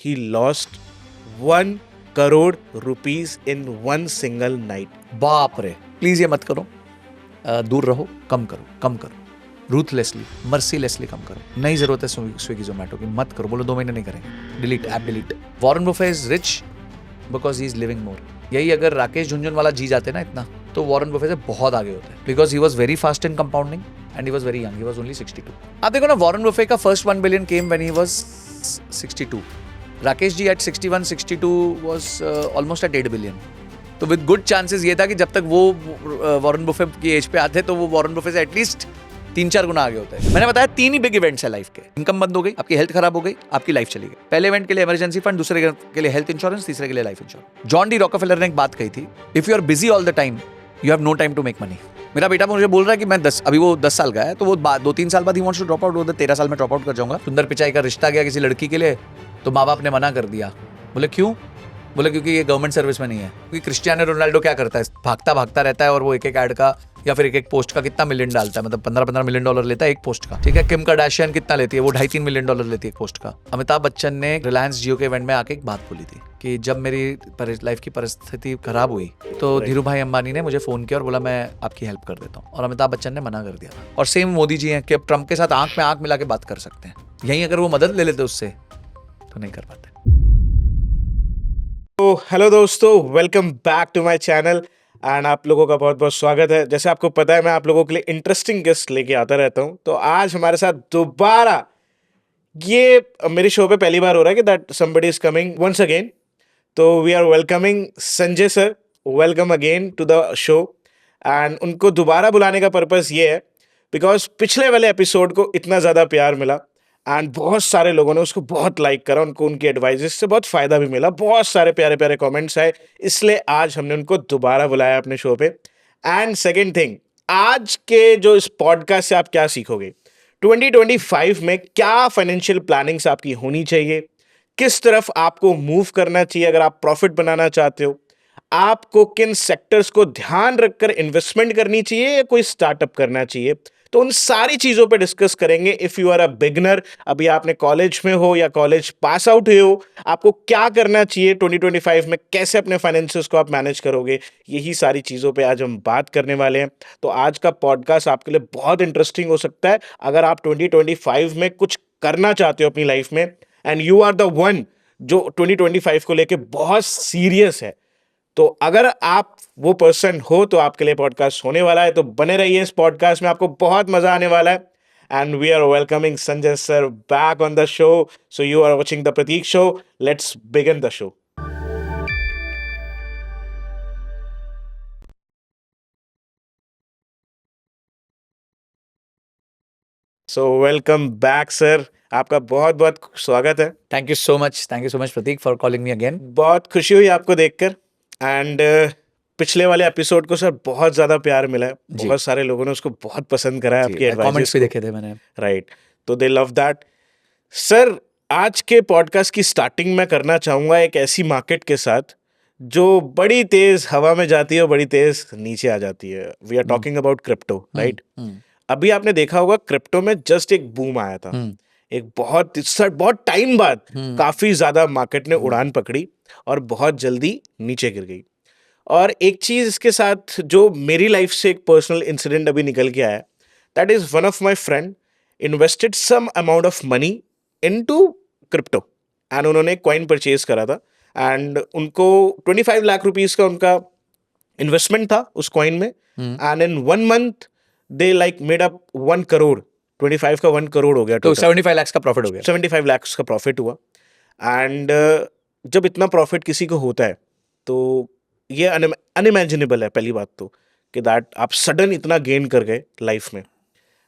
he lost 1 crore rupees in one single night. बाप रे, please ये मत करो, दूर रहो, कम करो, रूथलेसली, मर्सीलेसली कम करो। नहीं जरूरत है स्विगी जोमेटो की, मत करो। बोलो 2 महीने नहीं करेंगे, delete app delete. Warren Buffett is rich because he is living more. यही अगर राकेश झुनझुनवाला जी जाते ना इतना, तो वॉरेन बफे से बहुत आगे होते हैं, because he was very fast in compounding and he was very young, he was only 62। आप देखो ना, वॉरेन बफे का first 1 billion came when he was 62। Rakesh ji at 61, 62 was almost at 8 billion. तो विद गुड चांसेस ये था कि जब तक वो वॉरेन बफे की एज पे आते तो वो वॉरेन बफे से एटलीस्ट 3-4 गुना आगे होता है। मैंने बताया 3 ही बिग इवेंट्स है लाइफ के। इनकम बंद हो गई, आपकी हेल्थ खराब हो गई, आपकी लाइफ चली गई। पहले इवेंट के लिए इमरजेंसी फंड, दूसरे के लिए हेल्थ इंश्योरेंस, तीसरे के लिए life insurance. John D Rockefeller ने एक बात कही थी, if you are busy all the time you have no time to make money. मेरा बेटा मुझे बोल रहा है कि मैं अभी वो 10 साल का है, तो वो 2-3 साल बाद ही वांट्स टू ड्रॉप आउट, वो 13 साल में ड्रॉप आउट कर जाऊंगा। सुंदर पिचाई का रिश्ता गया किसी लड़की के लिए, तो माँ बाप ने मना कर दिया। बोले क्यों? बोले क्योंकि ये गवर्नमेंट सर्विस में नहीं है। क्योंकि क्रिस्टियानो रोनाल्डो क्या करता है, भागता रहता है, और वो एक ऐड का या फिर एक पोस्ट का कितना मिलियन डालता है, मतलब $15 मिलियन लेता है एक पोस्ट का। ठीक है, किम कार्दाशियन कितना लेती है, वो $2.5-3 मिलियन लेती है एक पोस्ट का। अमिताभ बच्चन ने रिलायंस जियो के इवेंट में आके एक बात बोली थी कि जब मेरी लाइफ की परिस्थिति खराब हुई तो धीरू भाई अंबानी ने मुझे फोन किया और बोला मैं आपकी हेल्प कर देता हूँ, और अमिताभ बच्चन ने मना कर दिया था। और सेम मोदी जी हैं कि अब ट्रम्प के साथ आंख में आंख मिला के बात कर सकते हैं। यहीं अगर वो मदद ले लेते उससे तो नहीं कर पाते। तो हेलो दोस्तों, welcome back to my channel and आप लोगों का बहुत बहुत स्वागत है। जैसे आपको पता है, मैं आप लोगों के लिए इंटरेस्टिंग गेस्ट लेके आता रहता हूं। तो आज हमारे साथ दोबारा, ये मेरे शो पे पहली बार हो रहा है कि that somebody is coming once again. तो we are welcoming Sanjay sir, welcome again to the show. And उनको दोबारा बुलाने का पर्पस ये है बिकॉज पिछले वाले एपिसोड को इतना ज़्यादा प्यार मिला एंड बहुत सारे लोगों ने उसको बहुत लाइक करा, उनको उनकी एडवाइजेस से बहुत फ़ायदा भी मिला, बहुत सारे प्यारे प्यारे कमेंट्स आए, इसलिए आज हमने उनको दोबारा बुलाया अपने शो पे। एंड सेकेंड थिंग, आज के जो इस पॉडकास्ट से आप क्या सीखोगे, 2025 में क्या फाइनेंशियल प्लानिंग्स आपकी होनी चाहिए, किस तरफ आपको मूव करना चाहिए अगर आप प्रॉफिट बनाना चाहते हो, आपको किन सेक्टर्स को ध्यान रखकर इन्वेस्टमेंट करनी चाहिए या कोई स्टार्टअप करना चाहिए, तो उन सारी चीजों पे डिस्कस करेंगे। If you are a beginner, अभी आपने कॉलेज में हो या कॉलेज पास आउट हुए हो, आपको क्या करना चाहिए 2025 में, कैसे अपने फाइनेंसेस को आप मैनेज करोगे, यही सारी चीजों पे आज हम बात करने वाले हैं। तो आज का पॉडकास्ट आपके लिए बहुत इंटरेस्टिंग हो सकता है अगर आप 2025 में कुछ करना चाहते हो अपनी लाइफ में and you are the one जो 2025 को लेके बहुत सीरियस है। तो अगर आप वो पर्सन हो तो आपके लिए पॉडकास्ट होने वाला है, तो बने रहिए इस पॉडकास्ट में, आपको बहुत मजा आने वाला है। And we are welcoming Sanjay sir back on the show. So you are watching the Prateek show, let's begin the show. So welcome back sir, आपका बहुत बहुत स्वागत है। Thank you so much Prateek for calling me again. बहुत खुशी हुई आपको देखकर एंड पिछले वाले एपिसोड को सर बहुत ज़्यादा प्यार मिला है, बहुत सारे लोगों ने उसको बहुत पसंद करा है, आपकी कमेंट्स भी देखे थे मैंने। राइट, तो दे लव दैट। सर, आज के पॉडकास्ट की स्टार्टिंग में करना चाहूँगा एक ऐसी मार्केट के साथ जो बड़ी तेज हवा में जाती है और बड़ी तेज नीचे आ जाती है। We are talking about crypto, right. अभी आपने देखा होगा क्रिप्टो में जस्ट एक बूम आया था, एक बहुत टाइम बाद काफी ज्यादा मार्केट ने उड़ान पकड़ी और बहुत जल्दी नीचे गिर गई। और एक चीज इसके साथ जो मेरी लाइफ से एक पर्सनल इंसिडेंट अभी निकल के आया, that is one of my friend invested some amount of money into crypto and उन्होंने एक कॉइन परचेज करा था एंड उनको 25 लाख रुपीस का उनका इन्वेस्टमेंट था उस कॉइन में and in 1 month they like made up 1 crore. 25 का 1 करोड़ हो गया, तो 75 लाख का प्रॉफिट हो गया। 75 लाख का प्रॉफिट हुआ। एंड जब इतना प्रॉफिट किसी को होता है तो ये अनइमेजिनेबल है पहली बात तो, कि दैट आप सडन इतना गेन कर गए लाइफ में।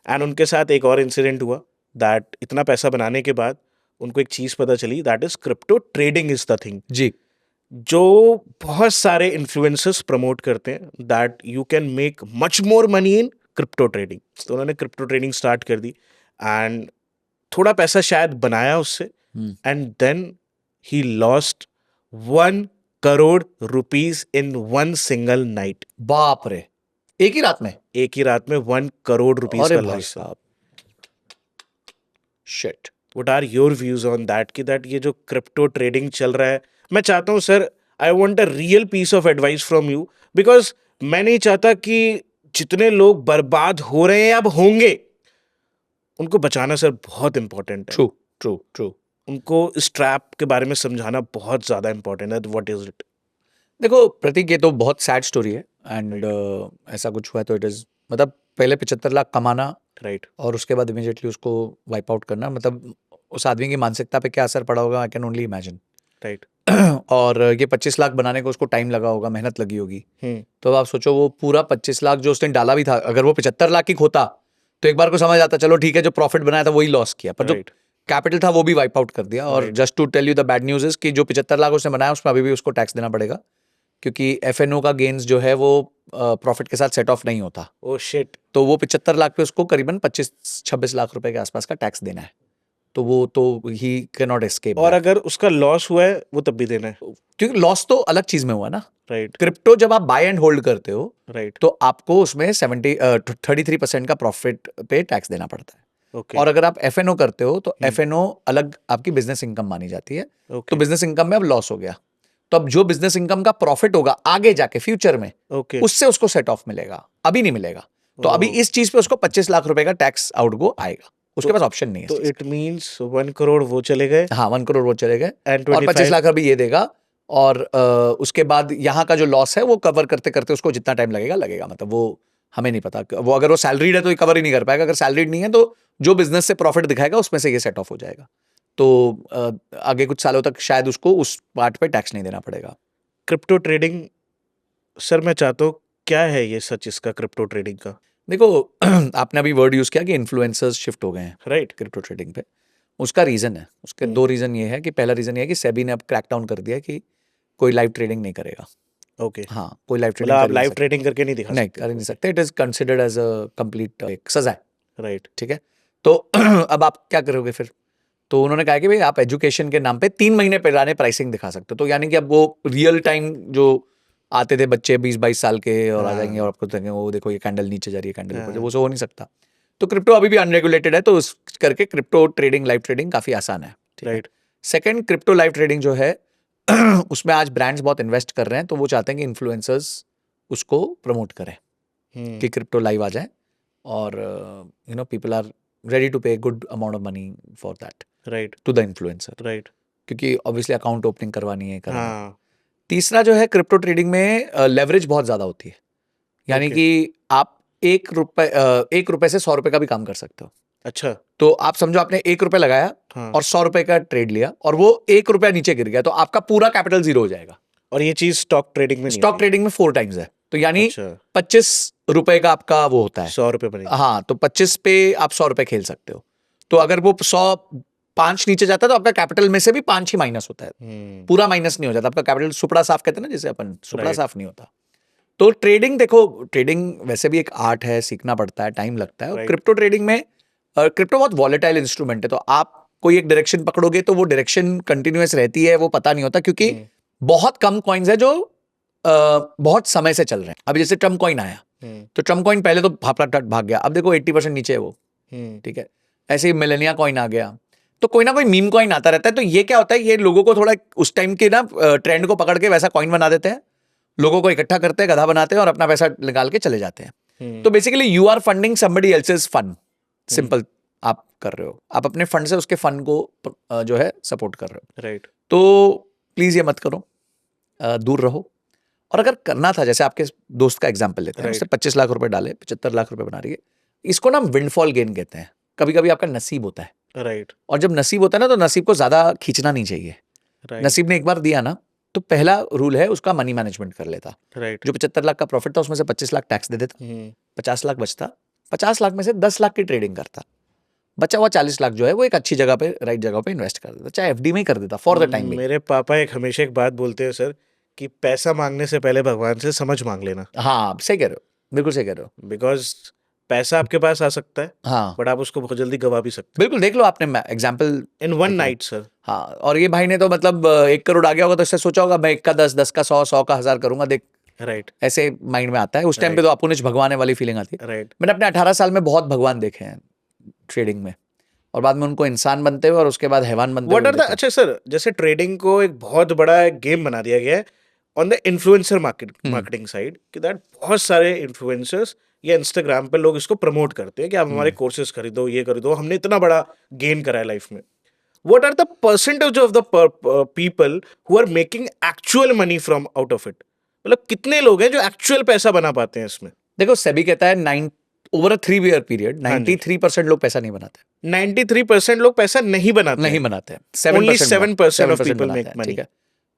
एंड उनके साथ एक और इंसिडेंट हुआ दैट इतना पैसा बनाने के बाद उनको एक चीज़ पता चली, that is crypto trading is the thing जी, जो बहुत सारे इन्फ्लुएंसर्स प्रमोट करते हैं, that you can make much more money in crypto trading. तो उन्होंने क्रिप्टो ट्रेडिंग स्टार्ट कर दी एंड थोड़ा पैसा शायद बनाया उससे and then he lost 1 crore rupees in one single night. बाप रे, एक ही रात में 1 ही रात में 1 करोड़ रुपीस का loss. Shit. What are your views on that कि दैट ये जो क्रिप्टो ट्रेडिंग चल रहा है, मैं चाहता हूँ sir, I want a real piece of advice from you, because मैं नहीं चाहता कि जितने लोग बर्बाद हो रहे हैं अब होंगे, उनको बचाना सर बहुत इंपॉर्टेंट है। True true true. उनको इस ट्रैप के बारे में समझाना बहुत ज़्यादा इंपॉर्टेंट है। What is it? देखो प्रतीक, ये तो बहुत सैड स्टोरी है एंड ऐसा कुछ हुआ है तो इट इज़, मतलब पहले 75 लाख कमाना राइट और उसके बाद इमीडिएटली उसको वाइप आउट करना, मतलब उस आदमी की मानसिकता पे क्या असर पड़ा होगा, I can only imagine. Right. और ये 25 लाख बनाने को उसको टाइम लगा होगा, मेहनत लगी होगी। हम्म। तो अब आप सोचो वो पूरा 25 लाख जो उसने डाला भी था, अगर वो 75 लाख की खोता तो एक बार को समझ आता, चलो ठीक है, जो प्रॉफिट बनाया था वही लॉस किया, पर जो राइट कैपिटल था वो भी वाइप आउट कर दिया। और Right. Just to tell you the bad news is कि जो 75 लाख उसने बनाया उसमें अभी भी उसको टैक्स देना पड़ेगा, क्योंकि एफएनओ का गेन्स जो है वो प्रॉफिट के साथ सेट ऑफ नहीं होता। Oh shit. तो वो 75 लाख पे उसको करीबन 25-26 लाख रुपए के आसपास का टैक्स देना है। तो वो तो ही कैन नॉट एस्केप। और अगर उसका लॉस हुआ है वो तब भी देना है। क्योंकि लॉस तो अलग चीज में हुआ ना। राइट क्रिप्टो जब आप बाय एंड होल्ड करते हो राइट। तो आपको उसमें 33% का प्रॉफिट पे टैक्स देना पड़ता है। ओके और अगर आप एफएनओ करते हो तो एफएनओ अलग आपकी बिजनेस इनकम मानी जाती है। तो ओके बिजनेस इनकम में अब लॉस हो गया, तो अब जो बिजनेस इनकम का प्रॉफिट होगा आगे जाके फ्यूचर में, ओके। उससे उसको सेट ऑफ मिलेगा, अभी नहीं मिलेगा। तो अभी इस चीज पे उसको 25 लाख रुपए का टैक्स आउट गो आएगा, उसके पास ऑप्शन नहीं है तो इस चीज इट मींस 1 करोड़ वो चले गए का। हाँ, 1 करोड़ वो चले गए एंड और 25 25 लाख अभी ये देगा। और उसके बाद यहाँ का जो लॉस है वो कवर करते करते उसको जितना टाइम लगेगा लगेगा, मतलब वो हमें नहीं पता। वो अगर वो सैलरीड है तो ये कवर ही नहीं कर पाएगा, अगर सैलरीड नहीं है तो जो बिजनेस से प्रॉफिट दिखाएगा उसमें से ये सेट ऑफ हो जाएगा। तो आगे कुछ सालों तक शायद उसको उस पार्ट पे टैक्स नहीं देना पड़ेगा। क्रिप्टो ट्रेडिंग सर, मैं चाहता हूँ, क्या है ये सच इसका क्रिप्टो ट्रेडिंग का? देखो आपने अभी वर्ड यूज किया कि इन्फ्लुएंसर्स शिफ्ट हो गए हैं राइट क्रिप्टो ट्रेडिंग पे। उसका रीजन है, उसके दो रीजन ये है कि पहला रीजन ये है कि सेबी ने अब क्रैकडाउन कर दिया कि कोई लाइव ट्रेडिंग नहीं करेगा। ओके। हाँ, कोई लाइव मतलब ट्रेडिंग आप कर लाइव ट्रेडिंग करके नहीं दिखा नहीं सकते? कर ही नहीं सकते। It is considered as a complete एक सजा है, राइट ठीक है। तो अब आप क्या करोगे फिर? तो उन्होंने कहा कि भाई आप एजुकेशन के नाम पे 3 महीने पुराने प्राइसिंग दिखा सकते हो। तो यानी कि अब वो रियल टाइम जो आते थे बच्चे 20-22 साल के और आ जाएंगे और आपको देखेंगे वो देखो ये कैंडल नीचे जा रही है, कैंडल ऊपर जा रही है, वो सब हो नहीं सकता। तो क्रिप्टो अभी भी अनरेगुलेटेड है, तो उस करके क्रिप्टो ट्रेडिंग, लाइव ट्रेडिंग काफी आसान है, ठीक है। Right second, crypto live trading जो है उसमें आज ब्रांड्स बहुत इन्वेस्ट कर रहे हैं, तो वो चाहते हैं कि इन्फ्लुएंसर्स उसको प्रमोट करें कि क्रिप्टो लाइव आ जाए और people are ready to pay good amount of money for that right to the influencer, right. क्योंकि ऑब्वियसली अकाउंट ओपनिंग करवानी है करना। हाँ तीसरा जो है क्रिप्टो ट्रेडिंग में लेवरेज बहुत ज्यादा होती है, यानी Okay. कि आप 1 रुपए से 100 रुपए का भी काम कर सकते हो। अच्छा। तो आप समझो आपने 1 रुपए लगाया हाँ। और 100 रुपए का ट्रेड लिया और वो 1 रुपया नीचे गिर गया, तो आपका पूरा कैपिटल जीरो हो जाएगा। और ये चीज स्टॉक ट्रेडिंग में नहीं स्टॉक होती? ट्रेडिंग में 4 टाइम्स है, तो यानी अच्छा। 25 रुपए का आपका वो होता है। 100 रुपए बनेगी। हाँ, तो 25 पे आप 100 रुपए खेल सकते हो। तो अगर वो 105 नीचे जाता है तो आपका कैपिटल में से भी 5 ही माइनस होता है, पूरा माइनस नहीं हो जाता। आपका कैपिटल सुपड़ा साफ कहते हैं ना, जैसे अपन सुपड़ा Right. साफ नहीं होता। तो ट्रेडिंग, देखो ट्रेडिंग वैसे भी एक आर्ट है, सीखना पड़ता है, टाइम लगता है। और Right. क्रिप्टो ट्रेडिंग में क्रिप्टो बहुत वॉलेटाइल इंस्ट्रूमेंट है, तो आप कोई एक डायरेक्शन पकड़ोगे तो वो डायरेक्शन कंटिन्यूअस रहती है, वो पता नहीं होता, क्योंकि बहुत कम कॉइन्स है जो बहुत समय से चल रहे हैं। अभी जैसे ट्रम्प कॉइन आया तो ट्रम्प कॉइन पहले तो भाग गया, अब देखो 80% नीचे है वो, ठीक है। ऐसे ही मिलेनिया कॉइन आ गया, तो कोई ना कोई मीम कॉइन आता रहता है। तो ये क्या होता है, ये लोगों को थोड़ा उस टाइम के ना ट्रेंड को पकड़ के वैसा कॉइन बना देते हैं, लोगों को इकट्ठा करते हैं, गधा बनाते हैं और अपना पैसा निकाल के चले जाते हैं। तो basically you are funding somebody else's fun, simple आप कर रहे हो, आप अपने फंड से उसके फंड को जो है सपोर्ट कर रहे हो। राइट तो प्लीज ये मत करो, दूर रहो। और अगर करना था, जैसे आपके दोस्त का एग्जांपल लेते हैं, Right. उसने 25 लाख रुपए डाले, 75 लाख रुपए बना रही है, इसको ना विंडफॉल गेन कहते हैं। कभी कभी आपका नसीब होता है, राइट और जब नसीब होता है ना तो नसीब को ज्यादा खींचना नहीं चाहिए। राइट नसीब ने एक बार दिया ना, तो पहला रूल है उसका मनी मैनेजमेंट कर लेता। राइट। जो 75 लाख का प्रॉफिट था उसमें से 25 लाख टैक्स दे देता, 50 लाख बचता, 50 लाख में से 10 लाख की ट्रेडिंग करता, बचा हुआ 40 लाख जो है वो एक अच्छी जगह पे, राइट जगह पे इन्वेस्ट कर देता, चाहे एफडी में ही कर देता फॉर द टाइम। मेरे पापा हमेशा एक बात बोलते हैं सर, कि पैसा मांगने से पहले भगवान से समझ मांग लेना। हाँ, सही कह रहे हो, बिल्कुल सही कह रहे हो। बिकॉज पैसा आपके पास आ सकता है, हाँ बट आप उसको बहुत जल्दी गवा भी सकते बिल्कुल, देख लो आपने एग्जाम्पल हैं इन वन नाइट सर। हाँ, और ये भाई ने तो मतलब 1 करोड़ आ गया होगा तो इससे सोचा होगा मैं 1 का 10, 10 का 100, 100 का 1000 करूंगा, देख राइट ऐसे माइंड में आता है। उस टाइम पे तो आपको निज भगवान है वाली फीलिंग आती है। राइट मैंने अपने 18 साल में बहुत भगवान देखे हैं ट्रेडिंग में, और बाद में उनको इंसान बनते हुए और उसके बाद हैवान बनते व्हाट हुए आर द देखा। अच्छा सर, जैसे ट्रेडिंग को एक बहुत बड़ा गेम बना दिया गया है on the influencer marketing side, कि दैट बहुत सारे इन्फ्लुएंसर्स या इंस्टाग्राम पे लोग इसको प्रमोट करते हैं कि आप हमारे कोर्सेज खरीदो, ये खरीदो, हमने इतना बड़ा गेन करा है लाइफ में. What are the percentage of the people who are making actual money from out of it? मतलब कितने लोग हैं जो एक्चुअल पैसा बना पाते हैं इसमें? देखो सेबी कहता है ओवर अ 3 year पीरियड हाँ जी. 93% लोग पैसा नहीं बनाते, 93% लोग पैसा नहीं बनाते नहीं हैं. बनाते हैं. Only 7% 7% of people बनाते make हैं, money. ठीक है.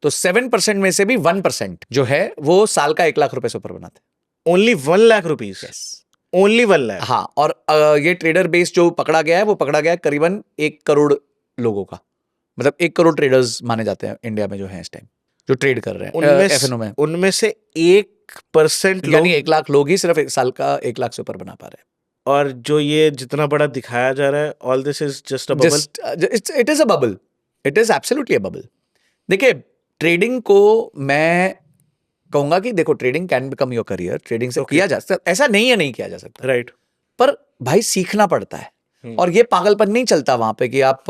तो 7% में से भी 1% जो है वो साल का 1 लाख रुपए से ऊपर बनाते Only 1 lakh rupees. हैं. Only 1 lakh. हाँ, और ये ट्रेडर बेस जो पकड़ा गया है वो पकड़ा गया है करीबन 1 करोड़ लोगों का. मतलब 1 करोड़ ट्रेडर्स माने जाते हैं इंडिया में जो हैं इस टाइम, जो ट्रेड कर रहे हैं एफएनओ में. उनमें से 1% लोग, यानी 1 लाख लोग ही सिर्फ एक साल का 1 लाख से ऊपर बना पा रहे हैं. और जो ये जितना बड़ा दिखाया जा रहा है, all this is just a bubble. It is a bubble. It is absolutely a bubble. देखिए, ट्रेडिंग को मैं कहूंगा कि देखो, trading can become your career. Trading से किया जा सकता, ऐसा नहीं है नहीं किया जा सकता, राइट. पर भाई सीखना पड़ता है. और ये पागलपन नहीं चलता वहां पे कि आप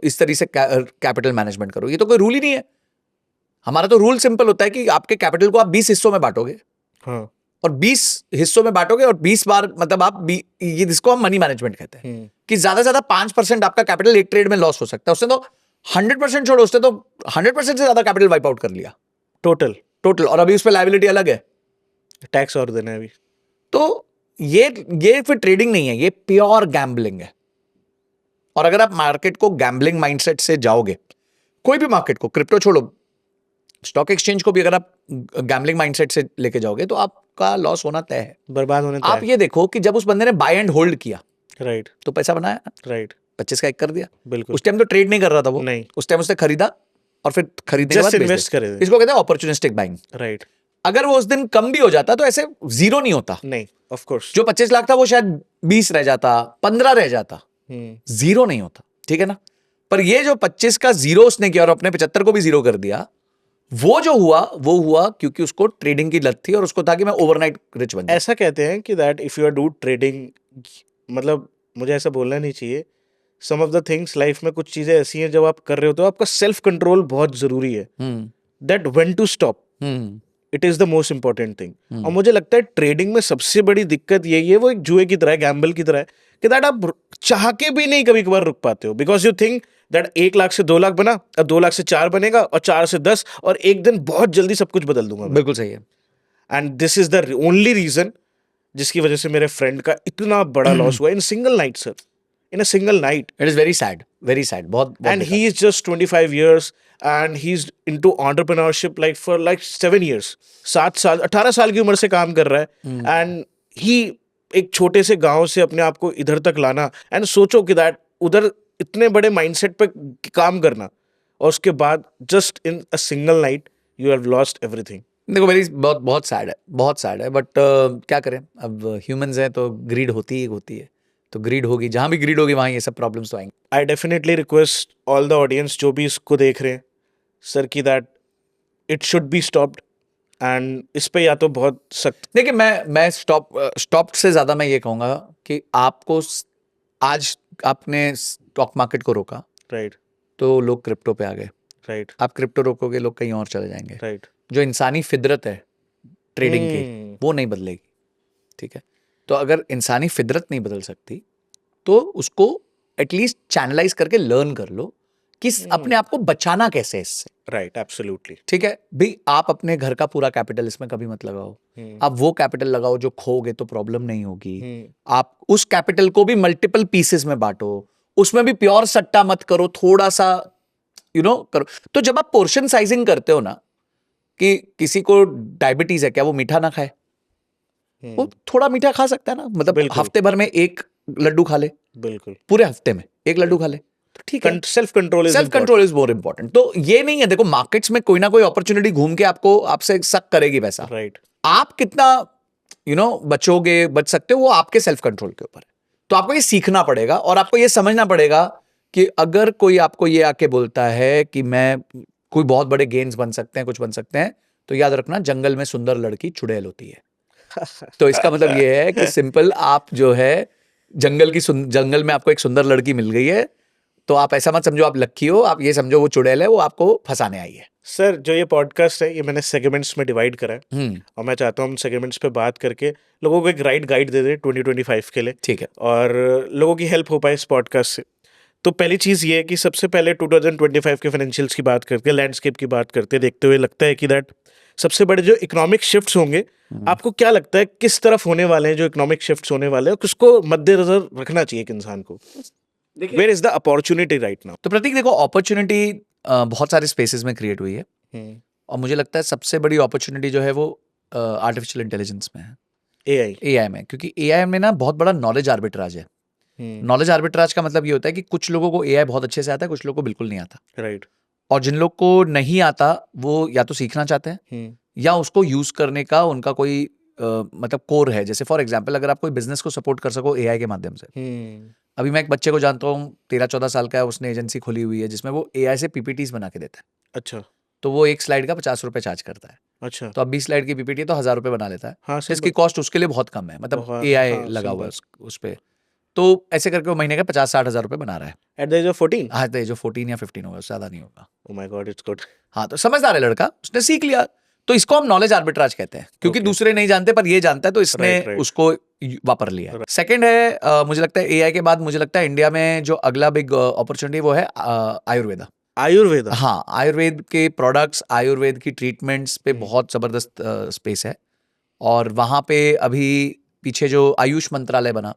इस तरीके से कैपिटल मैनेजमेंट करो. ये तो कोई रूल ही नहीं है. हमारा तो रूल सिंपल होता है कि आपके कैपिटल को आप 20 हिस्सों में बांटोगे. हाँ. और 20 हिस्सों में बांटोगे और 20 बार, मतलब आप ये जिसको हम मनी मैनेजमेंट कहते हैं, कि ज्यादा से ज्यादा 5% आपका कैपिटल एक ट्रेड में लॉस हो सकता है. उसने तो 100% छोड़ो, उसने तो 100% से ज्यादा कैपिटल वाइप आउट कर लिया टोटल. और अभी उस पर लायबिलिटी अलग है, टैक्स और देना है अभी. तो ये फिर ट्रेडिंग नहीं है, ये प्योर गैम्बलिंग है. और अगर आप मार्केट को गैम्बलिंग माइंडसेट से जाओगे, कोई भी मार्केट को, क्रिप्टो छोड़ो, स्टॉक एक्सचेंज को भी अगर आप गैम्बलिंग माइंडसेट से लेके जाओगे तो आपका लॉस होना तय है, बर्बाद होने तय आप ये देखो कि जब उस बंदे ने बाय एंड होल्ड किया, राइट, तो पैसा बनाया, राइट, 25 का 1 कर दिया. बिल्कुल. उस टाइम तो ट्रेड नहीं कर रहा था वो, नहीं, उस टाइम उसने खरीदा और फिर खरीदने के जस्ट बाद इन्वेस्ट करे. इसको कहते हैं अपॉर्चुनिस्टिक बाइंग. राइट. अगर वो उस दिन कम भी हो जाता तो ऐसे जीरो नहीं होता. नहीं, ऑफ कोर्स. जो 25 लाख था वो शायद 20 रह जाता, 15 रह जाता, जीरो नहीं होता. ठीक है ना. पर ये जो 25 का जीरो उसने किया और अपने 75 को भी जीरो कर दिया, वो जो हुआ वो हुआ क्योंकि उसको ट्रेडिंग की लत थी और उसको था कि मैं ओवरनाइट रिच बन जाऊं. ऐसा कहते हैं कि that if you are do trading, मतलब मुझे ऐसा बोलना नहीं चाहिए, some of the things life में कुछ चीजें ऐसी हैं जब आप कर रहे हो तो आपका सेल्फ कंट्रोल बहुत जरूरी है. That when to stop, it is the most important thing. और मुझे लगता है ट्रेडिंग में सबसे बड़ी दिक्कत यही है, वो एक जुए की तरह है, गैम्बल की तरह है, कि दैट आप चाह के भी नहीं कभी कभार रुक पाते हो, because you think that 1 lakh से 2 लाख बना, और 2 लाख से 4 बनेगा, और 4 से 10, और एक दिन बहुत जल्दी सब कुछ बदल दूंगा. बिल्कुल सही है. And this is the only reason जिसकी वजह से मेरे फ्रेंड का इतना बड़ा लॉस हुआ in single night sir, in a single night. It is very sad, very sad. बहुत and he is just 25 years and he's into entrepreneurship like for like 7 years. 7 साल 18 साल की उम्र से काम कर रहा है. एंड ही एक छोटे से गांव से अपने आप को इधर तक लाना, एंड सोचो कि दैट उधर इतने बड़े माइंडसेट पे काम करना, और उसके बाद just in a single night you have lost everything. देखो, बहुत बहुत सैड है, बहुत सैड है. बट क्या करें, अब ह्यूमंस हैं तो ग्रीड होती है, तो ग्रीड होगी, जहां भी ग्रीड होगी वहां ये सब प्रॉब्लम्स तो आएंगे. I definitely request all the audience जो भी इसको देख रहे हैं सर, की that it should be stopped, and इस पे या तो बहुत सख्त. देखिए, मैं स्टॉप से ज्यादा मैं ये कहूंगा कि आपको आज आपने स्टॉक मार्केट को रोका, राइट, तो लोग क्रिप्टो पे आ गए. राइट, आप क्रिप्टो रोकोगे, लोग कहीं और चले जाएंगे. राइट. जो इंसानी फितरत है ट्रेडिंग की, वो नहीं बदलेगी. ठीक है. तो अगर इंसानी फितरत नहीं बदल सकती तो उसको एटलीस्ट चैनलाइज करके लर्न कर लो कि अपने आप को बचाना कैसे है इससे. Right, absolutely. ठीक है भाई, आप अपने घर का पूरा कैपिटल इसमें कभी मत लगाओ. आप वो कैपिटल लगाओ जो खोगे तो प्रॉब्लम नहीं होगी. आप उस कैपिटल को भी मल्टीपल पीसेस में बांटो, उसमें भी प्योर सट्टा मत करो, थोड़ा सा करो. तो जब आप पोर्शन साइजिंग करते हो ना, कि किसी को डायबिटीज है, क्या वो मीठा ना खाए? वो थोड़ा मीठा खा सकता है ना, मतलब हफ्ते भर में 1 लड्डू खा ले, बिल्कुल, पूरे हफ्ते में 1 लड्डू खा ले, तो ठीक है. Self control is more important. तो ये नहीं है, देखो मार्केट्स में कोई ना कोई अपॉर्चुनिटी घूम के आपसे सक करेगी पैसा. राइट. आप कितना बचोगे, बच सकते हो, वो आपके सेल्फ कंट्रोल के ऊपर है. तो आपको ये सीखना पड़ेगा और आपको ये समझना पड़ेगा कि अगर कोई आपको ये आके बोलता है कि मैं कोई बहुत बड़े गेन्स बन सकते हैं, कुछ बन सकते हैं, तो याद रखना, जंगल में सुंदर लड़की चुड़ैल होती है. तो इसका मतलब ये है कि सिंपल, आप जो है जंगल में आपको एक सुंदर लड़की मिल गई है, तो आप ऐसा मत समझो आप लक्की हो, आप ये समझो वो चुड़ैल है, वो आपको फंसाने आई है। सर जो ये पॉडकास्ट है ये मैंने सेगमेंट्स में डिवाइड करा है और मैं चाहता हूँ हम सेगमेंट्स पे बात करके लोगों को एक राइट गाइड दे दे 2025 के लिए, ठीक है। और लोगों की हेल्प हो पाए इस पॉडकास्ट से। तो पहली चीज़ ये है कि सबसे पहले 2025 के फाइनेंशियल्स की बात करके, लैंडस्केप की बात करते देखते हुए लगता है कि दैट सबसे बड़े जो इकोनॉमिक शिफ्ट्स होंगे, आपको क्या लगता है किस तरफ होने वाले हैं जो इकोनॉमिक शिफ्ट्स होने वाले हैं, किसको मद्देनजर रखना चाहिए एक इंसान को? Where is the opportunity right now? तो प्रतीक देखो, अपॉर्चुनिटी बहुत सारे स्पेसेस में क्रिएट हुई है, और मुझे लगता है सबसे बड़ी अपॉर्चुनिटी जो है वो आर्टिफिशियल इंटेलिजेंस में है, एआई में। क्योंकि एआई में ना बहुत बड़ा नॉलेज आर्बिट्राज है। नॉलेज आर्बिट्राज का मतलब ये होता है कि कुछ लोगों को एआई बहुत अच्छे से आता है, कुछ लोगों को बिल्कुल नहीं आता। राइट। और जिन लोग को नहीं आता वो या तो सीखना चाहते हैं या उसको यूज करने का उनका कोई मतलब कोर है। जैसे फॉर एग्जांपल अगर आप कोई बिजनेस को सपोर्ट कर सको एआई के माध्यम से। अभी मैं एक बच्चे को जानता हूँ, 13-14 साल का है, उसने एजेंसी खोली हुई है जिसमें वो एआई से पीपीटीज बना के देता है। अच्छा। तो वो एक स्लाइड का 50 रुपए चार्ज करता है। अच्छा। तो अब 20 स्लाइड की पीपीटी तो 1000 रुपए बना लेता है। हाँ, तो इसकी कॉस्ट उसके लिए बहुत कम है, मतलब एआई लगा हुआ है उस पे। तो ऐसे करके वो महीने का 50-60 हजार रुपए बना रहा है। At the age of 14? हाँ, जो 14 या 15 होगा, ज्यादा नहीं होगा। Oh my God, it's good. हाँ, तो समझदार है लड़का, उसने सीख लिया। तो इसको हम नॉलेज आर्बिट्राज कहते हैं, क्योंकि दूसरे नहीं जानते पर ये जानता है, तो इसने उसको वापर लिया। सेकंड है, मुझे लगता है एआई के बाद मुझे लगता है इंडिया में जो अगला बिग अपॉर्चुनिटी वो है आयुर्वेदा। आयुर्वेदा? हाँ, आयुर्वेद के प्रोडक्ट्स, आयुर्वेद की ट्रीटमेंट्स पे बहुत जबरदस्त स्पेस है। और वहां पे अभी पीछे जो आयुष मंत्रालय बना,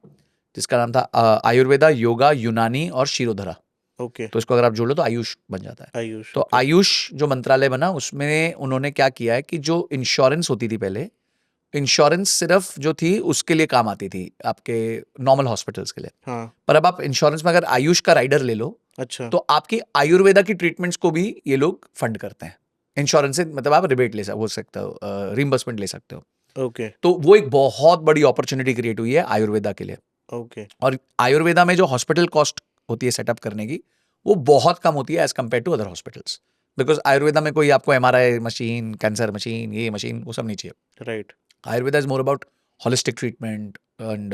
जिसका नाम था आयुर्वेदा, योगा, यूनानी और शिरोधरा। ओके। तो इसको अगर आप जोड़ लो तो आयुष बन जाता है। आयुष। तो आयुष जो मंत्रालय बना, उसमें उन्होंने क्या किया है कि जो इंश्योरेंस होती थी पहले, इंश्योरेंस सिर्फ जो थी उसके लिए काम आती थी आपके नॉर्मल हॉस्पिटल्स के लिए। हाँ। पर अब आप इंश्योरेंस में अगर आयुष का राइडर ले लो, अच्छा, तो आपकी आयुर्वेदा की ट्रीटमेंट्स को भी ये लोग फंड करते हैं इंश्योरेंस से। मतलब आप रिबेट हो सकते हो, रिम्बर्समेंट ले सकते हो। ओके। तो वो एक बहुत बड़ी अपॉर्चुनिटी क्रिएट हुई है आयुर्वेदा के लिए। ओके। और आयुर्वेदा में जो हॉस्पिटल कॉस्ट होती है सेटअप करने की, वो बहुत कम होती है as compared to other hospitals. Because Ayurveda में कोई आपको एमआरआई मशीन, कैंसर मशीन, ये मशीन, वो सब नहीं चाहिए। Right. Ayurveda is more about holistic treatment and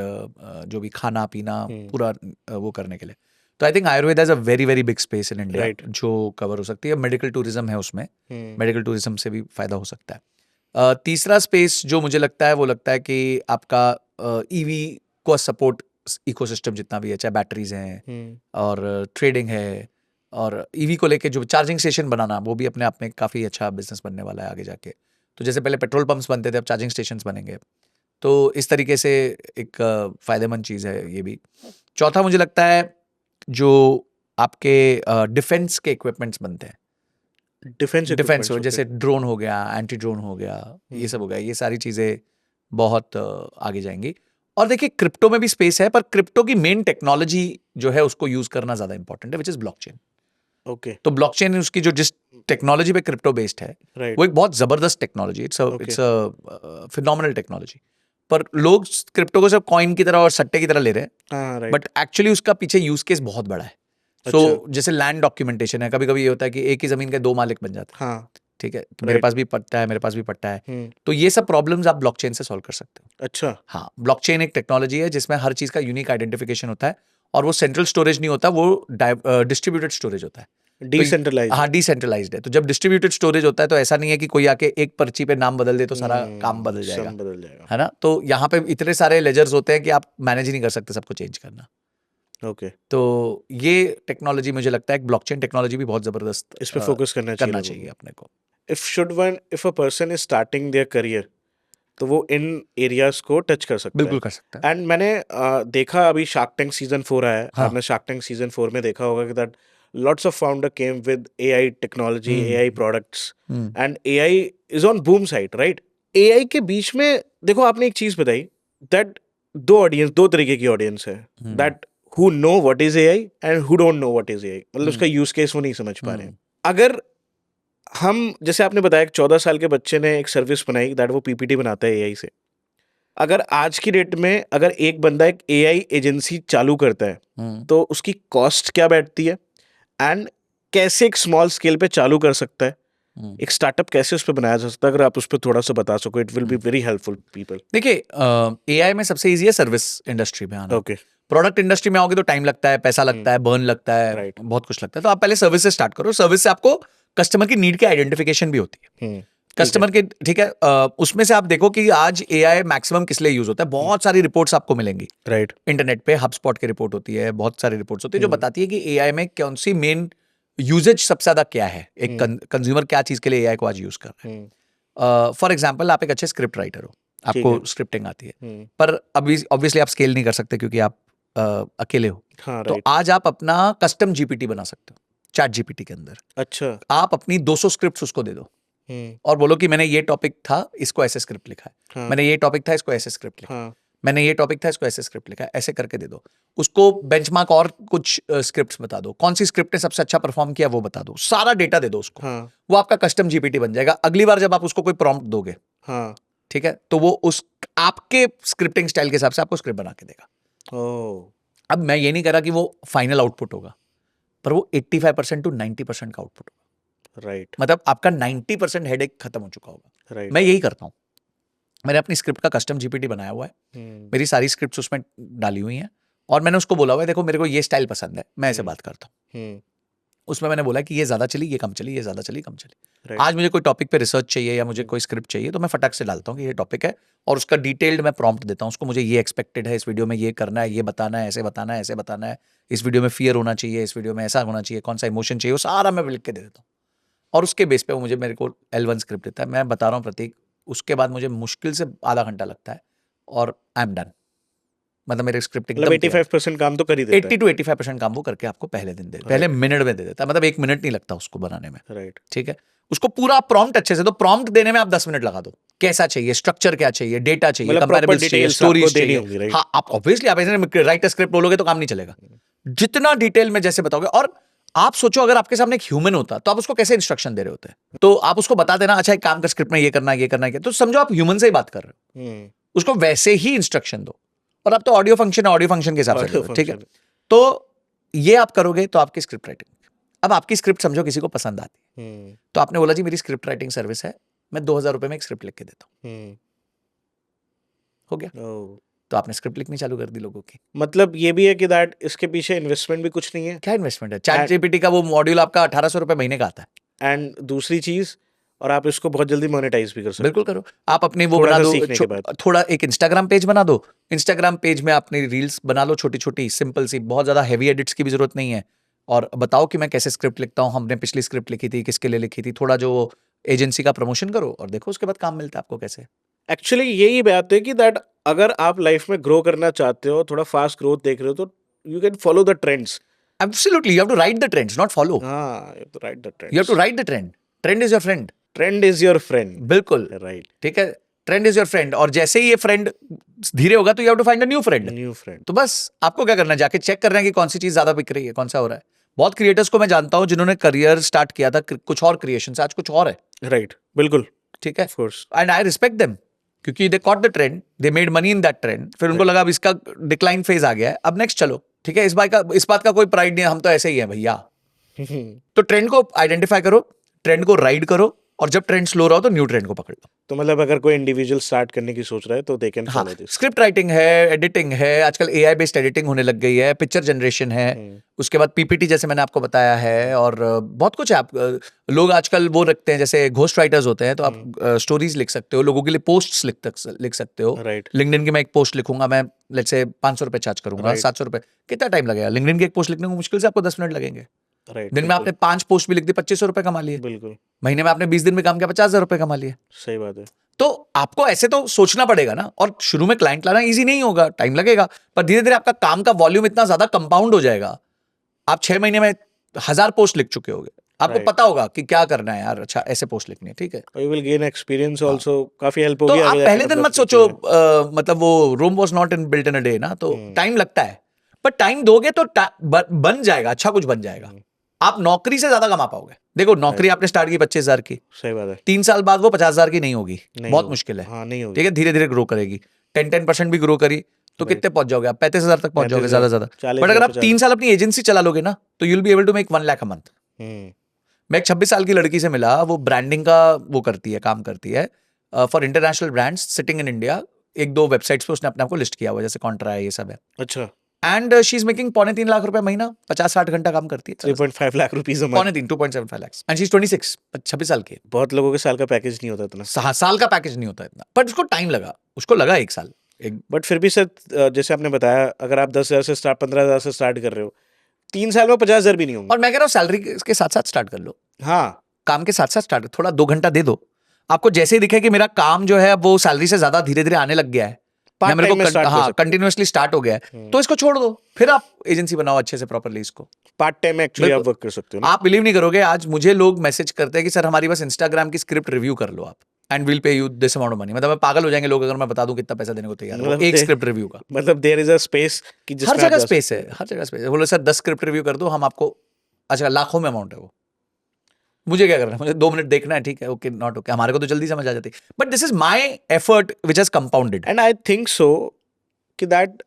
जो भी खाना पीना पूरा वो करने के लिए। तो I think Ayurveda is a very very big space in India जो कवर हो सकती है। मेडिकल टूरिज्म है उसमें, मेडिकल टूरिज्म से भी फायदा हो सकता है। तीसरा स्पेस जो मुझे लगता है वो लगता है कि आपका ईवी को सपोर्ट इकोसिस्टम जितना भी है, चाहे बैटरीज हैं और ट्रेडिंग है, और ईवी को लेके जो चार्जिंग स्टेशन बनाना, वो भी अपने आप में काफ़ी अच्छा बिजनेस बनने वाला है आगे जाके। तो जैसे पहले पेट्रोल पंप्स बनते थे, अब चार्जिंग स्टेशंस बनेंगे। तो इस तरीके से एक फ़ायदेमंद चीज़ है ये भी। चौथा मुझे लगता है जो आपके डिफेंस के इक्विपमेंट्स बनते हैं, डिफेंस जैसे ड्रोन हो गया, एंटी ड्रोन हो गया, ये सब हो गया, ये सारी चीज़ें बहुत आगे जाएंगी। और देखिए क्रिप्टो में भी स्पेस है, पर क्रिप्टो की मेन टेक्नोलॉजी जो है उसको यूज़ करना ज़्यादा इंपॉर्टेंट है, विच इज़ ब्लॉकचेन। ओके। तो ब्लॉकचेन उसकी जो जिस टेक्नोलॉजी पे क्रिप्टो बेस्ड है, वो एक बहुत जबरदस्त technology, it's a phenomenal technology. पर लोग क्रिप्टो को सब कॉइन की तरह और सट्टे की तरह ले रहे हैं, बट एक्चुअली उसका पीछे यूज केस बहुत बड़ा है। सो जैसे लैंड डॉक्यूमेंटेशन है, कभी कभी ये होता है कि एक ही जमीन के दो मालिक बन जाते हैं। हाँ, ठीक है, तो मेरे पास भी पट्टा है, मेरे पास भी पट्टा है। तो ये सब प्रॉब्लम्स आप ब्लॉकचेन से सॉल्व कर सकते हो। अच्छा। हाँ, ब्लॉकचेन एक टेक्नोलॉजी है जिसमें हर चीज का यूनिक आइडेंटिफिकेशन होता है, और वो सेंट्रल स्टोरेज नहीं होता, वो डिस्ट्रीब्यूटेड स्टोरेज होता है। डिसेंट्रलाइज्ड। हाँ, डिसेंट्रलाइज्ड है। तो जब डिस्ट्रीब्यूटेड स्टोरेज होता है तो ऐसा नहीं है कि कोई आके एक पर्ची पे नाम बदल दे तो सारा काम बदल जाएगा, है ना। तो यहाँ पे इतने सारे लेजर्स होते हैं कि आप मैनेज नहीं कर सकते सबको चेंज करना। ओके। तो ये टेक्नोलॉजी मुझे लगता है, ब्लॉकचेन टेक्नोलॉजी भी बहुत जबरदस्त, इस पे फोकस करना चाहिए अपने को। If a person is starting their career, तो वो इन एरियाज को टच कर सकता है। बिल्कुल कर सकता है। एंड मैंने देखा अभी शार्क टैंक सीजन 4 आया है। आपने शार्क टैंक सीजन 4 में देखा होगा कि that lots of founder came with AI technology, AI products, and AI is on boom side, right? AI के बीच में देखो, आपने एक चीज बताई that दो तरीके की ऑडियंस है, that who know what is AI and who don't know what is AI। मतलब उसका यूज केस वो नहीं समझ पा रहे हैं। अगर हम, जैसे आपने बताया 14 साल के बच्चे ने एक सर्विस बनाई दैट वो पीपीटी बनाता है AI से, अगर आज की डेट में अगर एक बंदा एक AI एजेंसी चालू करता है तो उसकी कॉस्ट क्या बैठती है, एंड कैसे एक स्मॉल स्केल पे चालू कर सकता है, एक स्टार्टअप कैसे उस पर बनाया जा सकता है, अगर आप उस पर थोड़ा सा बता सको, it will be very helpful people. देखिए एआई में सबसे इजी है सर्विस इंडस्ट्री में आना। ओके। प्रोडक्ट इंडस्ट्री में आओगे तो टाइम लगता है, पैसा लगता है, बर्न लगता है, Right. बहुत कुछ लगता है। तो आप पहले सर्विस से स्टार्ट करो। सर्विस से आपको कस्टमर की नीड की आइडेंटिफिकेशन भी होती है। कस्टमर के, ठीक है, उसमें से आप देखो कि आज एआई मैक्सिमम किस लिए यूज होता है। बहुत सारी रिपोर्ट्स आपको मिलेंगी राइट। इंटरनेट पे, हबस्पॉट की रिपोर्ट होती है, बहुत सारी रिपोर्ट्स होती है जो बताती है कि एआई में कौन सी मेन यूजेज सबसे ज्यादा क्या है, एक कंज्यूमर क्या चीज के लिए एआई को आज यूज कर रहा है। फॉर एग्जाम्पल, आप एक अच्छे स्क्रिप्ट राइटर हो, आपको स्क्रिप्टिंग आती है, पर अभी ऑब्वियसली आप स्केल नहीं कर सकते क्योंकि आप अकेले हो। हाँ, तो आज आप अपना कस्टम जीपीटी बना सकते हो चैट जीपीटी के अंदर। अच्छा। आप अपनी 200 स्क्रिप्ट्स उसको दे दो और बोलो कि मैंने ये टॉपिक था, इसको ऐसे स्क्रिप्ट लिखा है, हाँ। मैंने ये टॉपिक था, इसको ऐसे स्क्रिप्ट लिखा है, हाँ। मैंने ये टॉपिक था, इसको ऐसे स्क्रिप्ट लिखा है, ऐसे करके दे दो उसको। बेंचमार्क और कुछ स्क्रिप्ट्स बता दो, कौन सी स्क्रिप्ट ने सबसे अच्छा परफॉर्म किया वो बता दो, सारा डेटा दे दो उसको। हाँ। वो आपका कस्टम जीपीटी बन जाएगा। अगली बार जब आप उसको कोई प्रॉम्प्ट दोगे, हाँ। ठीक है, तो वो उस आपके स्क्रिप्टिंग स्टाइल के हिसाब से आपको स्क्रिप्ट बना के देगा। ओह। अब मैं ये नहीं कह रहा कि वो फाइनल आउटपुट होगा, पर वो 85% टू 90% का आउटपुट होगा। राइट। मतलब आपका 90% हेडेक खत्म हो चुका होगा। राइट। मैं यही करता हूँ। मैंने अपनी स्क्रिप्ट का कस्टम जीपीटी बनाया हुआ है, मेरी सारी स्क्रिप्ट्स उसमें डाली हुई हैं और मैंने उसको बोला हुआ है, देखो मेरे को ये स्टाइल पसंद है, मैं ऐसे बात करता हूँ। उसमें मैंने बोला कि ये ज्यादा चली, ये कम चली, ये ज्यादा चली, कम चली। Right. आज मुझे कोई टॉपिक पे रिसर्च चाहिए या मुझे कोई स्क्रिप्ट चाहिए तो मैं फटाक से डालता हूँ कि ये टॉपिक है और उसका डिटेल्ड मैं प्रॉम्प्ट देता हूँ उसको। मुझे ये एक्सपेक्टेड है, इस वीडियो में ये करना है, ये बताना है, ऐसे बताना है, ऐसे बताना है, इस वीडियो में फियर होना चाहिए, इस वीडियो में ऐसा होना चाहिए, कौन सा इमोशन चाहिए, वो सारा मैं लिख के दे देता हूँ। और उसके बेस पे वो मुझे, मेरे को L1 स्क्रिप्ट देता है। मैं बता रहा हूँ प्रतीक, उसके बाद मुझे मुश्किल से आधा घंटा लगता है और आई एम डन। मतलब मेरे स्क्रिप्टिंग मतलब 85% काम तो कर ही देता 80 टू 85% काम वो करके आपको पहले दिन दे, पहले मिनट में दे देता है। मतलब 1 मिनट नहीं लगता उसको बनाने में। राइट। ठीक है, उसको पूरा प्रॉम्प्ट अच्छे से दो। प्रॉम्प्ट देने में आप 10 मिनट लगा दो। कैसा चाहिए, स्ट्रक्चर क्या चाहिए, डेटा चाहिए, मतलब कंपैरेबल्स proper चाहिए, details स्टोरीज आपको देनी चाहिए। होंगी, right? हाँ, आप ऑब्वियसली आप ऐसे राइट स्क्रिप्ट बोलोगे तो काम नहीं चलेगा। जितना डिटेल में जैसे बताओगे, और आप सोचो अगर आपके सामने एक ह्यूमन होता तो आप उसको कैसे इंस्ट्रक्शन दे रहे होते हैं। तो आप उसको बता देना, अच्छा एक काम कर, स्क्रिप्ट में ये करना है, ये करना है, तो समझो आप ह्यूमन से ही बात कर रहे हो। उसको वैसे ही इंस्ट्रक्शन दो। और अब तो ऑडियो फंक्शन है, ऑडियो फंक्शन के हिसाब से Audio करो, ठीक है। function। तो ये आप करोगे तो आपकी स्क्रिप्ट राइटिंग, अब आपकी स्क्रिप्ट समझो किसी को पसंद आती है, तो आपने बोला जी मेरी स्क्रिप्ट राइटिंग सर्विस है, मैं 2000 रुपए में एक स्क्रिप्ट लिख के देता हूँ, हो गया। ओह। तो आपने स्क्रिप्ट लिखनी चालू कर दी लोगों की। मतलब ये भी है कि दैट इसके पीछे इन्वेस्टमेंट भी कुछ नहीं है। क्या इन्वेस्टमेंट है? चैट जीपीटी का वो मॉड्यूल आपका 1800 रुपए महीने का आता है। एंड दूसरी चीज, और आप इसको बहुत जल्दी मोनेटाइज भी कर सकते बिल्कुल करो। आप अपने वो थोड़ा बना सा दो, सीखने के बाद। थोड़ा एक इंस्टाग्राम पेज बना दो। इंस्टाग्राम पेज में अपनी रील्स बना लो, छोटी छोटी सिंपल सी, बहुत ज्यादा हैवी एडिट्स की भी जरूरत नहीं है। और बताओ कि मैं कैसे स्क्रिप्ट लिखता हूँ, हमने पिछली स्क्रिप्ट लिखी थी, किसके लिए लिखी थी, थोड़ा जो एजेंसी का प्रमोशन करो और देखो उसके बाद काम मिलता है आपको कैसे। एक्चुअली यही बात है कि दैट अगर आप लाइफ में ग्रो करना चाहते हो, थोड़ा फास्ट ग्रोथ देख रहे हो, तो you can follow the trends. Absolutely, you have to ride the trends, not follow. हाँ, you have to ride the trends. You have to ride the trend. Trend is your friend. Trend is your friend. बिल्कुल, Right. ठीक है। Trend is your friend, और जैसे ही ये friend धीरे होगा तो you have to find a new friend. New friend. तो बस आपको क्या करना है, जाके चेक करना है कि कौन सी चीज ज्यादा बिक रही है, कौन सा हो रहा है। बहुत क्रिएटर्स को मैं जानता हूं जिन्होंने करियर स्टार्ट किया था कुछ और क्रिएशन से, आज कुछ और है, Right. बिल्कुल। ठीक है। Of course. And I respect them, क्योंकि they caught the trend, they made money in that trend. फिर उनको लगा अब इसका डिक्लाइन फेज आ गया है, अब नेक्स्ट चलो, ठीक है। इस बात का कोई प्राइड नहीं है, हम तो ऐसे ही हैं भैया। तो ट्रेंड को आइडेंटिफाई करो, ट्रेंड को राइड करो, और जब ट्रेंड स्लो रहा हो तो न्यू ट्रेंड को पकड़ लो। तो मतलब अगर कोई इंडिविजुअल स्टार्ट करने की सोच रहा है तो दे कैन हाँ, फॉलो दिस। स्क्रिप्ट राइटिंग है, एडिटिंग है, आजकल एआई बेस्ड एडिटिंग होने लग गई है, पिक्चर जनरेशन है, उसके बाद पीपीटी जैसे मैंने आपको बताया है, और बहुत कुछ है। आप लोग आजकल वो रखते हैं, जैसे घोस्ट राइटर्स होते हैं, तो आप स्टोरीज लिख सकते हो, लोगों के लिए पोस्ट्स लिख सकते हो। Right. लिंक्डइन की मैं एक पोस्ट लिखूंगा, मैं लेट्स से 500 रुपए चार्ज करूंगा, Right. 700 रुपए, कितना टाइम लगेगा लिंक्डइन की एक पोस्ट लिखने को? मुश्किल से आपको 10 मिनट लगेंगे। Right. दिन में आपने 5 पोस्ट भी लिख दी, 2500 रुपए कमा लिए। बिल्कुल महीने में आपने 20 दिन में काम किया, 50,000 रुपए कमा लिए। सही बात है। तो आपको ऐसे तो सोचना पड़ेगा ना, और शुरू में क्लाइंट लाना इजी नहीं होगा, टाइम लगेगा, पर धीरे धीरे आपका काम का वॉल्यूम इतना ज्यादा कंपाउंड हो जाएगा, आप 6 महीने में 1000 पोस्ट लिख चुके होगे। आपको Right. पता होगा कि क्या करना है यार, अच्छा ऐसे पोस्ट लिखनी है, ठीक है। You will gain experience also, काफी हेल्प तो होगी आप आगे पहले जाके, दिन मतलब मत सोचो, मतलब वो Rome was not in built in a day ना, तो टाइम लगता है, पर टाइम दोगे तो बन जाएगा, अच्छा कुछ बन जाएगा। आप नौकरी से ज्यादा कमा पाओगे। देखो नौकरी आपने स्टार्ट की 25,000 की, सही बात है। 3 साल बाद वो 50,000 की नहीं होगी, नहीं बहुत होगी। मुश्किल है। हाँ, नहीं होगी। ठीक है, धीरे धीरे ग्रो करेगी, 10% भी ग्रो करी तो कितने पहुंच जाओगे आप? 35,000 तक पहुंच जाओगे, ज्यादा 40,000, बट अगर आप 50,000। 3 साल अपनी एजेंसी चला लोगे ना, तो you'll be able to make 1 lakh a month. मैं एक 26 साल की लड़की से मिला, वो ब्रांडिंग का वो करती है, काम करती है for international brands sitting in India. 1-2 websites पे उसने अपने आप को लिस्ट किया हुआ, जैसे कॉन्ट्रा है, ये सब है। अच्छा। And she is making 3.25 lakh रुपए महीना, 50-60 घंटा काम करती है। 3.5 lakh rupees a month। 2.75 lakhs and she is 26 साल की है। बहुत लोगों के साल का पैकेज नहीं होता इतना। साल का पैकेज नहीं होता इतना, बट उसको टाइम लगा, उसको लगा 1 साल। बट फिर भी सर, जैसे आपने बताया, अगर आप 10,000 से स्टार्ट 15,000 से स्टार्ट कर रहे हो, 3 साल में 50,000 भी नहीं होंगे। और मैं कह रहा हूँ सैलरी के साथ साथ स्टार्ट कर लो, हाँ, काम के साथ साथ स्टार्ट, थोड़ा 2 घंटा दे दो। आपको जैसे ही दिखे कि मेरा काम जो है वो सैलरी से ज्यादा धीरे धीरे आने लग गया है, या मेरे टाइम में को start कर सकते हो। कंटिन्यूअसली स्टार्ट हो गया है, तो इसको छोड़ दो, फिर आप एजेंसी बनाओ अच्छे से प्रॉपरली इसको। पार्ट टाइम में एक्चुअली आप बिल्कुल। वर्क कर सकते हो ना। आप बिलीव नहीं करोगे, आज मुझे लोग मैसेज करते हैं कि सर हमारी बस इंस्टाग्राम की स्क्रिप्ट रिव्यू कर लो आप, and will pay you this amount of money. मतलब मैं पागल हो जाएंगे लोग अगर मैं बता दूं कितना पैसा देने को तैयार है वो मतलब एक दे- स्क्रिप्ट रिव्यू का। मतलब देयर इज अ स्पेस कि हर जिसमें आप जगह जा स्पेस सकते है, हर जगह स्पेस है। बोलो सर 10 स्क्रिप्ट रिव्यू कर दो, हम आपको, अच्छा लाखों में अमाउंट है वो, मुझे क्या करना है, मुझे 2 मिनट देखना है, ठीक है, ओके नॉट ओके, हमारे को तो जल्दी समझ आ जाती है, but this is my effort which has compounded. And I think so कि दैट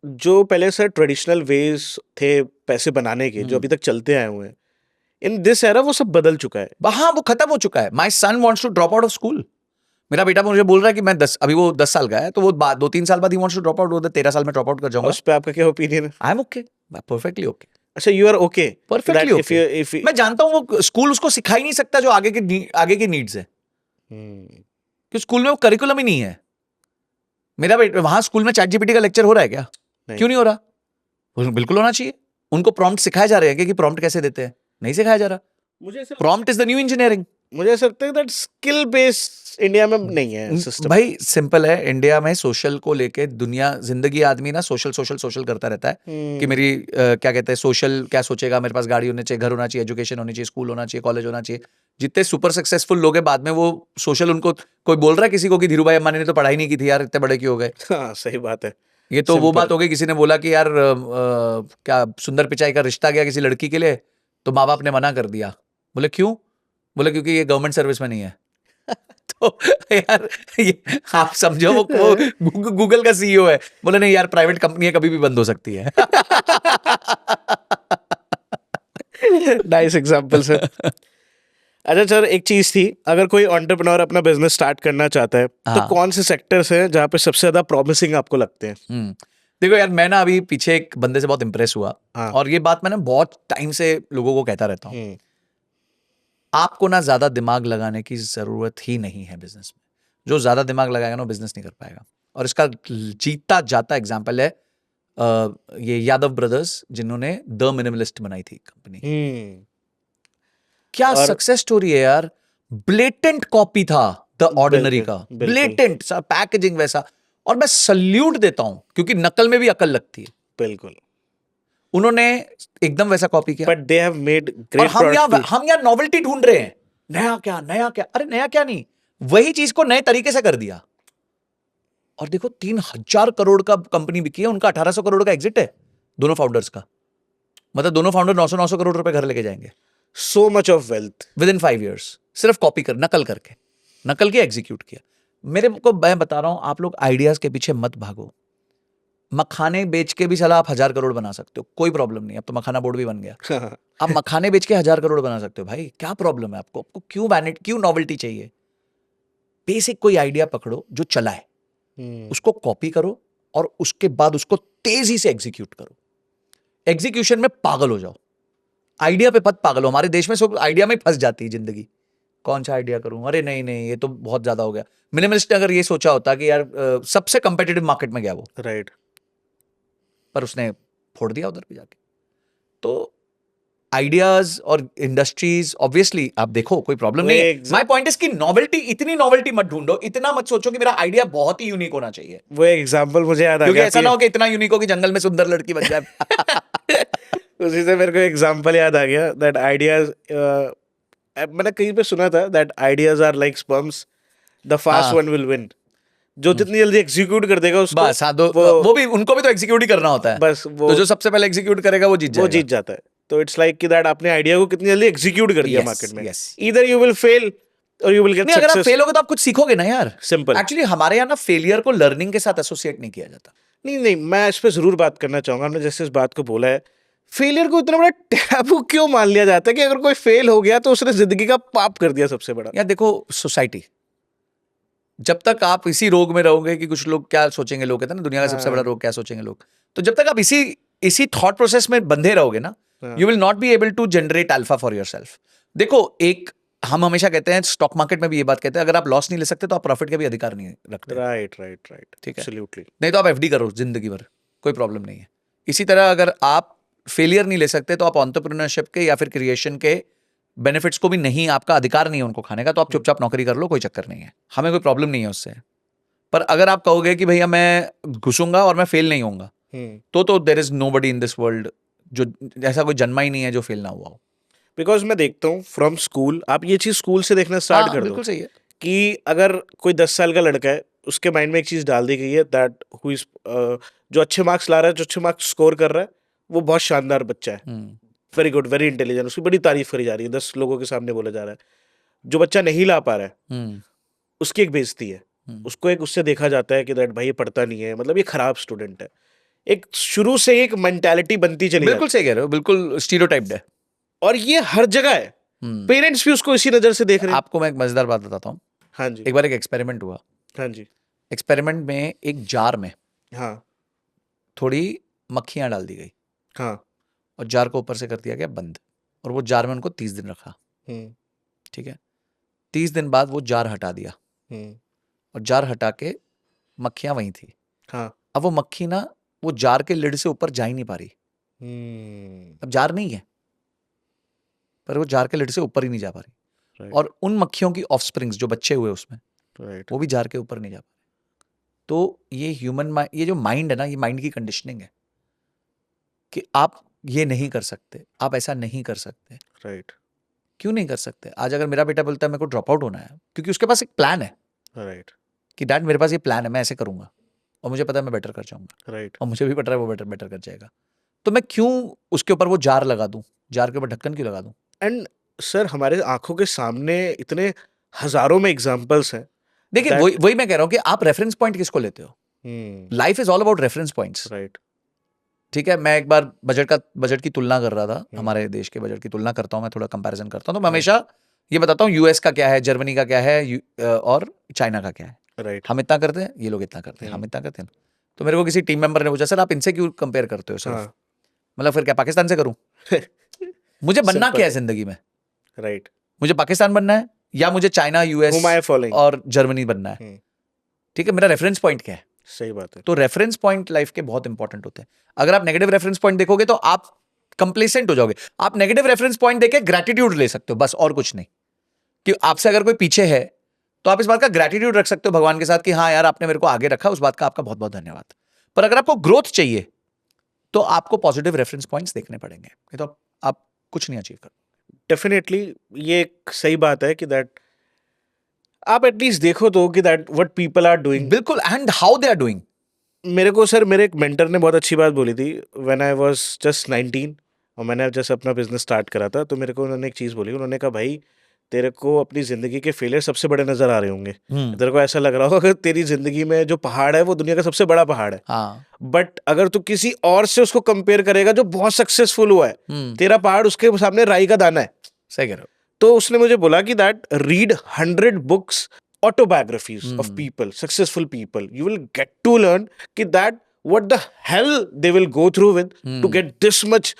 जो पहले से ट्रेडिशनल वेज थे पैसे बनाने के, जो अभी तक चलते आए हुए हैं, इन दिस एरा वो सब बदल चुका है। हाँ वो खत्म हो चुका है। My son wants to drop out of school. मेरा बेटा मुझे बोल रहा है कि मैं 10, अभी वो 10 साल का है, तो वो 2-3 साल बाद ही वॉन्ट्स टू ड्रॉप आउट, वो 13 साल में ड्रॉप आउट कर जाऊंगा। उस पे आपका क्या ओपिनियन है? I am okay, perfectly okay, अच्छा, you are okay perfectly that okay. If मैं जानता हूँ वो स्कूल उसको सिखा ही नहीं सकता जो आगे की नीड्स है, कि स्कूल में वो करिकुलम ही नहीं है। मेरा बेटा वहां स्कूल में ChatGPT का लेक्चर हो रहा है क्या? नहीं। क्यों नहीं हो रहा? बिल्कुल होना चाहिए। उनको प्रॉम्प्ट सिखाए जा रहे हैं कि प्रॉम्प्ट कैसे देते हैं, नहीं सिखाया जा रहा। मुझे ऐसा prompt is the new engineering. मुझे ऐसा लगता है दैट स्किल बेस्ड इंडिया में नहीं है सिस्टम। भाई सिंपल है, इंडिया में सोशल को लेके दुनिया, जिंदगी आदमी ना सोशल सोशल सोशल करता रहता है कि मेरी क्या कहते हैं, सोशल क्या सोचेगा, मेरे पास गाड़ी होनी चाहिए, घर होना चाहिए, एजुकेशन होनी चाहिए, स्कूल होना चाहिए, कॉलेज होना चाहिए। जितने सुपर सक्सेसफुल लोग हैं बाद में वो सोशल, उनको कोई बोल रहा है किसी को कि धीरू भाई अंबानी ने तो पढ़ाई नहीं की थी यार, इतने बड़े क्यों हो गए? हाँ, सही बात है। ये तो वो Simple. बात हो गई, किसी ने बोला कि यार क्या सुंदर पिचाई का रिश्ता गया किसी लड़की के लिए, तो माँ बाप ने मना कर दिया। बोले क्यों? बोले क्योंकि ये गवर्नमेंट सर्विस में नहीं है। तो यार ये आप समझो, वो गूगल का CEO है, बोले नहीं यार प्राइवेट कंपनी है, कभी भी बंद हो सकती है। Nice example sir. अच्छा सर, एक चीज थी, अगर कोई एंटरप्रेन्योर अपना बिजनेस स्टार्ट करना चाहता है, तो हाँ। कौन से सेक्टर्स हैं जहाँ पे सबसे ज्यादा प्रॉमिसिंग आपको लगते हैं? देखो यार, मैं ना अभी पीछे एक बंदे से बहुत इंप्रेस हुआ, हाँ। और ये बात मैंने बहुत टाइम से लोगों को कहता रहता हूँ, आपको ना ज्यादा दिमाग लगाने की जरूरत ही नहीं है बिजनेस में। जो ज्यादा दिमाग लगाएगा ना बिजनेस नहीं कर पाएगा। और इसका जीता जाता एग्जाम्पल है ये यादव ब्रदर्स, जिन्होंने द मिनिमलिस्ट बनाई थी कंपनी। क्या और- सक्सेस स्टोरी है यार। ब्लेटेंट कॉपी था द ऑर्डिनरी का, बिल्कुल। ब्लेटेंट पैकेजिंग वैसा। और मैं सल्यूट देता हूं, क्योंकि नकल में भी अकल लगती है। बिल्कुल। उन्होंने एकदम वैसा कॉपी किया। बट दे हैव मेड और ग्रेट हम यहाँ नॉवेल्टी ढूंढ रहे हैं, नया क्या नया क्या। अरे नया क्या नहीं, वही चीज को नए तरीके से कर दिया। और देखो 3,000 करोड़ का कंपनी बिकी है, उनका 1,800 करोड़ का एग्जिट है दोनों फाउंडर्स का। मतलब दोनों फाउंडर 900 करोड़ रुपए घर लेके जाएंगे so much of wealth with in 5 years, सिर्फ कॉपी कर, नकल करके, नकल के एग्जीक्यूट किया। मेरे को मैं बता रहा हूं, आप लोग आइडियाज के पीछे मत भागो। मखाने बेच के भी साला आप 1,000 करोड़ बना सकते हो, कोई प्रॉब्लम नहीं। अब तो मखाना बोर्ड भी बन गया। आप मखाने बेच के 1,000 करोड़ बना सकते हो भाई, क्या प्रॉब्लम है आपको? आपको क्यों वैनिटी, क्यों नॉवेल्टी चाहिए? बेसिक कोई आइडिया पकड़ो जो चला है, उसको कॉपी करो, और उसके बाद उसको तेजी से एग्जीक्यूट करो। एग्जीक्यूशन में पागल हो जाओ, आइडिया पे पत पागल हो। हमारे देश में सब आइडिया में फंस जाती है जिंदगी। कौन सा आइडिया करूं, अरे नहीं नहीं ये तो बहुत ज्यादा हो गया। मिनिमलिस्ट ने अगर ये सोचा होता कि यार सबसे कंपेटिटिव मार्केट में गया वो, राइट, पर उसने फोड़ दिया उधर भी जाके। तो आइडियाज और इंडस्ट्रीज, ऑब्वियसली आप देखो कोई प्रॉब्लम नहीं है। माय पॉइंट इज कि नॉवेल्टी, इतनी नॉवेल्टी मत ढूंढो, इतना मत सोचो कि मेरा आइडिया बहुत ही यूनिक होना चाहिए। वो एग्जांपल मुझे याद आ क्योंकि गया ऐसा ना हो कि इतना यूनिक हो कि जंगल में सुंदर लड़की बन जाए। उसी से मेरे को एग्जांपल याद आ गया दैट आइडियाज, मैंने कहीं पे सुना था that ideas are like sperms, the fast one will win. जो जितनी जल्दी एग्जीक्यूट कर देगा उसको, बस हाँ, वो भी उनको भी तो एग्जीक्यूट ही करना होता है। बस वो तो जो सबसे पहले एग्जीक्यूट करेगा वो जीत जाएगा। जाता है। तो इट्स लाइक कि दैट आपने आइडिया को कितनी जल्दी एग्जीक्यूट कर दिया Yes, मार्केट में। yes. Either you will fail और यू विल गेट नहीं, अगर आप सक्सेस। फेल होगे तो आप कुछ सीखोगे ना यार। सिंपल। एक्चुअली हमारे यहाँ ना फेलियर को लर्निंग के साथ एसोसिएट नहीं किया जाता। नहीं, मैं इस पे जरूर बात करना चाहूंगा। हमने जैसे इस बात को बोला है, फेलियर को इतना बड़ा टैबू क्यों मान लिया जाता है कि अगर कोई फेल हो गया तो उसने जिंदगी का पाप कर दिया सबसे बड़ा। यार देखो, सोसाइटी जब तक आप इसी रोग में रहोगे कि कुछ लोग क्या सोचेंगे, लोग कहते हैं ना दुनिया का सबसे बड़ा हाँ रोग क्या सोचेंगे लोग, तो जब तक आप इसी थॉट प्रोसेस में बंधे रहोगे ना, हाँ you will not be able to generate alpha for yourself. देखो, एक हम हमेशा कहते हैं, स्टॉक मार्केट में भी ये बात कहते हैं, अगर आप लॉस नहीं ले सकते तो आप प्रॉफिट का भी अधिकार नहीं रखते। राइट राइट राइट ठीक है, एब्सोल्युटली नहीं तो आप एफडी करो जिंदगी भर, कोई प्रॉब्लम नहीं है। इसी तरह अगर आप फेलियर नहीं ले सकते तो आप एंटरप्रेन्योरशिप के या फिर क्रिएशन के बेनिफिट्स को भी नहीं, आपका अधिकार नहीं है उनको खाने का, तो आप चुपचाप नौकरी कर लो, कोई चक्कर नहीं है, हमें कोई प्रॉब्लम नहीं है उससे। पर अगर आप कहोगे कि भैया मैं घुसूंगा और मैं फेल नहीं होऊंगा, तो there is nobody in this world जो ऐसा कोई जन्मा ही नहीं है जो फेल ना हुआ हो। बिकॉज मैं देखता हूँ फ्रॉम स्कूल, आप ये चीज स्कूल से देखना स्टार्ट हाँ कर दो बिल्कुल सही है। कि अगर कोई 10 साल का लड़का है, उसके माइंड में एक चीज डाल दी गई है दैट हु इज जो अच्छे मार्क्स ला रहा है, जो अच्छे मार्क्स स्कोर कर रहा है, वो बहुत शानदार बच्चा है, वेरी गुड, वेरी इंटेलिजेंट, उसकी बड़ी तारीफ करी जा रही है, 10 लोगों के सामने बोला जा रहा है। जो बच्चा नहीं ला पा रहा है, उसकी एक बेइज्जती है, उसको एक उससे देखा जाता है कि दैट भाई ये पढ़ता नहीं है, मतलब ये खराब स्टूडेंट है। एक शुरू से ही एक मेंटालिटी बनती चली बिल्कुल जाती सही कह रहे हो, बिल्कुल स्टीरियोटाइप्ड है। है, और ये हर जगह है। पेरेंट्स भी उसको इसी नजर से देख रहे हैं। आपको मैं एक मजेदार बात बताता हूँ। हाँ जी एक बार एक एक्सपेरिमेंट हुआ। हाँ जी एक्सपेरिमेंट में एक जार में हाँ थोड़ी मक्खियां डाल दी गई हाँ और जार को ऊपर से कर दिया गया बंद, और वो जार में उनको 30 दिन रखा। हम्म ठीक है, 30 दिन बाद वो जार हटा दिया हम्म और जार हटा के मक्खियां वहीं थी। हाँ अब वो मक्खी ना वो जार के लिड से ऊपर जा ही नहीं पा रही। अब जार नहीं है पर वो जार के लिड से ऊपर ही नहीं जा पा रही, राइट और उन मक्खियों की ऑफस्प्रिंग्स जो बच्चे हुए उसमें, राइट वो भी जार के ऊपर नहीं जा पा रहे। तो ये ये जो माइंड है ना, ये माइंड की कंडीशनिंग है कि आप ये नहीं कर सकते, आप ऐसा नहीं कर सकते। राइट क्यों नहीं कर सकते? आज अगर मेरा बेटा बोलता है मेरे को ड्रॉप आउट होना है, क्योंकि उसके पास एक प्लान है राइट कि डैड मेरे पास ये प्लान है, मैं ऐसे करूंगा और मुझे पता है मैं बेटर कर जाऊंगा, राइट और मुझे भी पता है वो बेटर बेटर कर जाएगा, तो मैं क्यों उसके ऊपर वो जार लगा दूं, जार के ऊपर ढक्कन क्यों लगा दूं? एंड सर, हमारे आंखों के सामने इतने हजारों में एग्जांपल्स हैं देखिए, दैट वही वही मैं कह रहा हूं कि आप रेफरेंस पॉइंट किसको लेते हो। Life is all about reference points. Right ठीक है, मैं एक बार बजट की तुलना कर रहा था, हमारे देश के बजट की तुलना करता हूं, मैं थोड़ा कंपैरिजन करता हूं, तो मैं हमेशा ये बताता हूं यूएस का क्या है, जर्मनी का क्या है, और चाइना का क्या है। राइट हम इतना करते हैं, ये लोग इतना करते हैं, हम इतना करते हैं। तो मेरे को किसी टीम मेंबर ने पूछा, सर आप इनसे क्यों कंपेयर करते हो सिर्फ? हाँ मतलब फिर क्या पाकिस्तान से करूं? मुझे बनना सिंपल क्या है जिंदगी में? राइट मुझे पाकिस्तान बनना है या मुझे चाइना, यूएस हुम आई फॉलोइंग और जर्मनी बनना है? ठीक है, मेरा रेफरेंस पॉइंट क्या है? सही बात है तो रेफरेंस पॉइंट लाइफ के बहुत इंपॉर्टेंट होते हैं। अगर आप नेगेटिव रेफरेंस पॉइंट देखोगे तो आप कंप्लेसेंट हो जाओगे। आप नेगेटिव रेफरेंस पॉइंट देके ग्रेटिट्यूड ले सकते हो, बस, और कुछ नहीं। कि आपसे अगर कोई पीछे है तो आप इस बात का ग्रेटिट्यूड रख सकते हो भगवान के साथ कि हाँ यार आपने मेरे को आगे रखा, उस बात का आपका बहुत बहुत धन्यवाद। पर अगर आपको ग्रोथ चाहिए तो आपको पॉजिटिव रेफरेंस पॉइंट्स देखने पड़ेंगे, नहीं तो आप कुछ नहीं अचीव कर। डेफिनेटली ये एक सही बात है कि दैट आप एटलीस्ट देखो तो कि that what people are doing. बिल्कुल, and how they are doing. मेरे को सर मेरे एक मेंटर ने बहुत अच्छी बात बोली थी व्हेन आई वाज जस्ट 19 और मैंने जस्ट अपना बिजनेस स्टार्ट करा था, तो मेरे को उन्होंने एक चीज़ बोली। उन्होंने कहा भाई तेरे को अपनी ज़िंदगी के फेलियर सबसे बड़े नज़र आ रहे होंगे, तेरे को ऐसा लग रहा होगा कि तेरी ज़िंदगी में जो पहाड़ है वो दुनिया का सबसे बड़ा पहाड़ है, हाँ, बट अगर तू किसी और से उसको कंपेयर करेगा जो बहुत सक्सेसफुल हुआ है, तेरा पहाड़ उसके सामने राई का दाना है। सही कह रहे हो। तो उसने मुझे बोला कि that read 100 books autobiographies of people, successful people. You will get to learn कि that what the hell they will go through with to get this much,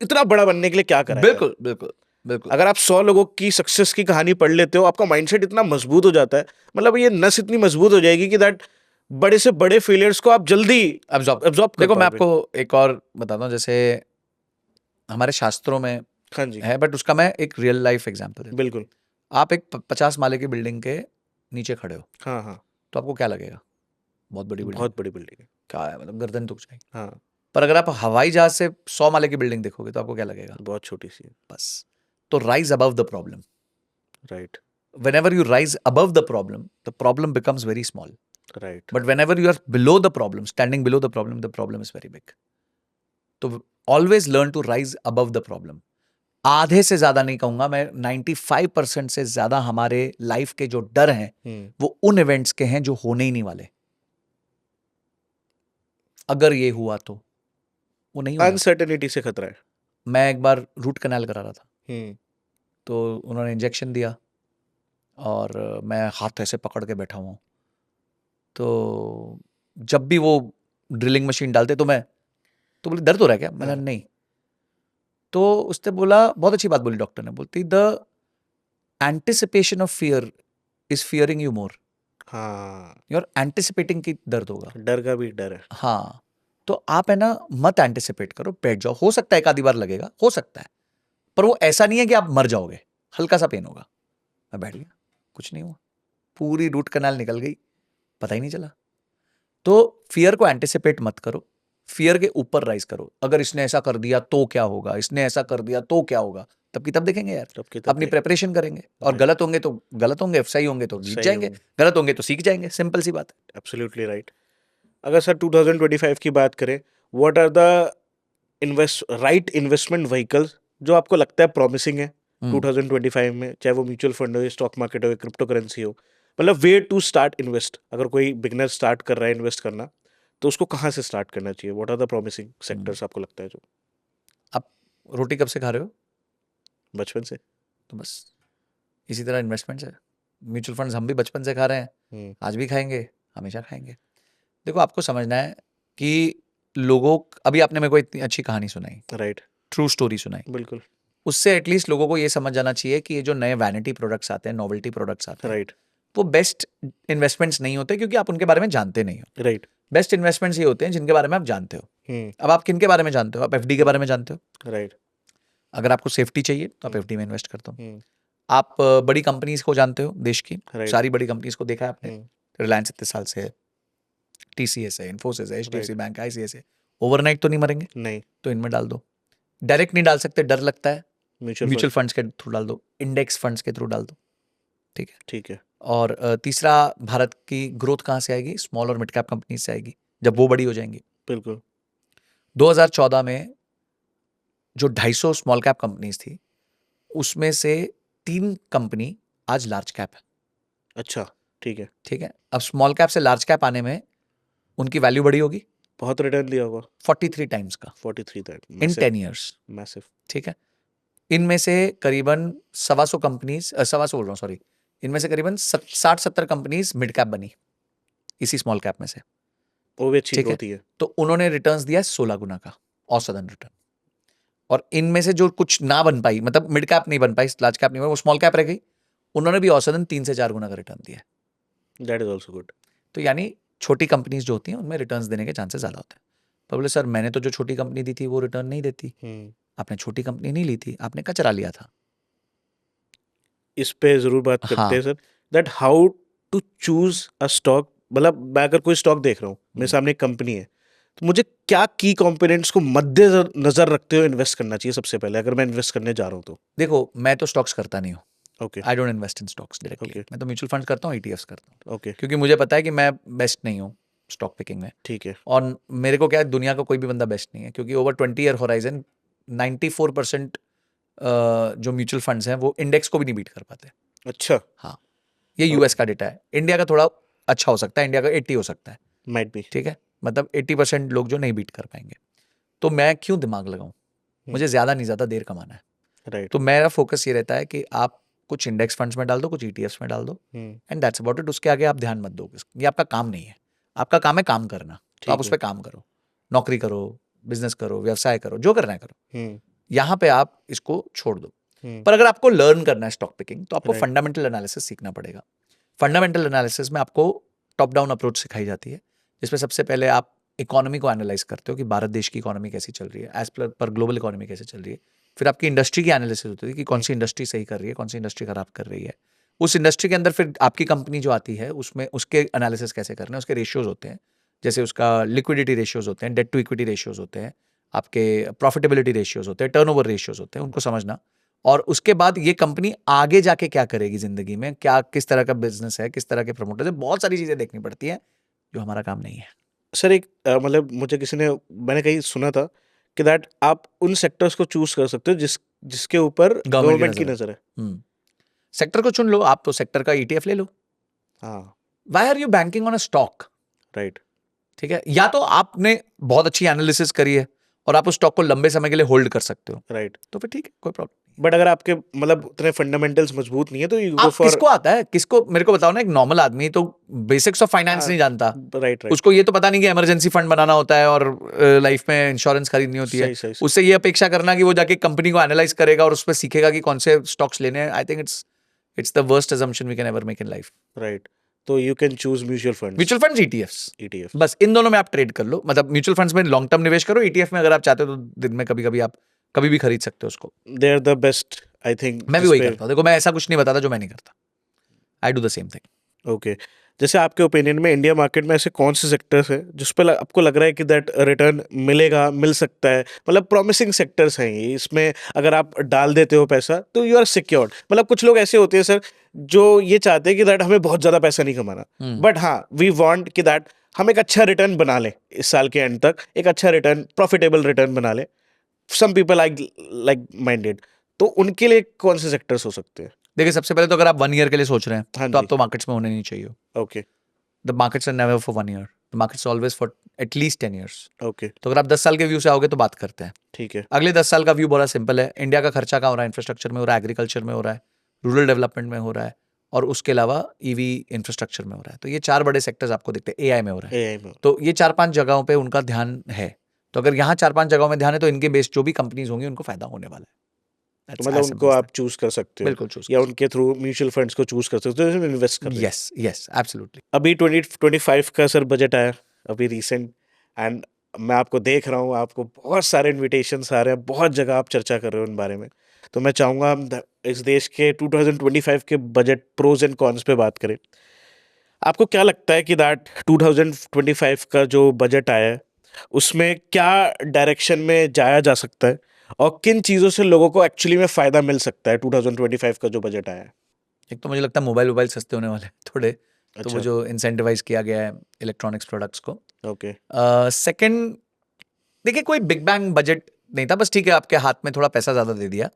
इतना बड़ा बनने के लिए क्या करा है। बिल्कुल बिल्कुल बिल्कुल। अगर आप 100 लोगों की सक्सेस की कहानी पढ़ लेते हो, आपका माइंडसेट इतना मजबूत हो जाता है, मतलब ये नस इतनी मजबूत हो जाएगी कि दैट बड़े से बड़े फेलियर्स को आप जल्दी एब्जॉर्ब कर देखो, मैं पाओगे। आपको एक और बताता हूँ, जैसे हमारे शास्त्रों में हाँ जी है, बट उसका मैं एक रियल लाइफ एग्जांपल देता हूँ। बिल्कुल। आप एक 50 माले की बिल्डिंग के नीचे खड़े हो, हाँ हाँ तो आपको क्या लगेगा? बहुत बड़ी बिल्डिंग, बहुत बड़ी बिल्डिंग है। क्या है, मतलब गर्दन दुख जाएगी। हाँ पर अगर आप हवाई जहाज से 100 माले की बिल्डिंग देखोगे तो आपको क्या लगेगा? बहुत छोटी सी है। बस। तो rise above the problem. Right Whenever you rise above the problem becomes very small. Right But whenever you are below the problem, standing below the problem is very big. तो always learn to rise above the problem. आधे से ज्यादा नहीं कहूंगा मैं, 95% से ज्यादा हमारे लाइफ के जो डर हैं वो उन इवेंट्स के हैं जो होने ही नहीं वाले। अगर ये हुआ तो वो नहीं हुआ। अनसर्टेनिटी से खतरा है। मैं एक बार रूट कनाल करा रहा था, हम्म तो उन्होंने इंजेक्शन दिया और मैं हाथ ऐसे पकड़ के बैठा हुआ हूँ। तो जब भी वो ड्रिलिंग मशीन डालते तो बोले दर्द हो रहा है क्या? मैंने हाँ। नहीं। तो उसने बोला, बहुत अच्छी बात बोली डॉक्टर ने, बोलती the anticipation of fear is fearing you more. हाँ, योर एंटिसिपेटिंग की दर्द होगा। डर का भी डर है। हाँ, तो आप है ना मत एंटिसिपेट करो, बैठ जाओ। हो सकता है एक आधी बार लगेगा, हो सकता है, पर वो ऐसा नहीं है कि आप मर जाओगे, हल्का सा पेन होगा। मैं बैठ गया, कुछ नहीं हुआ, पूरी रूट कनाल निकल गई, पता ही नहीं चला। तो फियर को एंटिसिपेट मत करो, फियर के ऊपर राइज करो। अगर इसने ऐसा कर दिया तो क्या होगा, इसने ऐसा कर दिया तो क्या होगा, तब की तब देखेंगे यार। तब की तब अपनी देख प्रेपरेशन करेंगे, और Right. गलत होंगे तो गलत होंगे, सही होंगे तो जीत सही जाएंगे, होंगे। गलत होंगे तो सीख जाएंगे, सिंपल सी बात है। Absolutely right. अगर सर 2025 की बात करें, what are the right investment vehicles जो आपको लगता है प्रॉमिसिंग है 2025 में, चाहे वो म्यूचुअल फंड हो, स्टॉक मार्केट हो, क्रिप्टो करेंसी हो, मतलब वे टू स्टार्ट इन्वेस्ट। अगर कोई बिगनर स्टार्ट कर रहा है इन्वेस्ट करना, तो उसको कहाँ से स्टार्ट करना चाहिए? What are the promising sectors आपको लगता है जो आप रोटी कब से खा रहे हो? बचपन से? तो बस इसी तरह इन्वेस्टमेंट्स है। म्यूचुअल फंड्स हम भी बचपन से खा रहे हैं, आज भी खाएंगे, हमेशा खाएंगे। देखो, आपको समझना है कि लोगों, अभी आपने मेरे को इतनी अच्छी कहानी सुनाई, राइट। ट्रू स्टोरी सुनाई, बिल्कुल। उससे एटलीस्ट लोगों को ये समझ जाना चाहिए कि ये जो नए वैनिटी प्रोडक्ट्स आते हैं, नोवेल्टी प्रोडक्ट्स आते हैं, राइट। वो बेस्ट इन्वेस्टमेंट्स नहीं होते, क्योंकि आप उनके बारे में जानते नहीं हो। राइट। बेस्ट इन्वेस्टमेंट्स ये होते हैं जिनके बारे में आप जानते हो। हम्म। अब आप किन के बारे में जानते हो? आप एफडी के बारे में जानते हो। राइट। अगर आपको सेफ्टी चाहिए तो आप एफडी में इन्वेस्ट करते हो। हम्म। आप बड़ी कंपनीज को जानते हो, देश की Right. सारी बड़ी कंपनीज को देखा है आपने। हम्म। रिलायंस इतने साल से है, टीसीएस है, इन्फोसिस है, एचडीएफसी Right. बैंक, आईसीएस है। ओवरनाइट तो नहीं मरेंगे, नहीं। तो इनमें डाल दो। डायरेक्ट नहीं डाल सकते, डर लगता है, म्यूचुअल म्यूचुअल फंड। फंड्स के थ्रू डाल दो, इंडेक्स फंड्स के थ्रू डाल दो। ठीक है। ठीक है। और तीसरा, भारत की ग्रोथ कहाँ से आएगी? स्मॉल और मिड कैप कंपनी से आएगी, जब वो बड़ी हो जाएंगी। बिल्कुल। 2014 में जो 250 स्मॉल कैप कंपनीज थी, उसमें से 3 कंपनी आज लार्ज कैप है। अच्छा। ठीक है। ठीक है। अब स्मॉल कैप से लार्ज कैप आने में उनकी वैल्यू बड़ी होगी, बहुत रिटर्न दिया होगा। 43 टाइम्स का 43 दैट इन 10 ईयर्स। मैसिव। ठीक है। इनमें से करीबन 125 कंपनीज, 125 बोल रहा हूँ, सॉरी, इनमें से करीबन 60-70 कंपनीज मिड कैप बनी इसी स्मॉल कैप में से। वो भी अच्छी ठीक है। ग्रोथ ही है। तो उन्होंने रिटर्न्स दिया 16 गुना का औसतन रिटर्न। और इनमें से जो कुछ ना बन पाई, मतलब मिड कैप नहीं बन पाई, लार्ज कैप नहीं बन, वो स्मॉल कैप रह गई, उन्होंने भी औसतन 3 से 4 गुना का रिटर्न दिया। That is also good. तो यानी छोटी कंपनीज जो होती हैं उनमें रिटर्न्स देने के चांसेस ज़्यादा होते हैं। तो बोले सर, मैंने तो जो छोटी कंपनी दी थी वो रिटर्न नहीं देती। आपने छोटी कंपनी नहीं ली थी, आपने कचरा लिया था। इस पे जरूर बात करते हाँ। हैं sir, that how to choose a stock. मतलब मैं अगर कोई स्टॉक देख रहा हूँ, मेरे सामने एक कंपनी है, तो मुझे क्या की कंपोनेंट्स को मद्देनजर रखते हुए इन्वेस्ट करना चाहिए सबसे पहले, अगर मैं इन्वेस्ट करने जा रहा हूँ तो? देखो, मैं तो स्टॉक्स करता नहीं हूँ, okay. I don't invest in stocks directly. Okay. मैं तो म्यूचुअल फंड करता हूँ, ईटीएफ्स करता हूँ, ओके। क्योंकि मुझे पता है कि मैं बेस्ट नहीं हूँ स्टॉक पिकिंग में। ठीक है। और मेरे को क्या है, दुनिया का कोई भी बंदा बेस्ट नहीं है, क्योंकि ओवर 20 ईयर होराइजन 94% जो म्यूचुअल फंड्स हैं वो इंडेक्स को भी नहीं बीट कर पाते। अच्छा। हाँ, ये यूएस का डेटा है। इंडिया का थोड़ा अच्छा हो सकता है, इंडिया का 80 हो सकता है। Might be. ठीक है, मतलब 80% लोग जो नहीं बीट कर पाएंगे। तो मैं क्यों दिमाग लगाऊं? मुझे ज़्यादा नहीं ज़्यादा देर कमाना है। राइट। तो मेरा फोकस ये रहता है कि आप कुछ इंडेक्स फंड्स में डाल दो, कुछ ईटीएफ्स में डाल दो, एंड दैट्स अबाउट इट। उसके आगे आप ध्यान मत दो, ये आपका काम नहीं है। आपका काम है काम करना, तो आप उस पर काम करो, नौकरी करो, बिजनेस करो, व्यवसाय करो, जो करना है करो। यहाँ पे आप इसको छोड़ दो। पर अगर आपको लर्न करना है स्टॉक पिकिंग, तो आपको Right. फंडामेंटल एनालिसिस सीखना पड़ेगा। फंडामेंटल एनालिसिस में आपको टॉप डाउन अप्रोच सिखाई जाती है, जिसमें सबसे पहले आप इकोनॉमी को एनालाइज करते हो कि भारत देश की इकोनॉमी कैसी चल रही है, एज पर ग्लोबल इकोनॉमी कैसे चल रही है। फिर आपकी इंडस्ट्री की एनालिसिस होती है कि कौन सी इंडस्ट्री सही कर रही है, कौन सी इंडस्ट्री खराब कर रही है। उस इंडस्ट्री के अंदर फिर आपकी कंपनी जो आती है, उसमें उसके एनालिसिस कैसे करने हैं, उसके रेशियोज होते हैं, जैसे उसका लिक्विडिटी रेशियोज होते हैं, डेट टू इक्विटी रेशियोज होते हैं, आपके प्रॉफिटेबिलिटी रेशियोज होते हैं, टर्नओवर रेशियोज होते हैं, उनको समझना। और उसके बाद ये कंपनी आगे जाके क्या करेगी जिंदगी में, क्या किस तरह का बिजनेस है, किस तरह के प्रमोटर्स है, बहुत सारी चीजें देखनी पड़ती है, जो हमारा काम नहीं है। सर एक मतलब मुझे किसी ने, मैंने कहीं सुना था कि दैट आप उन सेक्टर्स को चूज कर सकते हो जिसके ऊपर गवर्नमेंट की नजर है। सेक्टर को चुन लो, आप तो सेक्टर का ईटीएफ ले लो। हाँ। Why are you banking on a stock? Right. ठीक है, या तो आपने बहुत अच्छी एनालिसिस करी है और आप उस स्टॉक को लंबे समय के लिए होल्ड कर सकते हो, राइट। तो फिर ठीक है, कोई प्रॉब्लम। बट अगर आपके मतलब उतने फंडामेंटल्स मजबूत नहीं है तो यू गो आप फॉर किसको आता है, किसको, मेरे को बताओ ना, एक नॉर्मल आदमी तो बेसिक्स ऑफ फाइनेंस नहीं जानता, राइट राइट। उसको ये तो पता नहीं कि इमरजेंसी फंड बनाना होता है और लाइफ में इंश्योरेंस खरीदनी होती है। सही सही सही। उससे ये अपेक्षा करना कि वो जाके कंपनी को एनालाइज करेगा और उस पर सीखेगा कि कौन से स्टॉक्स लेने हैं, I think it's the worst assumption we can ever make in life. Right. तो you can choose mutual funds, mutual funds, ETFs, ETF. बस इन दोनों में आप ट्रेड कर लो। मतलब म्यूचुअल फंड्स में लॉन्ग टर्म निवेश करो, ईटीएफ में अगर आप चाहते हो तो दिन में कभी कभी आप कभी भी खरीद सकते हो उसको। They are the best I think. मैं भी वही करता हूँ, देखो मैं ऐसा कुछ नहीं बताता जो मैं नहीं करता, I do the same thing. Okay. जैसे आपके ओपिनियन में इंडिया मार्केट में ऐसे कौन से सेक्टर्स हैं जिस पे आपको लग रहा है कि दैट रिटर्न मिलेगा, मिल सकता है, मतलब प्रॉमिसिंग सेक्टर्स हैं ये, इसमें अगर आप डाल देते हो पैसा तो यू आर सिक्योर्ड। मतलब कुछ लोग ऐसे होते हैं सर जो ये चाहते हैं कि दैट हमें बहुत ज़्यादा पैसा नहीं कमाना, बट हाँ वी वांट कि दैट हम एक अच्छा रिटर्न बना लें इस साल के एंड तक, एक अच्छा रिटर्न, प्रॉफिटेबल रिटर्न बना लें। सम पीपल लाइक माइंडेड, तो उनके लिए कौन से सेक्टर्स हो सकते हैं? देखिए, सबसे पहले तो अगर आप 1 ईयर के लिए सोच रहे हैं हाँ तो जी। आप तो मार्केट्स में होने नहीं चाहिए। Okay the markets are never for 1 year, the markets always for at least 10 years. Okay तो अगर आप 10 साल के व्यू से आओगे तो बात करते हैं। ठीक है। अगले 10 साल का व्यू बड़ा सिंपल है। इंडिया का खर्चा कहाँ हो रहा है? इंफ्रास्ट्रक्चर में हो रहा है, एग्रीकल्चर में हो रहा है, रूरल डेवलपमेंट में हो रहा है, और उसके अलावा ईवी इंफ्रास्ट्रक्चर में हो रहा है। तो ये 4 बड़े सेक्टर्स आपको दिखते हैं। एआई में हो रहा है, एआई में। तो ये 4-5 जगहों पे उनका ध्यान है। तो अगर यहाँ 4-5 जगहों में ध्यान है तो इनके बेस जो भी कंपनीज होंगी उनको फायदा होने वाला है। तो That's मतलब as उनको simple as आप that. चूज कर सकते हो, बिल्कुल चूज या उनके थ्रू म्यूचुअल फंड्स को चूज कर सकते हो जिसमें इन्वेस्ट कर रहे हैं। Yes yes absolutely. अभी 2025 का सर बजट आया अभी रिसेंट, एंड मैं आपको देख रहा हूँ, आपको बहुत सारे इनविटेशंस आ रहे हैं, बहुत जगह आप चर्चा कर रहे हो इन बारे में। तो मैं चाहूँगा हम इस देश के 2025 के बजट प्रोज एंड कॉन्स पे बात करें। आपको क्या लगता है कि दैट 2025 का जो बजट आया है उसमें क्या डायरेक्शन में जाया जा सकता है, और किन चीज़ों से लोगों को एक्चुअली में फ़ायदा मिल सकता है 2025 का जो बजट आया है? एक तो मुझे लगता है मोबाइल सस्ते होने वाले हैं थोड़े, तो वो अच्छा। जो इंसेंटिवाइज किया गया है इलेक्ट्रॉनिक्स प्रोडक्ट्स को। ओके। सेकंड, देखिए कोई बिग बैंग बजट नहीं था, बस ठीक है आपके हाथ में थोड़ा पैसा ज़्यादा दे दिया।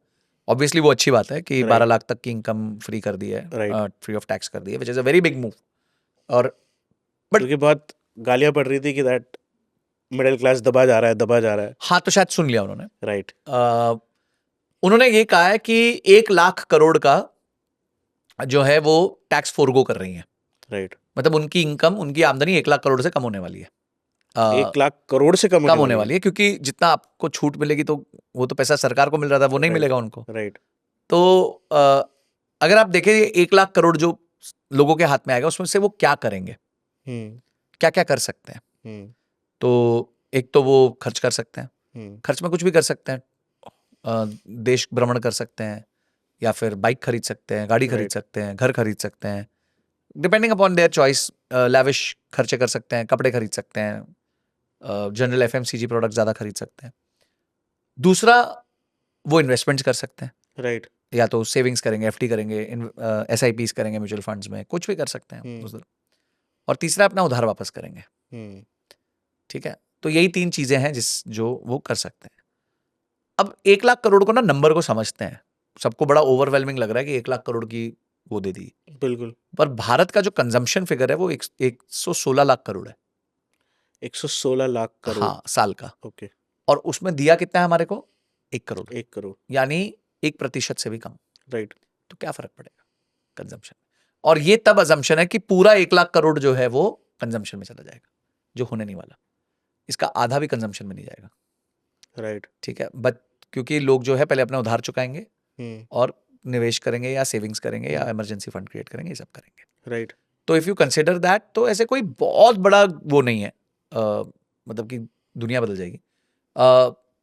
ऑब्वियसली वो अच्छी बात है कि 12 लाख तक की इनकम फ्री कर दी है, राइट। फ्री ऑफ टैक्स कर दी है, which is a very big move. और बट क्योंकि बहुत गालियाँ पड़ रही थी कि दैट मिडिल क्लास दबा जा रहा है, दबा जा रहा है। हाँ, तो शायद सुन लिया उन्होंने। राइट। उन्होंने ये कहा है कि 1 लाख करोड़ का जो है वो टैक्स फोरगो कर रही है। राइट। मतलब उनकी इनकम, उनकी आमदनी 1 लाख करोड़ से कम होने वाली है। 1 लाख करोड़ से कम कम होने वाली है, क्योंकि जितना आपको छूट मिलेगी तो वो तो पैसा सरकार को मिल रहा था, वो नहीं Right. मिलेगा उनको। राइट। तो अगर आप देखें 1 लाख करोड़ जो लोगों के हाथ में आएगा उसमें से वो क्या करेंगे, हम्म क्या क्या कर सकते हैं। हम्म तो एक तो वो खर्च कर सकते हैं, हम्म खर्च में कुछ भी कर सकते हैं। देश भ्रमण कर सकते हैं, या फिर बाइक खरीद सकते हैं, गाड़ी खरीद Right. सकते हैं, घर खरीद सकते हैं, depending upon their choice. Lavish खर्चे कर सकते हैं, कपड़े खरीद सकते हैं, जनरल एफएमसीजी प्रोडक्ट ज़्यादा खरीद सकते हैं। दूसरा, वो इन्वेस्टमेंट्स कर सकते हैं, राइट। या तो सेविंग्स करेंगे, एफडी करेंगे, एसआईपीस करेंगे म्यूचुअल फंड्स में, कुछ भी कर सकते हैं हम्म। उस। और तीसरा, अपना उधार वापस करेंगे। हम्म ठीक है, तो यही 3 चीजें हैं जो वो कर सकते हैं। अब 1 लाख करोड़ को ना नंबर को समझते हैं, सबको बड़ा ओवरवेलमिंग लग रहा है कि 1 लाख करोड़ की वो दे दी, बिल्कुल। पर भारत का जो कंजम्पशन फिगर है वो 116 लाख करोड़ है। 116 लाख करोड़। हाँ, साल का। ओके। और उसमें दिया कितना है हमारे को? 1 करोड़, 1 करोड़। यानी 1% से भी कम। राइट। तो क्या फर्क पड़ेगा कंजम्पशन? और ये तब अजम्पशन है कि पूरा 1 लाख करोड़ जो है वो कंजम्पशन में चला जाएगा, जो होने नहीं वाला। इसका आधा भी कंजम्पशन में नहीं जाएगा। राइट। ठीक है, बट क्योंकि लोग जो है पहले अपना उधार चुकाएंगे हम्म और निवेश करेंगे, या सेविंग्स करेंगे, या इमरजेंसी फंड क्रिएट करेंगे, ये सब करेंगे। राइट। तो इफ़ यू कंसिडर दैट, तो ऐसे कोई बहुत बड़ा वो नहीं है, मतलब कि दुनिया बदल जाएगी।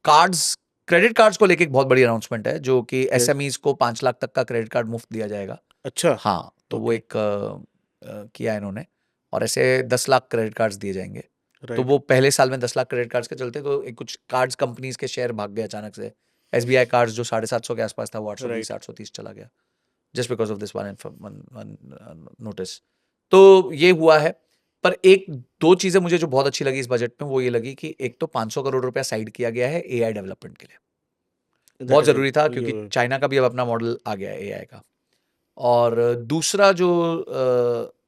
कार्ड्स, क्रेडिट कार्ड्स को लेके एक बहुत बड़ी अनाउंसमेंट है, जो कि एसएमईज को 5 लाख तक का क्रेडिट कार्ड मुफ्त दिया जाएगा। अच्छा। हाँ, तो वो एक किया इन्होंने, और ऐसे 10 लाख क्रेडिट कार्ड्स दिए जाएंगे। तो राइट। वो पहले साल में 10 लाख क्रेडिट कार्ड्स के चलते तो एक कुछ कार्ड्स कंपनीज के शेयर भाग गए अचानक से। एसबीआई कार्ड्स जो 750 के आसपास था वो 820 830 चला गया, just because of this one notice. तो ये हुआ है। पर एक दो चीजें मुझे जो बहुत अच्छी लगी इस बजट में, वो ये लगी कि एक तो 500 करोड़ रुपया साइड किया गया है एआई डेवलपमेंट के लिए। बहुत जरूरी था, क्योंकि चाइना का भी अब अपना मॉडल आ गया है एआई का। और दूसरा जो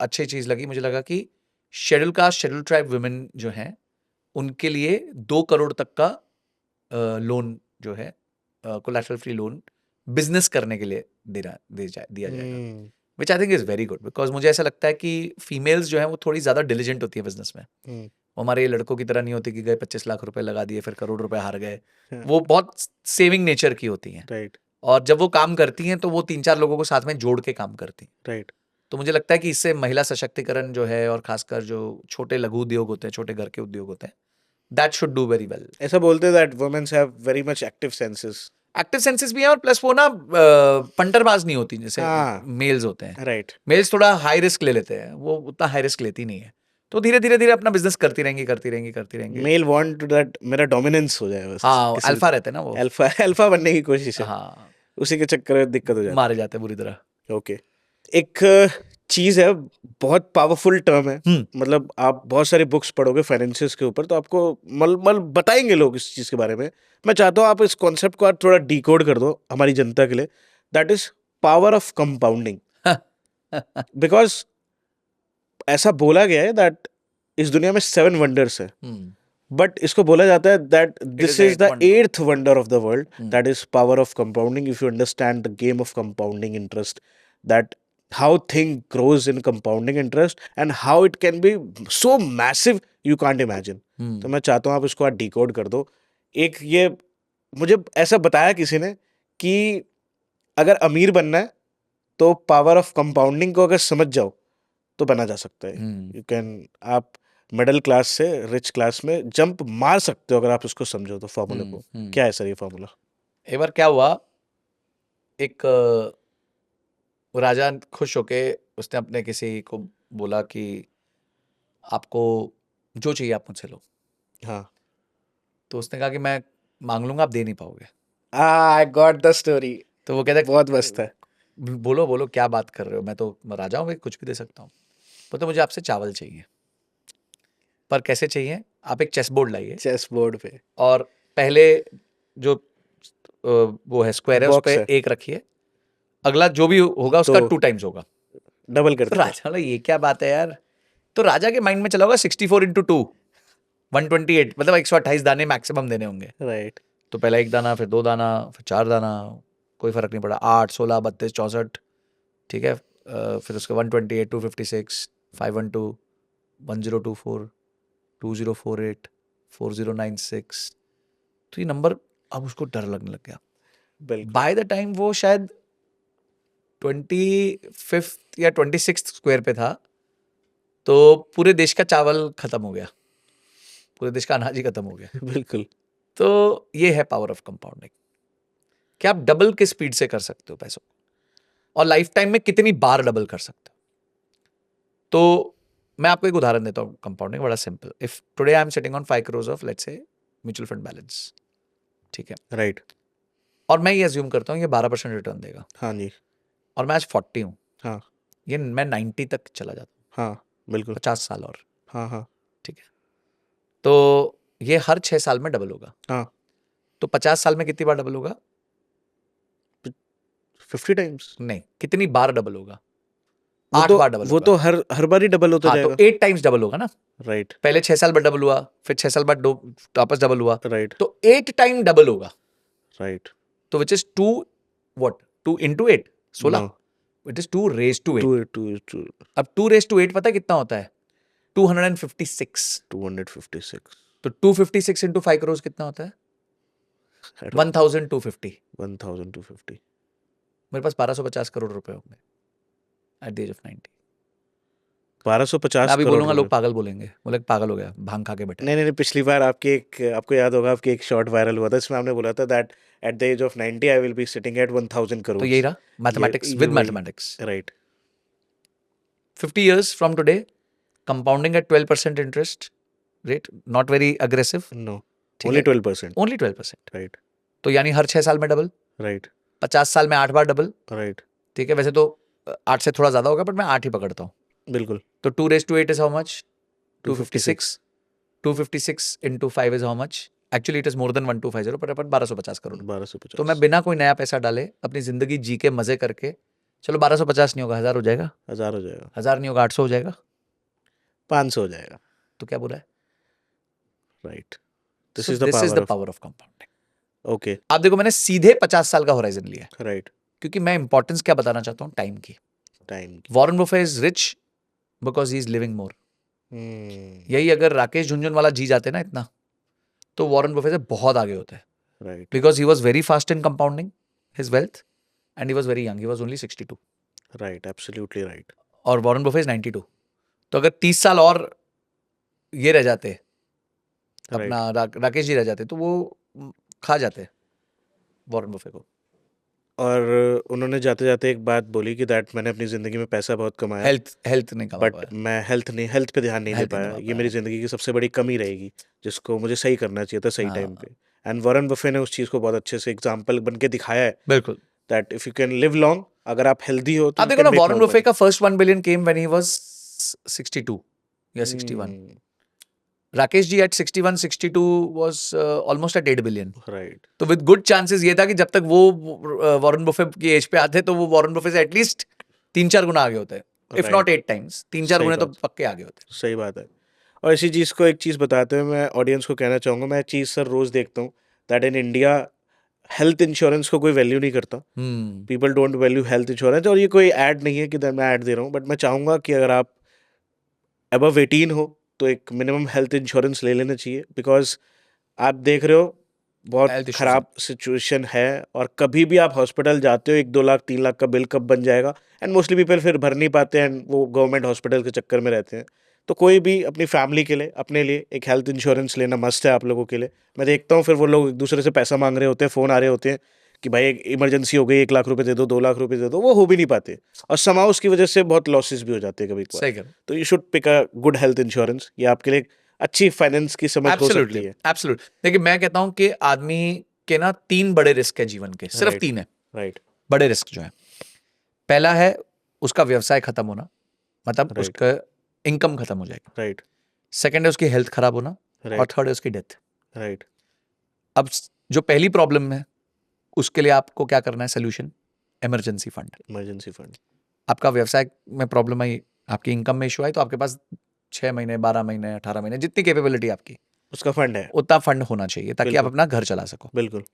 अच्छी चीज लगी, मुझे लगा कि schedule caste, schedule tribe women जो हैं, उनके लिए 2 करोड़ तक का लोन जो है, कोलैटरल फ्री लोन बिजनेस करने के लिए दिया जाएगा, hmm, which I think is very good, because मुझे ऐसा लगता है कि फीमेल्स जो है वो थोड़ी ज़्यादा डिलीजेंट होती है बिजनेस में। हम्म, वो हमारे लड़कों की तरह नहीं होती कि गए 25 लाख रुपए लगा दिए फिर करोड़ रुपए हार गए। हाँ, वो बहुत सेविंग नेचर की होती हैं, राइट, और जब वो काम करती हैं तो वो 3-4 लोगों को साथ में जोड़ के काम करती हैं। राइट। तो मुझे लगता है कि इससे महिला सशक्तिकरण जो है, और खासकर जो छोटे लघु उद्योग होते हैं, छोटे घर के उद्योग होते हैं, that should do very well. ऐसा बोलते हैं that womens have very much active senses. Active senses भी है, और प्लस वो ना पंटरबाज नहीं होती जैसे हाँ, मेल्स होते हैं। राइट। मेल्स थोड़ा हाई रिस्क ले लेते हैं, वो उतना हाई रिस्क लेती नहीं है। तो धीरे धीरे धीरे अपना बिजनेस करती रहेंगी, करती रहेंगी, करती रहेंगी। मेल वांट दैट मेरा डोमिनेंस हो जाए बस। हाँ, किसी अल्फा रहते हैं ना वो। अल्फा अल्फा बनने की कोशिश है, हाँ, उसी के चक्कर में दिक्कत हो जाती मारे जाते हैं बुरी तरह। है। ओके, एक चीज है, बहुत पावरफुल टर्म है। मतलब आप बहुत सारी बुक्स पढ़ोगे फाइनेंसिस के ऊपर तो आपको मल बताएंगे लोग इस चीज के बारे में। मैं चाहता हूँ आप इस कॉन्सेप्ट को आज थोड़ा डिकोड कर दो हमारी जनता के लिए। That is power of compounding. Because ऐसा बोला गया है दैट इस दुनिया में 7 वंडर्स है, बट इसको बोला जाता है that this is the is the eighth wonder. 8th wonder of the world, that is power of compounding. If you understand the game of compounding interest, that how thing grows in compounding interest and how it can be so massive you can't imagine. तो मैं चाहता हूँ आप इसको आज decode कर दो। एक ये मुझे ऐसा बताया किसी ने कि अगर अमीर बनना है तो पावर ऑफ कंपाउंडिंग को अगर समझ जाओ तो बना जा सकता है। यू कैन, आप मिडिल क्लास से रिच क्लास में जंप मार सकते हो अगर आप इसको समझो तो फॉर्मूले को। क्या है सर ये फॉर्मूला? एक बार क्या हुआ, एक राजा खुश होके उसने अपने किसी को बोला कि आपको जो चाहिए आप मुझसे लो। हाँ, तो उसने कहा कि मैं मांग लूंगा, आप दे नहीं पाओगे। I got the story. तो वो कहता है बहुत मस्त है। बोलो बोलो क्या बात कर रहे हो, मैं तो राजा हूँ, मैं कुछ भी दे सकता हूँ। बोलते मुझे आपसे चावल चाहिए, पर कैसे चाहिए? आप एक चेस बोर्ड लाइए, चेस बोर्ड पे और पहले जो वो है स्क्वायर है उस बॉक्स पे है, 1 रखिए, अगला जो भी होगा उसका तो 2 टाइम्स होगा। डबल तो करते हैं। राजा बोला ये क्या बात है यार। तो राजा के माइंड में चला होगा 64x2 128, मतलब 128 दाने मैक्सिमम देने होंगे। राइट, तो पहला 1 दाना, फिर 2 दाना, फिर 4 दाना, कोई फर्क नहीं पड़ा। 8, 16, 32, 64, ठीक है। फिर उसके 128, 256, 512, 1024, 2048, 4096। तो ये नंबर अब उसको डर लगने लग गया। बिल्कुल। बाय द टाइम वो शायद 25th या 26th स्क्वायर पे था, तो पूरे देश का चावल खत्म हो गया, पूरे देश का अनाज ही खत्म हो गया। बिल्कुल। तो ये है पावर ऑफ कंपाउंडिंग, कि आप डबल के स्पीड से कर सकते हो पैसों को, और लाइफ टाइम में कितनी बार डबल कर सकते हो। तो मैं आपको एक उदाहरण देता हूँ कंपाउंडिंग, बड़ा simple. If today I am sitting on 5 crores of let's say mutual fund balance, ठीक है, राइट, और मैं ये अज्यूम करता हूँ ये 12% रिटर्न देगा, हाँ जी, और मैं आज 40 हूँ, हाँ, ये मैं 90 तक चला जाता हूँ, हाँ, बिल्कुल, 50 साल और, हाँ, हाँ, ठीक है। तो ये हर 6 साल में डबल होगा। हाँ, तो 50 साल में कितनी बार डबल होगा? 50 टाइम्स। नहीं, कितनी बार डबल होगा? वो 8 तो बार डबल वो होगा। तो हर बार ही डबल होता हाँ, तो जाएगा। 8 टाइम्स डबल होगा ना। राइट, पहले 6 साल बाद डबल हुआ, फिर 6 साल बाद वापस डबल हुआ, राइट, तो 8 टाइम डबल होगा। राइट। तो which is 2, what, 2 into 8, 16, no, it is 2 raised to 8। Two अब 2 raised to 8 पता है कितना होता है? 256। 256। तो 256 into 5 crores कितना होता है? 1250। 1250। मेरे पास 1250 करोड़ रुपए होंगे एट द एज ऑफ 90। 1250 मैं अभी करोड़ बोलूंगा, लोग रुपए। पागल बोलेंगे, बोले पागल हो गया, भांग खा के बैठा है। नहीं, नहीं, नहीं, पिछली बार आपको याद होगा, आपकी एक शॉर्ट वायरल हुआ था इसमें आपने बोला था that at the age of 90 I will be sitting at 1000 तो करोड़। यही रहा mathematics, with mathematics. Right, 50 years from today, compounding at 12% interest rate, not very aggressive, no, ठीक ओनली है, 12%। only 12%। राइट, तो यानी हर 6 साल में डबल, राइट, 50 साल में 8 बार डबल, राइट, ठीक है। वैसे तो 8 से थोड़ा ज्यादा होगा, बट मैं 8 ही पकड़ता हूँ। बिल्कुल। तो 2 raised to 8 is how much? 256। 256 into 5 is how much? Actually it is more than 1250, पर अपन 1250 करोड़। 1250। तो मैं बिना कोई नया पैसा डाले अपनी जिंदगी जी के मजे करके, चलो 1250 नहीं होगा, 1000 हो जाएगा, 1000 हो जाएगा, 1000 नहीं होगा, 800 हो जाएगा, 500 हो जाएगा। तो क्या बुरा है? Right, So this is the power of compounding. Okay, आप देखो मैंने सीधे 50 साल का होराइजन लिया है, राइट, क्योंकि मैं इंपॉर्टेंस क्या बताना चाहता हूँ, टाइम की। टाइम की। Warren Buffett is rich because he is living more. Hmm, यही अगर राकेश झुनझुनवाला जी जाते ना इतना, तो वॉरेन बफे से बहुत आगे होते हैं, right, because he was very fast in compounding his wealth and he was very young, he was only 62 right, absolutely right, और वॉरेन बफे इज 92। तो अगर 30 साल और ये रह जाते, राइट। अपना राकेश जी रह जाते, तो वो खा जाते वॉरेन बफे को। और उन्होंने जाते-जाते एक बात बोली कि दैट मैंने अपनी ज़िंदगी में पैसा बहुत कमाया, हेल्थ नहीं कमा बट पाया, मैं हेल्थ पे ध्यान नहीं दे हेल्थ नहीं पाया। कमा ये मेरी पाया। ज़िंदगी की सबसे बड़ी कमी रहेगी, जिसको मुझे सही करना चाहिए था सही टाइम हाँ पे। एंड वॉरेन बफे ने उस चीज़ को बहुत अच्छे से एग्ज़ाम्पल बन के दिखाया है बिल्कुल। That if you can live long, अगर आप हेल्दी हो तो आप यू देखो कैन ना, make Warren more Buffett money. का first 1 billion came when he was 62 या 61। Hmm, Rakesh ji at 61 62 was almost at 8 billion. Right, तो विद गुड चांसेस ये था कि जब तक वो वॉरेन बफे की एज पे आते, तो वो वॉरेन बफे से एटलीस्ट 3-4 गुना आगे होते हैं, इफ नॉट राइट, 8 टाइम्स। 3-4 सही गुने तो बात, पक्के आगे होते सही बात है। और इसी चीज़ को एक चीज़ बताते हुए मैं ऑडियंस को कहना चाहूँगा, मैं एक चीज़ सर रोज़ देखता हूँ that in India health insurance को कोई वैल्यू नहीं करता। हैं। People don't value health insurance, और ये कोई ऐड नहीं है कि मैं ऐड दे रहा हूँ, बट मैं चाहूँगा कि अगर आप अबव 18 हो तो एक मिनिमम हेल्थ इंश्योरेंस ले लेना चाहिए, बिकॉज आप देख रहे हो बहुत हेल्थ इश्यूज है। ख़राब सिचुएशन है, और कभी भी आप हॉस्पिटल जाते हो 1-2 लाख 3 लाख का बिल कब बन जाएगा, एंड मोस्टली पीपल फिर भर नहीं पाते हैं, वो गवर्नमेंट हॉस्पिटल के चक्कर में रहते हैं। तो कोई भी अपनी फैमिली के लिए, अपने लिए एक हेल्थ इंश्योरेंस लेना मस्ट है आप लोगों के लिए। मैं देखता हूँ फिर वो लोग एक दूसरे से पैसा मांग रहे होते हैं, फ़ोन आ रहे होते हैं कि भाई एक इमरजेंसी हो गई, 1 लाख रुपए दे दो, 2 लाख रुपए दे दो, वो हो भी नहीं पाते, और समाउ उसकी वजह से बहुत लॉसेस भी हो जाते हैं कभी कभार। सही कह रहे हो। तो you should pick a good health insurance, ये आपके लिए एक अच्छी फाइनेंस की समझ हो एब्सोल्युटली, सकती है। एब्सोल्यूट। देखिए मैं कहता हूँ कि आदमी के ना 3 बड़े रिस्क है जीवन के, सिर्फ राइट, 3 है राइट, बड़े रिस्क जो है। पहला है उसका व्यवसाय खत्म होना, मतलब राइट, उसका इनकम खत्म हो जाएगी। राइट, सेकंड है उसकी हेल्थ खराब होना, और राइट, थर्ड है उसकी डेथ। राइट, अब जो पहली प्रॉब्लम है, उसके लिए आपको क्या करना है, solution, emergency fund. Emergency fund, आपका व्यवसाय में प्रॉब्लम आई, आपकी इनकम में इशू आई, तो आपके पास 6 महीने, 12 महीने, 18 महीने, जितनी कैपेबिलिटी आपकी, उसका फंड है। उतना फंड होना चाहिए ताकि आप बिल्कुल, अपना घर चला सको। बिल्कुल,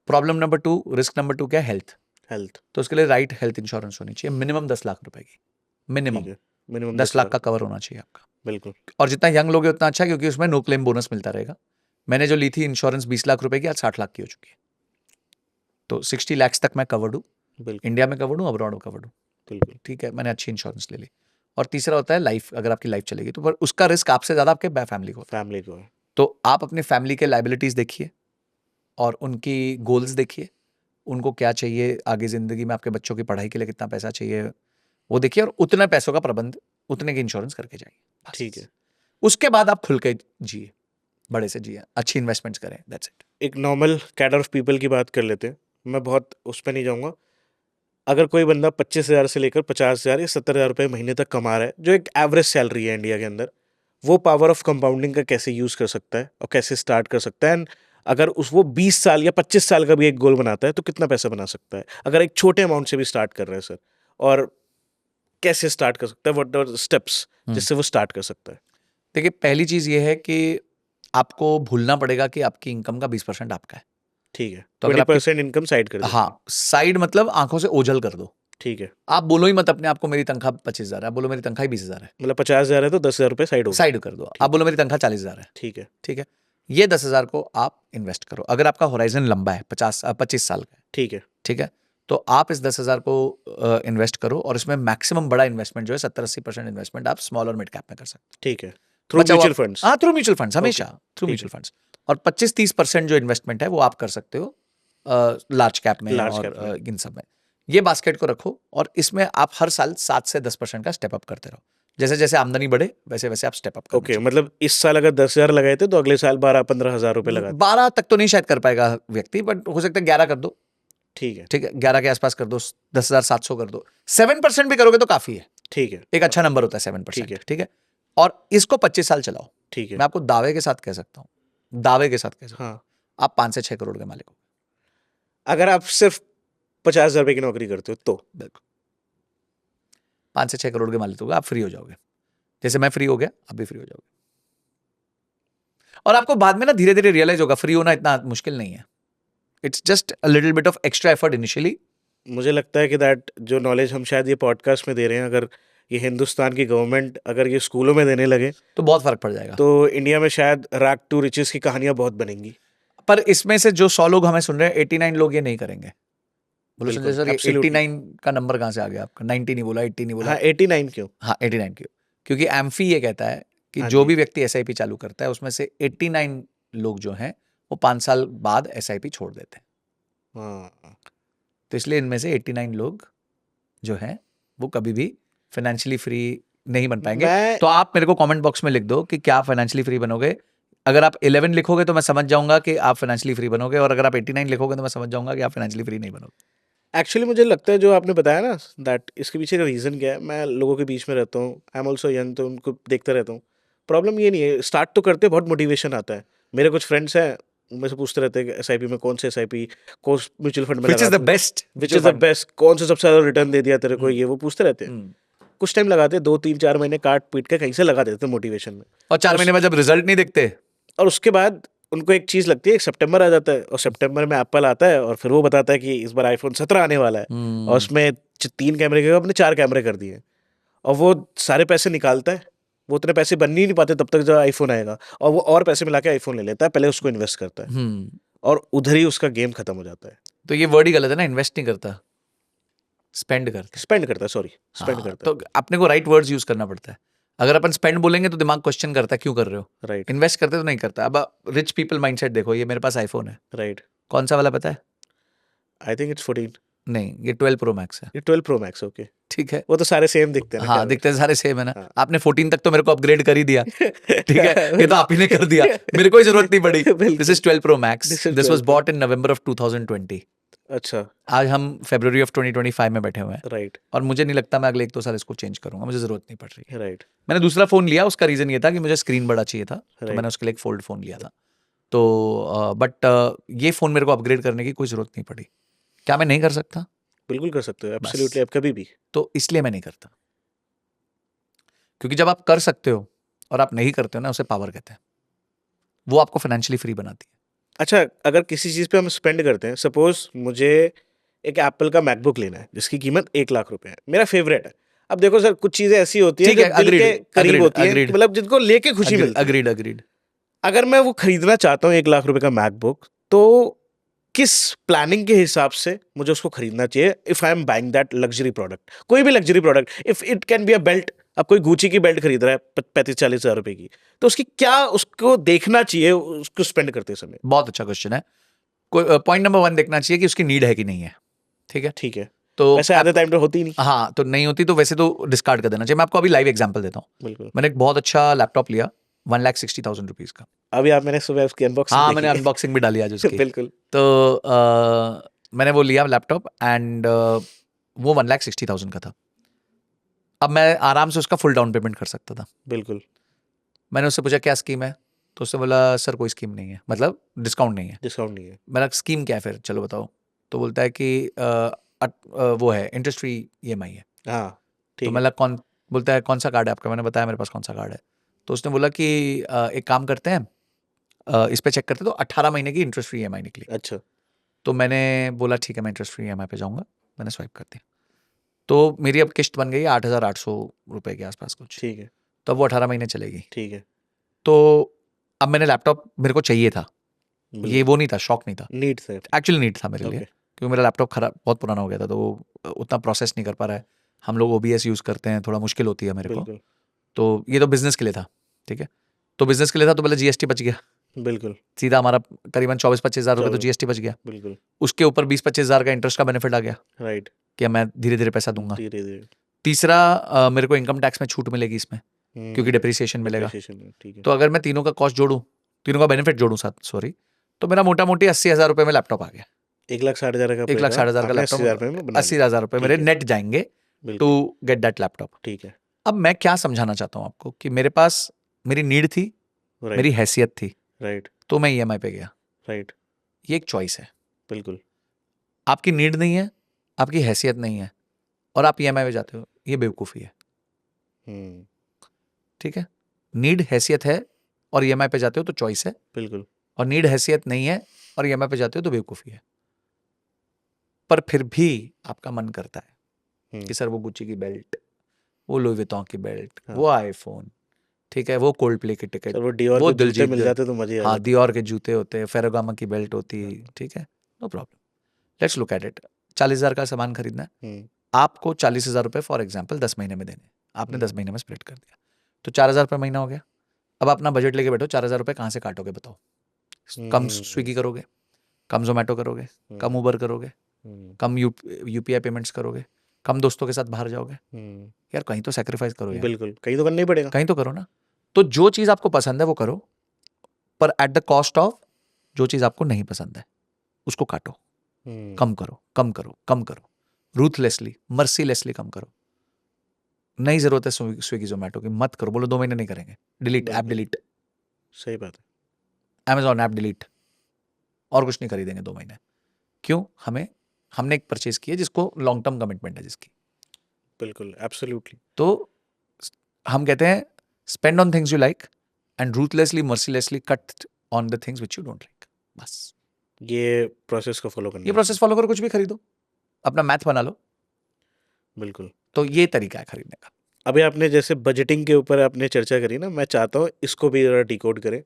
प्रॉब्लम नंबर 2, रिस्क नंबर 2 क्या है, हेल्थ। हेल्थ, तो उसके लिए राइट हेल्थ इंश्योरेंस होनी चाहिए, मिनिमम 10 लाख रुपए की, ठीक मिनिमम है, मिनिमम 10 10 लाख लाख का कवर होना चाहिए आपका। बिल्कुल, और जितना यंग लोगे उतना अच्छा, क्योंकि उसमें नो क्लेम बोनस मिलता रहेगा। मैंने जो ली थी इंश्योरेंस 20 लाख रुपए की, आज 60 लाख की हो चुकी है। तो 60 लाख तक मैं कवर्ड हूँ, बिल्कुल, इंडिया में कवर्ड हूँ, अब्रॉड में कवर्ड हूँ। बिल्कुल, ठीक है, मैंने अच्छी इंश्योरेंस ले ली। और तीसरा होता है लाइफ, अगर आपकी लाइफ चलेगी तो, पर उसका रिस्क आपसे ज्यादा आपके फैमिली को होता है। फैमिली को है, तो आप अपने फैमिली के लाइबिलिटीज देखिए, और उनकी गोल्स देखिए, उनको क्या चाहिए आगे जिंदगी में, आपके बच्चों की पढ़ाई के लिए कितना पैसा चाहिए वो देखिए, और उतने पैसों का प्रबंध, उतने की इंश्योरेंस करके जाइए, ठीक है। बस। उसके बाद आप खुल के जिए, बड़े से जिए, अच्छी इन्वेस्टमेंट्स करें, दैट्स इट। एक नॉर्मल कैडर ऑफ पीपल की बात कर लेते हैं, मैं बहुत उस पर नहीं जाऊँगा। अगर कोई बंदा 25,000 से लेकर 50,000 या 70,000 रुपये महीने तक कमा रहा है, जो एक एवरेज सैलरी है इंडिया के अंदर, वो पावर ऑफ कंपाउंडिंग का कैसे यूज़ कर सकता है और कैसे स्टार्ट कर सकता है, एंड अगर उस वो 20 साल या 25 साल का भी एक गोल बनाता है तो कितना पैसा बना सकता है, अगर एक छोटे अमाउंट से भी स्टार्ट कर रहा है सर, और कैसे स्टार्ट कर सकता है, व्हाट आर स्टेप्स जिससे वो स्टार्ट कर सकता है। देखिए पहली चीज ये है कि आपको भूलना पड़ेगा कि आपकी इनकम का 20% आपका है। ठीक है, तो अगर आपकी, 20% इनकम साइड कर देनी हाँ, है। साइड मतलब आंखों से ओझल कर दो। ठीक है, आप बोलो ही मत अपने आप को मेरी तनख्वाह 25,000 है, आप बोलो मेरी तनख्वाह 20,000 है, मतलब 50,000 है तो 10,000 रुपये साइड हो गए। साइड कर दो। आप ठीक, बोलो मेरी तनख्वाह 40,000 है, ठीक है, ठीक है, ये 10,000 को आप इन्वेस्ट करो। अगर आपका होराइजन लंबा है, 25 साल का है, ठीक है, ठीक है, तो आप इस 10,000 को इन्वेस्ट करो, और इसमें मैक्सिमम बड़ा इन्वेस्टमेंट जो है 70-80% इन्वेस्टमेंट आप स्मॉल और मिड कैप में कर सकते ठीक है, हो। थ्रू बचा हुआ, म्यूचुअल फंड्स। हाँ, थ्रू म्यूचुअल फंड्स, ओके, हमेशा थ्रू ठीक है, म्यूचुअल फंड्स। और 25-30% जो इन्वेस्टमेंट है वो आप कर सकते हो लार्ज कैप में लार्ज और कैप में। इन सब में। ये बास्केट को रखो, और इसमें आप हर साल 7 से 10% का स्टेप अप करते रहो। जैसे जैसे आमदनी बढ़े वैसे वैसे आप स्टेप अप करना ओके, चाहिए। मतलब इस साल अगर 10,000 लगाए थे तो अगले साल 12-15 हज़ार रुपये लगाते। 12 तक तो नहीं शायद कर पाएगा व्यक्ति, बट हो सकता है 11 कर दो। ठीक है, ठीक है, 11 के आसपास कर दो, 10,700 कर दो। 7% भी करोगे तो काफी है, ठीक है, एक अच्छा नंबर होता है ठीक है, 7%। ठीक है, और इसको 25 साल चलाओ। ठीक है। मैं आपको दावे के साथ कह सकता हूँ, दावे के साथ कह सकता हूँ, हाँ, आप 5 से 6 करोड़ के मालिक हो। अगर आप सिर्फ 50,000 रुपये की नौकरी करते हो तो। बिल्कुल, 5 से 6 करोड़ के मालिक होगा, आप फ्री हो जाओगे। जैसे मैं फ्री हो गया, आप भी फ्री हो जाओगे। और आपको बाद में ना धीरे धीरे रियलाइज होगा फ्री होना इतना मुश्किल नहीं है। It's just a little bit of extra effort initially. मुझे लगता है कि दैट जो नॉलेज हम शायद ये पॉडकास्ट में दे रहे हैं, अगर ये हिंदुस्तान की गवर्नमेंट अगर ये स्कूलों में देने लगे तो बहुत फर्क पड़ जाएगा. तो इंडिया में शायद रैग टू रिचेस की कहानियां बहुत बनेंगी. पर इसमें से जो 100 लोग हमें सुन रहे हैं, 89 लोग ये नहीं करेंगे. बोलो बिल्कुल, संजय सर, ये absolutely. 89 का नंबर कहाँ से आ गया आपका? 90 नहीं बोला, 80 नहीं बोला. हाँ 89 क्यों? हाँ 89 क्यों? क्योंकि एम्फी ये कहता है कि हाँ जो जी. भी व्यक्ति एसआईपी चालू करता है उसमें से 89 लोग जो हैं वो 5 साल बाद एसआईपी छोड़ देते हैं. हाँ तो इसलिए इनमें से 89 लोग जो हैं वो कभी भी फाइनेंशियली फ्री नहीं बन पाएंगे. मैं तो आप मेरे को कमेंट बॉक्स में लिख दो कि क्या फाइनेंशियली फ्री बनोगे. अगर आप 11 लिखोगे तो मैं समझ जाऊंगा कि आप फाइनेंशियली फ्री बनोगे, और अगर आप 89 लिखोगे तो मैं समझ जाऊंगा कि आप फाइनेंशियली फ्री नहीं बनोगे. एक्चुअली मुझे लगता है जो आपने बताया ना दैट इसके पीछे का रीज़न क्या है. मैं लोगों के बीच में रहता हूँ, आई एम ऑल्सो यंग, तो उनको देखता रहता हूँ. प्रॉब्लम ये नहीं है, स्टार्ट तो करते बहुत मोटिवेशन आता है. मेरे कुछ फ्रेंड्स हैं, मुझसे पूछते रहते हैं कि एसआईपी में कौन से एसआईपी, कौन म्यूचुअल फंड में विच इज लगा द दूं, best which is the best, कौन से सबसे ज़्यादा रिटर्न दे दिया तेरे को, ये वो पूछते रहते हैं. हम्म. कुछ टाइम लगाते, 2 3 4 महीने काट पीट के कहीं से लगा देते मोटिवेशन में. और 4 महीने में जब रिजल्ट नहीं दिखते, और उसके बाद उनको एक चीज़ लगती है, सितंबर आ जाता है और सितंबर में एप्पल आता है और फिर वो बताता है कि इस बार आईफोन 17 आने वाला है और उसमें 3 कैमरे के अपने 4 कैमरे कर दिए और वो सारे पैसे निकालता है. वो उतने पैसे बन ही नहीं पाते तब तक जब आईफोन आएगा, और वो और पैसे मिला के आईफोन ले लेता है, पहले उसको इन्वेस्ट करता है और उधर ही उसका गेम खत्म हो जाता है. तो ये वर्ड ही गलत है ना. इन्वेस्ट नहीं करता, स्पेंड करता. स्पेंड करता है, सॉरी स्पेंड हाँ, करता तो अपने को राइट वर्ड्स यूज करना पड़ता है. अगर अपन स्पेंड बोलेंगे तो दिमाग क्वेश्चन करता है क्यों कर रहे हो. है. राइट इन्वेस्ट करते तो नहीं करता. अब रिच पीपल माइंडसेट देखो, ये मेरे पास आईफोन है, राइट. कौन सा वाला पता है? आई थिंक इट्स 14. नहीं, ये 12 प्रो मैक्स है. ये 12 प्रो मैक्स. ओके, ठीक है. वो तो सारे सेम दिखते हैं ना. हाँ, दिखते हैं सारे सेम है ना. हाँ. आपने 14 तक तो मेरे को अपग्रेड कर ही दिया. ठीक है, ये तो आप ही ने कर दिया, मेरे को ही जरूरत नहीं पड़ी. This is 12 pro max. This is this 12 was Pro. Bought in November of 2020. अच्छा. आज हम फरवरी ऑफ 2025 में बैठे हुए हैं, राइट और मुझे नहीं लगता मैं अगले 1-2 साल इसको चेंज करूंगा. मुझे जरूरत नहीं पड़ रही है. राइट. मैंने दूसरा फोन लिया, उसका रीजन ये था कि मुझे स्क्रीन बड़ा चाहिए था, तो Right. मैंने उसके लिए एक फोल्ड फोन लिया था. तो बट ये फोन मेरे को अपग्रेड करने की कोई जरूरत नहीं पड़ी. क्या मैं नहीं कर सकता? बिल्कुल कर सकते हो, एब्सोल्युटली, आप कभी भी. तो इसलिए मैं नहीं करता. क्योंकि जब आप कर सकते हो और आप नहीं करते हो ना, उसे पावर कहते हैं. वो आपको फाइनेंशियली फ्री बनाती है. अच्छा, अगर किसी चीज़ पे हम स्पेंड करते हैं, सपोज मुझे एक एप्पल का मैकबुक लेना है जिसकी कीमत 1 लाख रुपए है, मेरा फेवरेट है. अब देखो सर, कुछ चीज़ें ऐसी होती हैं ठीक जो है, दिल के agreed, करीब agreed, होती हैं, agreed. कि मतलब जिनको लेके खुशी मिलती है. Agreed agreed. अगर मैं वो खरीदना चाहता हूँ 1 लाख रुपए का मैकबुक, तो किस प्लानिंग के हिसाब से मुझे उसको खरीदना चाहिए? If I am buying that luxury product, कोई भी luxury product, if it can be a belt. अब कोई गुची की बेल्ट खरीद रहा है 35-40 हज़ार रुपए की, तो उसकी क्या उसको देखना चाहिए उसको स्पेंड करते समय? बहुत अच्छा क्वेश्चन है. पॉइंट नंबर 1 देखना चाहिए कि उसकी नीड है कि नहीं है. ठीक है. ठीक है. तो वैसे आधे टाइम तो होती ही नहीं. हाँ, तो नहीं होती तो वैसे तो डिस्कार्ड कर देना चाहिए. मैं आपको अभी लाइव एग्जांपल देता हूँ. बिल्कुल. मैंने एक बहुत अच्छा लैपटॉप लिया 1,60,000 रुपीज का. अभी आप, मैंने सुबह उसकी अनबॉक्सिंग हाँ, देखी मैंने है. अनबॉक्सिंग भी डाली आज उसकी. बिल्कुल. तो मैंने वो लिया लैपटॉप, एंड वो 1,60,000 का था. अब मैं आराम से उसका फुल डाउन पेमेंट कर सकता था. बिल्कुल. मैंने उससे पूछा क्या स्कीम है, तो उसने बोला सर कोई स्कीम नहीं है, मतलब डिस्काउंट नहीं है. डिस्काउंट नहीं है. मेरा स्कीम क्या है फिर, चलो बताओ. तो बोलता है कि वो है इंटरेस्ट फ्री EMI है. हाँ तो ठीक है. मतलब बोलता है कौन सा कार्ड है आपका. मैंने बताया मेरे पास कौन सा कार्ड है. तो उसने बोला कि एक काम करते हैं, इस पे चेक करते हैं. तो 18 महीने की इंटरेस्ट फ्री EMI निकली. अच्छा. तो मैंने बोला ठीक है, मैं इंटरेस्ट फ्री EMI पे जाऊंगा. मैंने स्वाइप कर दिया. तो मेरी अब किस्त बन गई 8,800 रुपए के आसपास कुछ. ठीक है. तो अब वो 18 महीने चलेगी. ठीक है. तो अब मैंने लैपटॉप, मेरे को चाहिए था, ये वो नहीं था, शौक नहीं था, नीड से. एक्चुअली नीड था मेरे लिए. ओके. क्योंकि मेरा लैपटॉप खराब, बहुत पुराना हो गया था, तो वो उतना प्रोसेस नहीं कर पा रहा है. हम लोग OBS यूज़ करते हैं, थोड़ा मुश्किल होती है मेरे को. बिल्कुल. तो ये तो बिजनेस के लिए था. ठीक है. तो बिजनेस के लिए था तो पहले GST बच गया. बिल्कुल. सीधा हमारा करीबन 24-25 हज़ार रुपये तो 24. GST बच गया. बिल्कुल. उसके ऊपर 20-25 हज़ार का इंटरेस्ट का बेनिफिट आ गया राइट. कि मैं धीरे धीरे पैसा दूंगा. धीरे धीरे. तीसरा, मेरे को इनकम टैक्स में छूट मिलेगी इसमें, क्योंकि डिप्रिसिएशन मिलेगा. ठीक है. तो अगर मैं तीनों का कॉस्ट जोड़ूं, तीनों का बेनिफिट जोड़ूं साथ, सॉरी, तो मेरा मोटा मोटी 80,000 रुपये में लैपटॉप आ गया. 1,60,000 का 1,60,000 का लैपटॉप, 80,000 रुपये मेरे नेट जाएंगे टू गेट दैट लैपटॉप. ठीक है. अब मैं क्या समझाना चाहता हूँ आपको कि मेरे पास मेरी नीड थी, मेरी हैसियत थी, राइट. तो मैं EMI पे गया. राइट. ये एक चॉइस है. बिल्कुल. आपकी नीड नहीं है, आपकी हैसियत नहीं है, और आप EMI पे जाते हो, ये बेवकूफ़ी है. ठीक है. नीड हैसियत है और EMI पे जाते हो तो चॉइस है, बिल्कुल. और नीड हैसियत नहीं है और EMI पे जाते हो तो बेवकूफ़ी है. पर फिर भी आपका मन करता है हम्म, कि सर वो गुच्ची की बेल्ट, वो लुई विटॉन की बेल्ट, हाँ। वो आईफोन, ठीक है, वो कोल्ड प्ले की टिकट, सर वो डियोर वो के जूते दिलजीत मिल जाते तो मजे आ हाँ जाते। दियोर के जूते होते, फेरागामा की बेल्ट होती, हाँ। ठीक है, no problem. Let's look at it. 40,000 का सामान खरीदना है, हम्म, आपको 40,000 रुपये फॉर एग्जाम्पल 10 महीने में देने हैं। आपने 10 हम्म, महीने में स्प्लिट कर दिया, तो 4,000 रुपये महीना हो गया। अब अपना बजट लेके बैठो, 4,000 रुपये कहाँ से काटोगे बताओ? कम हम्म, स्विगी करोगे, कम जोमेटो करोगे, कम हम्म, उबर करोगे, हम्म, कम यूपीआई पेमेंट्स करोगे, कम दोस्तों के साथ बाहर जाओगे? हम्म, यार कहीं तो सेक्रीफाइस करो यार, बिल्कुल, कहीं तो करना ही पड़ेगा। कहीं तो करो ना। तो जो चीज़ आपको पसंद है वो करो, पर एट द कॉस्ट ऑफ जो चीज़ आपको नहीं पसंद है उसको काटो, हम्म, कम करो, कम करो, कम करो, रूथलेसली, मर्सीलेसली कम करो। नहीं जरूरत है स्विगी जोमेटो की, मत करो। बोलो 2 महीने नहीं करेंगे, डिलीट ऐप, बिल्कुल, डिलीट सही बात है। अमेजॉन ऐप, डिलीट, और कुछ नहीं खरीदेंगे 2 महीने। क्यों? हमने एक परचेज की है जिसको लॉन्ग टर्म कमिटमेंट है जिसकी। बिल्कुल, एब्सोल्युटली। तो हम कहते हैं spend on things you like and ruthlessly mercilessly cut on the things which you don't like. बस ये प्रोसेस को फॉलो ये करना प्रोसेस फॉलो करो, कुछ भी खरीदो, अपना मैथ बना लो। चाहिए। बिल्कुल। तो ये तरीका है खरीदने का। अभी आपने जैसे बजटिंग के ऊपर आपने चर्चा करी ना, मैं चाहता हूँ इसको भी ज़रा डिकोड करें।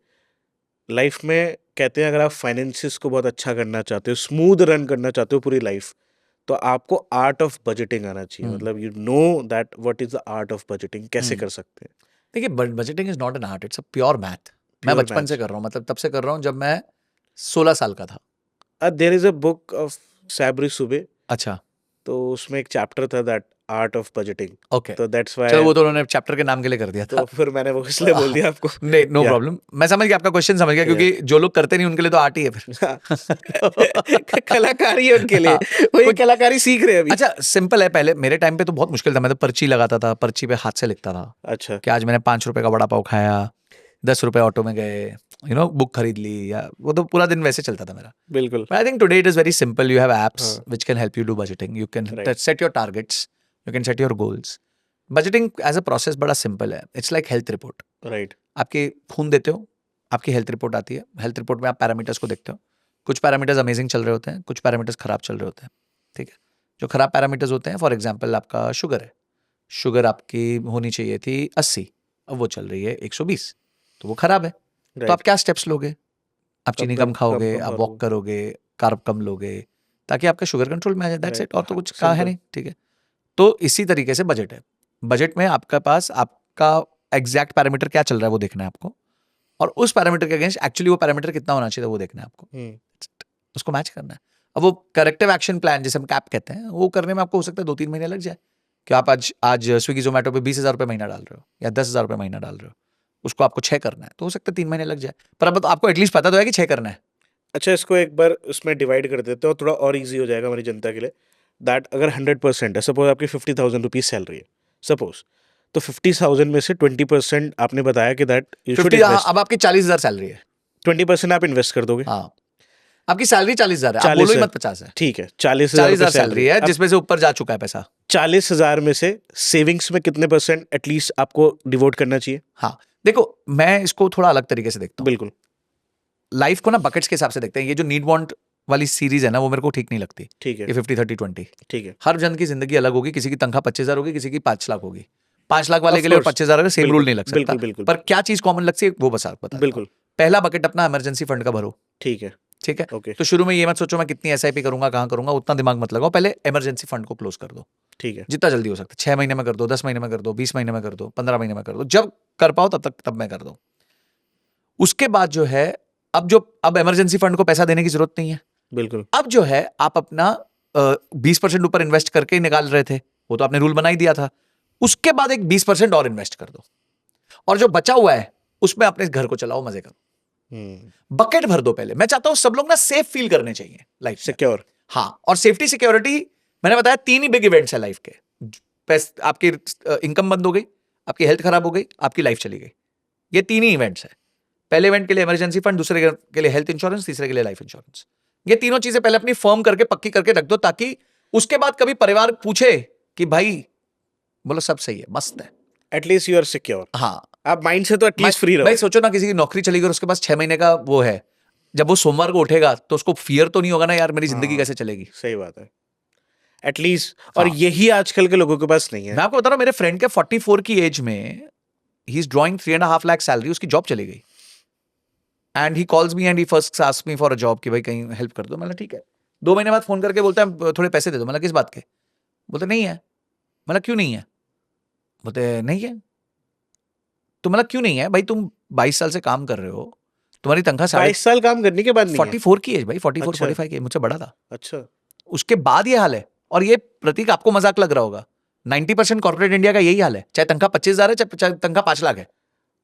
लाइफ में कहते हैं अगर आप फाइनेंसिस को बहुत अच्छा करना चाहते हो, स्मूथ रन करना चाहते हो पूरी लाइफ, तो आपको आर्ट ऑफ बजटिंग आना चाहिए। हम्म, मतलब you know that what is the art of budgeting, कैसे हम्म। कर सकते हैं? देखिए budgeting is not an art, it's a pure math. मैं प्योर बचपन से मैथ्स। कर रहा हूँ, मतलब तब से कर रहा हूँ जब मैं 16 साल का था। There is a book of सैबरी सुबे, अच्छा, तो उसमें एक चैप्टर था that art of budgeting. Okay. तो दैट्स चलो व्हाई, वो तो उन्होंने चैप्टर के नाम के लिए कर दिया तो था। फिर मैंने वो इसलिए बोल दिया आपको। नहीं, नो या प्रॉब्लम, मैं समझ गया आपका क्वेश्चन, समझ गया, या क्योंकि जो लोग करते नहीं उनके लिए तो आर्ट ही है फिर। कलाकारी है उनके लिए, हाँ, वो ये कुछ कलाकारी सीख रहे हैं अभी। अच्छा सिंपल है। पहले मेरे टाइम पे तो बहुत मुश्किल था, मैं तो पर्ची लगाता था, पर्ची पे हाथ से लिखता था अच्छा। कि आज मैंने 5 रुपए का वड़ा पाव खाया, 10 रुपए ऑटो में गए, बुक खरीद ली, या वो तो पूरा दिन वैसे चलता था मेरा। बिल्कुल। But I think today it is very simple. You have apps हाँ। which can help you do budgeting. You can right. set your targets. You can set your goals. Budgeting as a process बड़ा simple है. It's like health report. Right. आपके खून देते हो, आपकी health report आती है। हेल्थ रिपोर्ट में आप पैरामीटर्स को देखते हो। कुछ पैरामीटर्स अमेजिंग चल रहे होते हैं, कुछ पैरामीटर्स खराब चल रहे होते हैं, ठीक है। जो खराब पैरामीटर्स होते हैं, फॉर एग्जांपल आपका शुगर है, शुगर आपकी होनी चाहिए थी 80, अब वो चल रही है 120, तो वो खराब है। तो आप राइट। क्या स्टेप्स लोगे? आप चीनी कम खाओगे, कम आप कर वॉक लो। करोगे, कार्ब कम लोगे, ताकि आपका शुगर कंट्रोल में आ जाए। दैट्स राइट, इट, और तो कुछ कहा है सिंपल। नहीं, ठीक है। तो इसी तरीके से बजट है। बजट में आपके पास आपका एग्जैक्ट पैरामीटर क्या चल रहा है वो देखना है आपको, और उस पैरामीटर के अगेंस्ट एक्चुअली वो पैरामीटर कितना होना चाहिए वो देखना है आपको, उसको मैच करना है। अब वो करेक्टिव एक्शन प्लान जिसे हम कैप कहते हैं, वो करने में आपको हो सकता है 2-3 महीने लग जाए। कि आप आज स्विगी जोमेटो पे 20,000 रुपये महीना डाल रहे हो या 10,000 रुपये महीना डाल रहे हो, उसको आपको 6 करना है, तो हो सकता है 3 महीने लग जाए। पर अब तो आपको एटलीस्ट पता तो है कि 6 करना है। अच्छा, इसको एक बार उसमें डिवाइड कर देते हो, थोड़ा और इजी हो जाएगा हमारी जनता के लिए। दैट अगर 100% है, सपोज आपकी 50,000 रुपीज सैलरी है, सपोज, तो 50,000 में से 20% आपने बताया कि दैट यू शुड 50, हाँ, इन्वेस्ट। अब आपकी 40,000 सैलरी है। 20% आप इन्वेस्ट कर दोगे। हाँ, आपकी सैलरी 40,000 है, आप बोलो चालीस ही है मत 50 है। ठीक है, 40,000 रुपये 40,000 सैलरी सैलरी है, अब जिसमें से ऊपर जा चुका है पैसा। 40,000 में से सेविंग्स में कितने परसेंट एटलीस्ट आपको डिवोट करना चाहिए? हाँ, देखो मैं इसको थोड़ा अलग तरीके से देखता हूँ। बिल्कुल। लाइफ को ना बकेट्स के हिसाब से देखते हैं। ये जो नीड वांट वाली सीरीज है ना, वो मेरे को ठीक नहीं लगती। ठीक है। ये 50-30-20, ठीक है। हर जन की जिंदगी अलग होगी। किसी की तनख्वाह 25,000 होगी, किसी की 5 लाख होगी। 5 लाख वाले Of के लिए और course, 25,000 का सेम बिल्कुल, रूल नहीं लग सकता। बिल्कुल, बिल्कुल, पर क्या चीज कॉमन लगती है वो बता देता हूँ। बिल्कुल। पहला बकेट अपना इमरजेंसी फंड का भरो, ठीक है। ठीक है। ओके। तो शुरू में ये मत सोचो मैं कितनी एसआईपी करूंगा, कहाँ करूंगा, उतना दिमाग मत लगाओ। पहले इमरजेंसी फंड को क्लोज कर दो, ठीक है। जितना जल्दी हो सकता है। 6 महीने में कर दो, 10 महीने में कर दो, 20 महीने में कर दो, 15 महीने में कर दो, जब कर पाओ तब मैं कर दो। उसके बाद जो है, अब इमरजेंसी फंड को पैसा देने की जरूरत नहीं है। बिल्कुल। अब जो है आप अपना 20% ऊपर इन्वेस्ट करके ही निकाल रहे थे, वो तो आपने रूल बना ही दिया था। उसके बाद एक 20% और इन्वेस्ट कर दो, और जो बचा हुआ है उसमें अपने घर को चलाओ, मजे करो। बकेट भर दो पहले। मैं चाहता हूं सब लोग ना सेफ फील करने चाहिए लाइफ में। सिक्योर। हाँ, और सेफ्टी सिक्योरिटी मैंने बताया 3 ही बिग इवेंट्स है लाइफ के। आपकी इनकम बंद हो गई, आपकी हेल्थ खराब हो गई, आपकी लाइफ चली गई। ये 3 ही इवेंट्स है। पहले इवेंट के लिए इमरजेंसी फंड, दूसरे के लिए हेल्थ इंश्योरेंस, तीसरे के लिए लाइफ इंश्योरेंस। ये तीनों चीजें पहले अपनी फर्म करके पक्की करके रख दो, ताकि उसके बाद कभी परिवार पूछे कि भाई, बोलो सब सही है, मस्त है। At least you are secure. हाँ, आप माइंड से तो एटलीस्ट फ्री रहो। भाई सोचो ना, किसी की नौकरी चली गई और उसके पास 6 महीने का वो है, जब वो सोमवार को उठेगा तो उसको फियर तो नहीं होगा ना यार मेरी जिंदगी हाँ, कैसे चलेगी। सही बात है। एटलीस्ट। और हाँ। यही आजकल के लोगों के पास नहीं है। मैं आपको बता रहा हूँ, मेरे फ्रेंड के 44 की एज में he is drawing 3.5 lakh salary, उसकी जॉब चली गई। And he calls me and he first ask me for a job कि भाई कहीं हेल्प कर दो। मैंने ठीक है। 2 महीने बाद फोन करके बोलता है थोड़े पैसे दे दो। मतलब किस बात के? बोलते नहीं है। मतलब क्यों नहीं है? बोलते नहीं है। तो मतलब क्यों नहीं है भाई? तुम 22 साल से काम कर रहे हो, तुम्हारी तनख्वाह 22 साल काम करने के बाद नहीं है? 44 की एज भाई, 44 अच्छा। 45 की एज, मुझसे बड़ा था। अच्छा। उसके बाद ये हाल है। और ये प्रतीक आपको मजाक लग रहा होगा, 90% कॉर्पोरेट इंडिया का यही हाल है। चाहे तनख्वाह 25,000 है, चाहे तनख्वाह 5 लाख है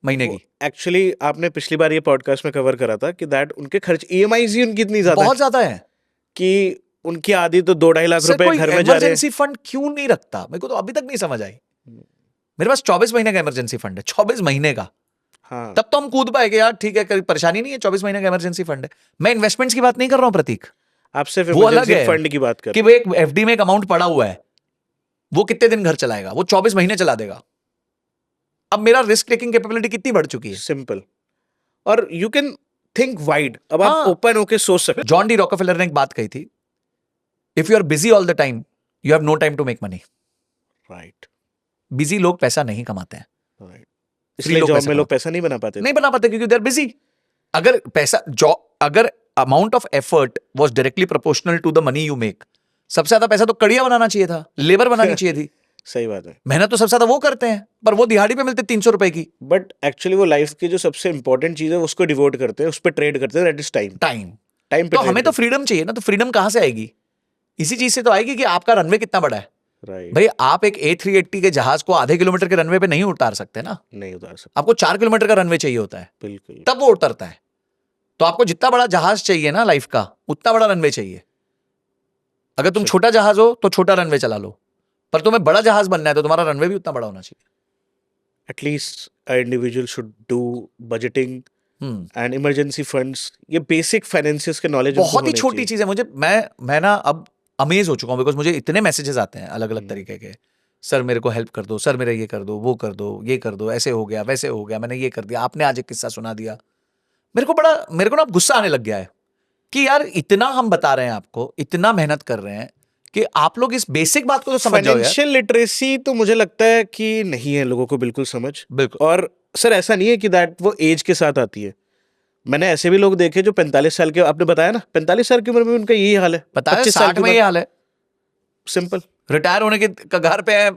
महीने की। एक्चुअली आपने पिछली बार ये पॉडकास्ट में कवर करा था कि दैट उनके खर्च ईएमआईज ही उनकी इतनी ज्यादा बहुत ज्यादा है कि उनकी आधी तो 2-2.5 लाख सर। रुपए कोई घर में जा रहे हैं। इमरजेंसी फंड क्यों नहीं रखता? मेरे को तो अभी तक नहीं समझ आई। मेरे पास 24 महीने का इमरजेंसी फंड है, 24 महीने का। हाँ। तब तो हम कूद पाए कि यार ठीक है, कोई परेशानी नहीं है, 24 महीने का इमरजेंसी फंड है। मैं इन्वेस्टमेंट्स की बात नहीं कर रहा हूं प्रतीक, आप सिर्फ वो अलग इमरजेंसी है फंड की बात कर कि वो एक एफडी में एक अमाउंट पड़ा हुआ है, वो कितने दिन घर चलाएगा? वो 24 महीने चला देगा। अब मेरा रिस्क टेकिंग कैपेबिलिटी कितनी बढ़ चुकी है। सिंपल। और यू कैन थिंक वाइड। अब आप हाँ। ओपन होके सोच सकते। जॉन डी रॉकफेलर ने एक बात कही थी, if you are busy all the time you have no time to make money. Right. Busy लोग पैसा नहीं कमाते हैं। राइट। इसलिए लोग जॉब पैसा में लोग कमाते पैसा नहीं बना पाते थे। नहीं बना पाते क्योंकि दे आर बिजी। अगर पैसा अगर amount of effort was directly proportional to the money you make, सबसे ज्यादा पैसा तो कड़िया बनाना चाहिए था, लेबर बनानी चाहिए थी। सही बात है। मेहनत तो सबसे ज्यादा वो करते हैं, पर वो दिहाड़ी पे मिलते 300 रुपए की। बट एक्चुअली वो लाइफ की जो सबसे इंपॉर्टेंट चीज है उसको डिवोट करते हैं, उस पर ट्रेड करते हैं, that is time. Time. Time पे तो ट्रेड हमें तो फ्रीडम चाहिए ना, तो फ्रीडम कहां से आएगी? इसी चीज से तो आएगी कि आपका रनवे कितना बड़ा है। राइट। भाई आप एक A380 के जहाज को आधे किलोमीटर के रनवे पे नहीं उतार सकते ना, नहीं उतार सकते। आपको 4 किलोमीटर का रनवे चाहिए होता है, बिल्कुल। तब वो उतरता है। तो आपको जितना बड़ा जहाज चाहिए ना लाइफ का, उतना बड़ा रनवे चाहिए। अगर तुम छोटा जहाज हो तो छोटा रनवे चला लो, पर तुम्हें बड़ा जहाज बनना है तो तुम्हारा रनवे भी उतना बड़ा होना चाहिए। At least a individual should do budgeting hmm. And emergency funds. ये बेसिक फाइनेंसिस के नॉलेज बहुत ही छोटी चीज है। मुझे मैं ना अब अमेज हो चुका हूं, बिकॉज मुझे इतने मैसेजेस आते हैं अलग अलग तरीके के। सर मेरे को हेल्प कर दो, सर मेरा ये कर दो, वो कर दो, ये कर दो, ऐसे हो गया वैसे हो गया, मैंने ये कर दिया, आपने आज एक किस्सा सुना दिया। मेरे को ना अब गुस्सा आने लग गया है कि यार इतना हम बता रहे हैं आपको, इतना मेहनत कर रहे हैं कि आप लोग इस बेसिक बात को तो समझ जाओ यार। फाइनेंशियल लिटरेसी तो मुझे लगता है कि नहीं है लोगों को बिल्कुल समझ। बिल्कुल। और सर ऐसा नहीं है कि दैट वो एज के साथ आती है। मैंने ऐसे भी लोग देखे जो 45 साल के, आपने बताया ना 45 साल की उम्र में उनका यही हाल है, बताया 25 साल 60 की में ये उम्र। हाल है, सिंपल। रिटायर होने के कगार पे है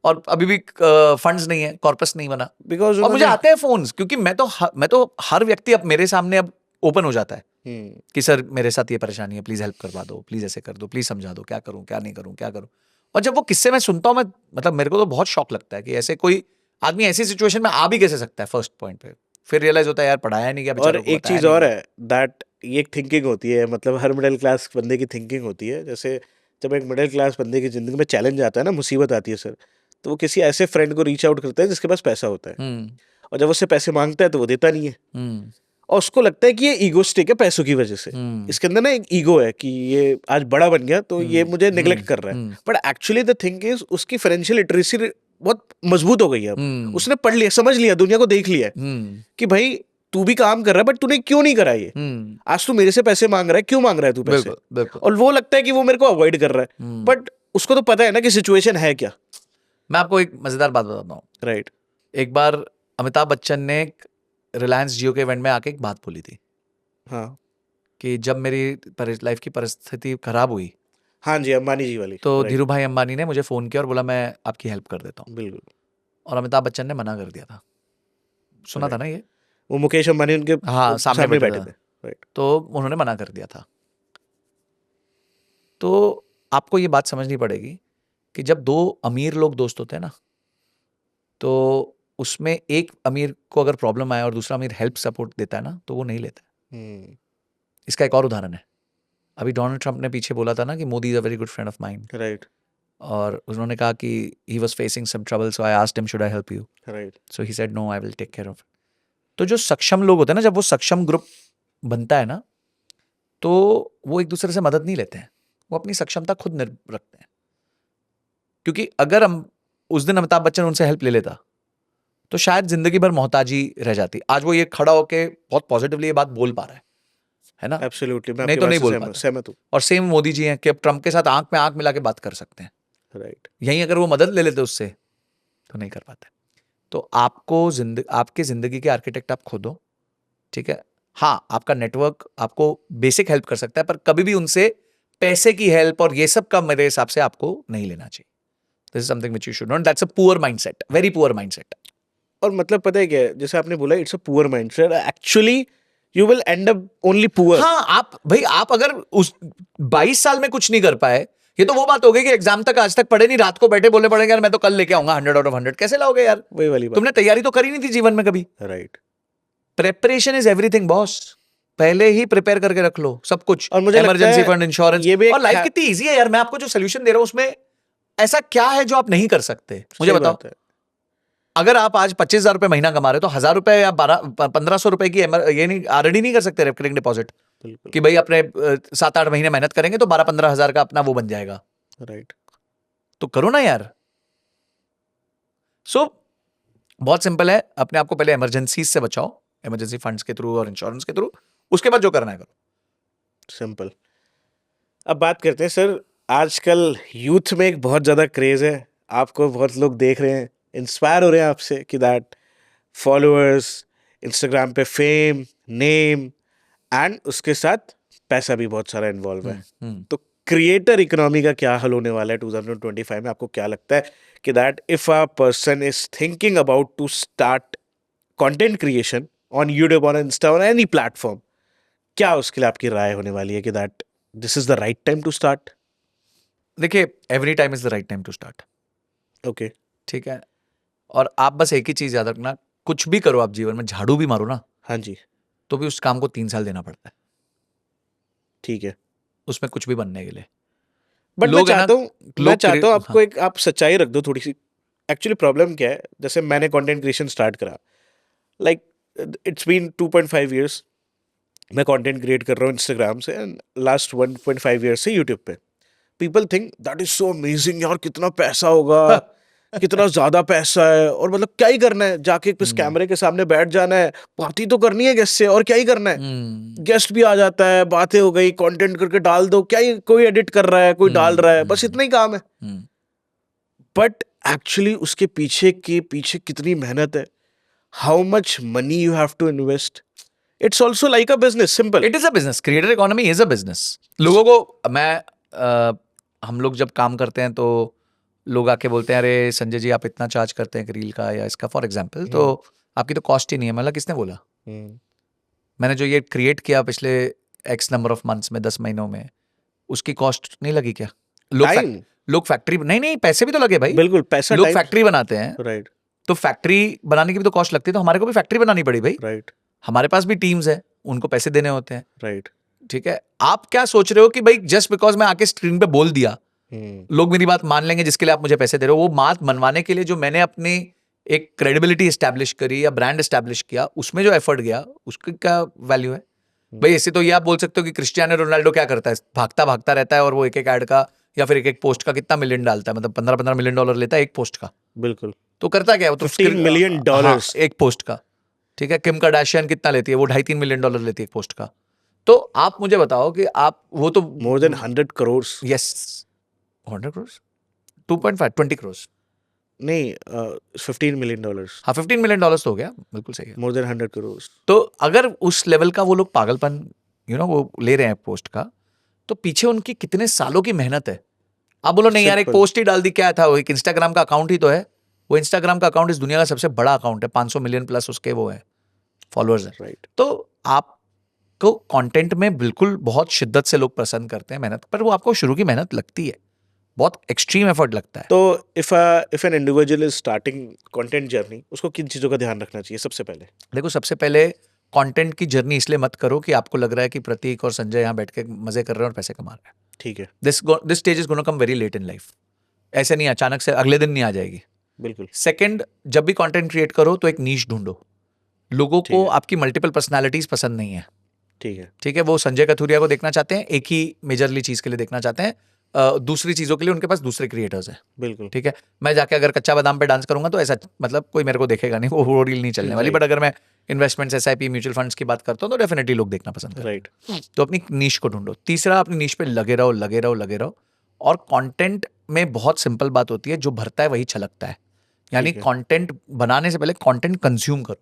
और अभी भी फंड्स नहीं है, कॉर्पस नहीं बना। बिकॉज और मुझे आते हैं फोन्स, क्योंकि मैं तो हर व्यक्ति अब मेरे सामने अब ओपन हो जाता है कि सर मेरे साथ ये परेशानी है, प्लीज हेल्प करवा दो, प्लीज ऐसे कर दो, प्लीज समझा दो, क्या करूं क्या नहीं करूं क्या करूं। और जब वो किस्से मैं सुनता हूं, मैं मतलब मेरे को तो बहुत शौक लगता है कि ऐसे कोई आदमी ऐसी सिचुएशन में आ भी कैसे सकता है फर्स्ट पॉइंट पे। फिर रियलाइज होता है यार पढ़ाया नहीं गया और बेचारों को, एक बताया चीज नहीं और गया। है दैट ये एक थिंकिंग होती है, मतलब हर मिडिल क्लास बंदे की थिंकिंग होती है। जैसे जब एक मिडिल क्लास बंदे की जिंदगी में चैलेंज आता है ना, मुसीबत आती है सर, तो वो किसी ऐसे फ्रेंड को रीच आउट करता है जिसके पास पैसा होता है। हम्म। और जब उससे पैसे मांगता है तो वो देता नहीं है, हम्म। और उसको लगता है कि ये ईगोस्टिक है पैसों की वजह से। इसके अंदर ना एक ईगो है कि ये आज बड़ा बन गया तो ये मुझे निगलेक्ट कर रहा है। But actually the thing is उसकी फाइनेंशियल लिटरेसी बहुत मजबूत हो गई है अब। उसने पढ़ लिया, समझ लिया, दुनिया को देख लिया है कि भाई तू भी काम कर रहा है बट तूने क्यों नहीं करा ये। आज तू मेरे से पैसे मांग रहा है, क्यों मांग रहा है तू पैसे? बिल्कुल बिल्कुल। और वो लगता है कि वो मेरे को अवॉइड कर रहा है, बट उसको तो पता है ना कि सिचुएशन है क्या। मैं आपको एक मजेदार बात बताता हूँ। राइट। एक बार अमिताभ बच्चन ने रिलायंस जियो के इवेंट में आके एक बात बोली थी हाँ। कि जब मेरी लाइफ की परिस्थिति खराब हुई हाँ जी, अंबानी जी वाली। तो Right. धीरू भाई अंबानी ने मुझे फोन किया और बोला मैं आपकी हेल्प कर देता हूँ। बिल्कुल। और अमिताभ बच्चन ने मना कर दिया था। सुना था ना ये? वो मुकेश अंबानी उनके हाँ, सामने बैठे बैठे था। थे। राइट। तो उन्होंने मना कर दिया था। तो आपको ये बात समझनी पड़ेगी कि जब दो अमीर लोग दोस्त होते हैं ना, तो उसमें एक अमीर को अगर प्रॉब्लम आए और दूसरा अमीर हेल्प सपोर्ट देता है ना, तो वो नहीं लेता है। इसका एक और उदाहरण है। अभी डोनाल्ड ट्रंप ने पीछे बोला था ना कि Modi is a very good friend of mine, right. और उन्होंने कहा कि he was facing some trouble so I asked him should I help you, right. So he said no I will take care of. तो जो सक्षम लोग होते हैं ना, जब वो सक्षम ग्रुप बनता है ना, तो वो एक दूसरे से मदद नहीं लेते हैं, वो अपनी सक्षमता खुद रखते हैं। क्योंकि अगर हम उस दिन अमिताभ बच्चन उनसे हेल्प ले लेता तो शायद जिंदगी भर मोहताजी रह जाती। आज वो ये खड़ा होके बहुत पॉजिटिवली ये बात बोल पा रहा है, है ना? एब्सोल्युटली, मैं नहीं आपकी तो बात नहीं से बोल सहमत पाता। सहमत हूँ। और सेम मोदी जी हैं कि अब ट्रम्प के साथ आंख में आंख मिला के बात कर सकते हैं। राइट। यहीं अगर वो मदद ले लेते उससे तो नहीं कर पाते। तो आपकी जिंदगी के आर्किटेक्ट आप खुद हो, ठीक है? हाँ, आपका नेटवर्क आपको बेसिक हेल्प कर सकता है, पर कभी भी उनसे पैसे की हेल्प और ये सब का मेरे हिसाब से आपको नहीं लेना चाहिए। This is something which you should not, that's a poor mindset, very poor mindset. और मतलब पता है क्या है, जैसे आपने बोला it's a poor mindset, actually you will and up only poor. हाँ, आप अगर उस 22 साल में कुछ नहीं कर पाए, ये तो वो बात हो गई कि एग्जाम तक आज तक पढ़े नहीं, रात को बैठे बोले पढ़ेंगे यार मैं तो कल लेके आऊंगा 100 आउट ऑफ 100। कैसे लाओगे यार? वही वाली बात। तुमने तैयारी तो करी नहीं थी जीवन में कभी। Right. Preparation is everything boss. पहले ही प्रिपेयर करके रख लो सब कुछ, और मुझे लगता इमरजेंसी है फंड, इंश्योरेंस। ये भी एक और लाइफ कितनी इजी है यार, मैं आपको जो सोल्यूशन दे रहा हूं उसमें ऐसा क्या है जो आप नहीं कर सकते? मुझे सही बताओ। बात है। अगर आप आज 25,000 रुपए महीना कमा रहे हो तो 1,000 रुपए या 1,500 रुपए की ये नहीं आरडी नहीं कर सकते रेकरिंग डिपॉजिट, बिल्कुल। कि भाई अपने 7-8 महीने मेहनत करेंगे तो 12-15 हजार का अपना वो बन जाएगा। राइट। तो करो ना यार। सो बहुत सिंपल है, अपने आप को पहले इमरजेंसी से बचाओ, इमरजेंसी फंड्स के थ्रू और इंश्योरेंस के थ्रू। उसके बाद जो करना है करो। सिंपल। अब बात करते हैं सर, आजकल यूथ में एक बहुत ज़्यादा क्रेज़ है, आपको बहुत लोग देख रहे हैं, इंस्पायर हो रहे हैं आपसे कि दैट फॉलोअर्स, इंस्टाग्राम पे फेम, नेम एंड उसके साथ पैसा भी बहुत सारा इन्वॉल्व है। तो क्रिएटर इकोनॉमी का क्या हल होने वाला है 2025 में? आपको क्या लगता है कि that if a person is thinking about to start content creation on YouTube, on Insta, on any platform, क्या उसके लिए आपकी राय होने वाली है कि that this is the right time to start? देखिए, every time is the right time to start. Okay. ठीक है? और आप बस एक ही चीज याद रखना, कुछ भी करो आप जीवन में, झाड़ू भी मारो ना हाँ जी। तो भी उस काम को 3 साल देना पड़ता है, ठीक है। उसमें कुछ भी बनने के लिए। बट मैं लोग है ना, चाहता हूँ लोग आपको एक आप सच्चाई रख दो थोड़ी सी। एक्चुअली प्रॉब्लम क्या है, जैसे मैंने कंटेंट क्रिएशन स्टार्ट करा, लाइक इट्स बीन 2.5 ईयर्स मैं कंटेंट क्रिएट कर रहा हूँ इंस्टाग्राम से, एंड लास्ट 1.5 ईयर्स से यूट्यूब पे। People think that is so amazing यार, कितना पैसा होगा, कितना ज्यादा पैसा है, और मतलब क्या ही करना है, जाके बस कैमरे के सामने बैठ जाना है, बातें तो करनी है गेस्ट से, और क्या ही करना है, गेस्ट भी आ जाता है, बातें हो गई, कंटेंट करके डाल दो, क्या ही कोई एडिट कर रहा है, कोई डाल रहा है, बस इतना ही काम है। बट एक्चुअली उसके पीछे कितनी मेहनत है, how much money you have to invest, it's also like a business, simple. It is a business, creator economy is a business. लोगों को हम लोग जब काम करते हैं तो लोग आके बोलते हैं अरे संजय जी आप इतना चार्ज करते हैं एक रील का या इसका, फॉर एग्जाम्पल, तो आपकी तो कॉस्ट ही नहीं है। मतलब किसने बोला? मैंने जो ये क्रिएट किया पिछले एक्स नंबर ऑफ मंथ्स में, 10 महीनों में, उसकी कॉस्ट नहीं लगी क्या? टाइम। लोग फैक्ट्री, नहीं पैसे भी तो लगे भाई। बिल्कुल, पैसा, लोग टाइम। फैक्ट्री बनाते हैं, राइट। तो फैक्ट्री बनाने की भी तो कॉस्ट लगती है, तो हमारे को भी फैक्ट्री बनानी पड़ी भाई। राइट। हमारे पास भी टीम्स है, उनको पैसे देने होते हैं। राइट। ठीक है? आप क्या सोच रहे हो कि भाई जस्ट बिकॉज मैं आके स्क्रीन पे बोल दिया लोग मेरी बात मान लेंगे जिसके लिए आप मुझे पैसे दे रहे हो? वो बात मनवाने के लिए जो मैंने अपनी एक क्रेडिबिलिटी एस्टैब्लिश करी या ब्रांड एस्टैब्लिश किया, उसमें जो एफर्ट गया उसकी क्या वैल्यू है भाई? ऐसे तो ये आप बोल सकते हो कि क्रिस्टियानो रोनाल्डो क्या करता है, भागता भागता रहता है और वो एक एक ऐड का या फिर एक एक पोस्ट का कितना मिलियन डालता है, मतलब 15-15 मिलियन डॉलर लेता है एक पोस्ट का। बिल्कुल। तो करता क्या है वो? तो 15 मिलियन हाँ, डॉलर्स एक पोस्ट का। ठीक है? किम कार्दाशियन कितना लेती है? वो 2.5-3 मिलियन डॉलर लेती है एक पोस्ट का। तो आप मुझे बताओ कि आप वो तो more than 100 crore. Yes, 100 crore, 2.5, 20 crore. नहीं, 15 मिलियन डॉलर्स, हाँ, 15 मिलियन डॉलर्स तो हो गया, बिल्कुल सही है। More than 100 crore. तो अगर उस लेवल का वो लोग पागलपन वो ले रहे हैं पोस्ट का, तो पीछे उनकी कितने सालों की मेहनत है। आप बोलो नहीं यार एक Simple. पोस्ट ही डाल दी, क्या था वो? एक इंस्टाग्राम का अकाउंट ही तो है वो। इंस्टाग्राम का अकाउंट इस दुनिया का सबसे बड़ा अकाउंट है, 500 मिलियन प्लस उसके वो है फॉलोअर्स है। राइट। तो आपको कंटेंट में बिल्कुल बहुत शिद्दत से लोग पसंद करते हैं मेहनत, पर वो आपको शुरू की मेहनत लगती है, बहुत एक्सट्रीम एफर्ट लगता है। तो if an individual is starting content journey, उसको किन चीजों का ध्यान रखना चाहिए सबसे पहले? देखो, सबसे पहले कंटेंट की जर्नी इसलिए मत करो कि आपको लग रहा है कि प्रतीक और संजय यहाँ बैठ के मजे कर रहे हैं और पैसे कमा रहे हैं। ठीक है। This stage is gonna come very late in life. ऐसे नहीं अचानक से अगले दिन नहीं आ जाएगी। बिल्कुल। सेकंड, जब भी कंटेंट क्रिएट करो तो एक नीश ढूंढो। लोगों ठीक को है। आपकी मल्टीपल पर्सनालिटीज पसंद नहीं है। ठीक है। ठीक है? वो संजय कथुरिया को देखना चाहते हैं, एक ही मेजरली चीज के लिए देखना चाहते हैं। दूसरी चीज़ों के लिए उनके पास दूसरे क्रिएटर्स हैं। बिल्कुल ठीक है, मैं जाके अगर कच्चा बादाम पे डांस करूंगा तो ऐसा मतलब कोई मेरे को देखेगा नहीं, वो रील नहीं चलने वाली। Right. बट अगर मैं इन्वेस्टमेंट्स, SIP, म्यूचुअल फंड्स की बात करता हूँ तो डेफिनेटली लोग देखना पसंद करते राइट हैं। तो अपनी नीश को ढूंढो। तीसरा, अपनी नीश पे लगे रहो, लगे रहो, लगे रहो। और कंटेंट में बहुत सिंपल बात होती है, जो भरता है वही छलकता है। यानी ठीक है। कंटेंट बनाने से पहले कंटेंट कंज्यूम करो,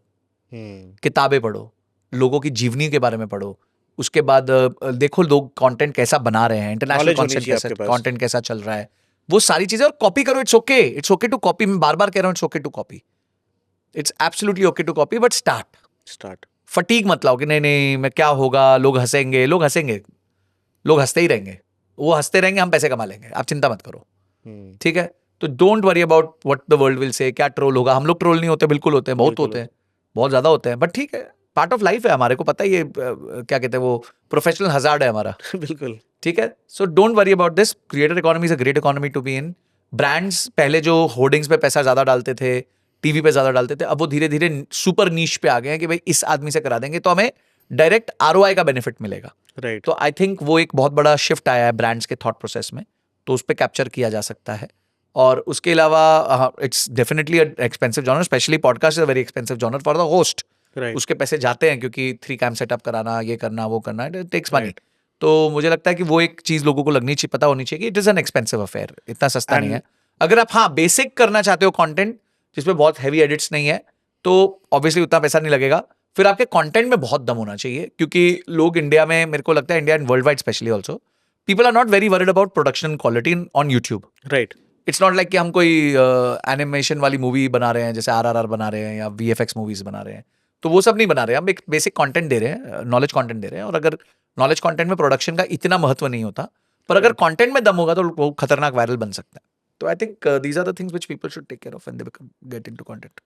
किताबें पढ़ो, लोगों की जीवनी के बारे में पढ़ो। उसके बाद देखो लोग कंटेंट कैसा बना रहे हैं, इंटरनेशनल Knowledge होनी चाहिए आपके पास। कंटेंट कैसा चल रहा है, वो सारी चीजें। और कॉपी करो, इट्स ओके टू कॉपी। मैं बार बार कह रहा हूँ, it's okay to copy, it's absolutely okay to copy, but start fatigue मत लाओ कि नहीं नहीं मैं क्या होगा, लोग हंसेंगे, लोग हंसते ही रहेंगे, वो हंसते रहेंगे, हम पैसे कमा लेंगे, आप चिंता मत करो। ठीक है, तो don't worry about what the world will say, क्या ट्रोल होगा। हम लोग ट्रोल नहीं होते, बिल्कुल होते हैं, बहुत बिल्कुल होते हैं, बहुत ज्यादा होते हैं, बट ठीक है, पार्ट ऑफ लाइफ है, हमारे को पता है ये क्या कहते हैं, वो प्रोफेशनल हजार्ड है हमारा। बिल्कुल ठीक है, so don't worry about this. Creator economy is a great economy to be in. Brands पहले जो होर्डिंग्स पे पैसा ज्यादा डालते थे, टीवी पे ज्यादा डालते थे, अब वो धीरे धीरे सुपर नीश पे आ गए हैं कि भाई इस आदमी से करा देंगे तो हमें डायरेक्ट ROI का बेनिफिट मिलेगा। राइट तो आई थिंक वो एक बहुत बड़ा शिफ्ट आया है ब्रांड्स के थॉट प्रोसेस में, तो उस पर कैप्चर किया जा सकता है। और उसके अलावा it's definitely expensive genre, specially podcast is a very expensive genre for the host. Right उसके पैसे जाते हैं क्योंकि 3 कैम सेटअप कराना, ये करना, वो करना, इट टेक्स मनी। Right. तो मुझे लगता है कि वो एक चीज लोगों को लगनी चाहिए, पता होनी चाहिए कि it is an expensive affair, इतना सस्ता And- नहीं है। अगर आप बेसिक करना चाहते हो कंटेंट जिसमें बहुत हैवी एडिट्स नहीं है, तो ऑब्वियसली उतना पैसा नहीं लगेगा। फिर आपके कंटेंट में बहुत दम होना चाहिए, क्योंकि लोग इंडिया में, मेरे को लगता है India and world wide specially also, people are not very worried about production quality on YouTube. Right it's not like कि हम कोई एनिमेशन वाली मूवी बना रहे हैं, जैसे RRR बना रहे हैं या VFX मूवीज बना रहे हैं, तो वो सब नहीं बना रहे हैं। हम एक बेसिक कंटेंट दे रहे हैं, नॉलेज कंटेंट दे रहे हैं। और अगर नॉलेज कंटेंट में प्रोडक्शन का इतना महत्व नहीं होता, पर अगर कंटेंट में दम होगा तो वो खतरनाक वायरल बन सकता है। तो I think these are the things which people should take care of when they get into content.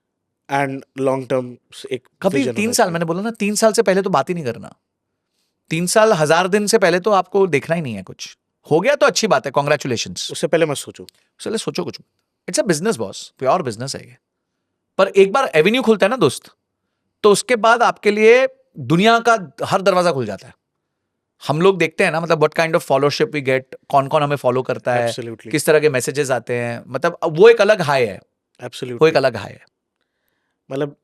And long term एक कभी vision 3 होना साल, चाहिए। मैंने बोला ना, 3 साल से पहले तो बात ही नहीं करना। 3 साल 1000 दिन से पहले तो आपको देखना ही नहीं है कुछ। हो गया तो अच्छी बात है, कॉन्ग्रेचुलेशंस, उससे पहले मत सोचो। चले सोचो कुछ। It's a business boss, pure business है ये। पर एक बार एवेन्यू खुलता है ना दोस्त, तो उसके बाद आपके लिए दुनिया का हर दरवाजा खुल जाता है। हम लोग देखते हैं ना, मतलब what kind of fellowship we get, कौन कौन हमें फॉलो करता है, Absolutely. किस तरह के मैसेजेस आते हैं, मतलब वो एक अलग हाई है, वो Absolutely. एक अलग हाई है। मतलब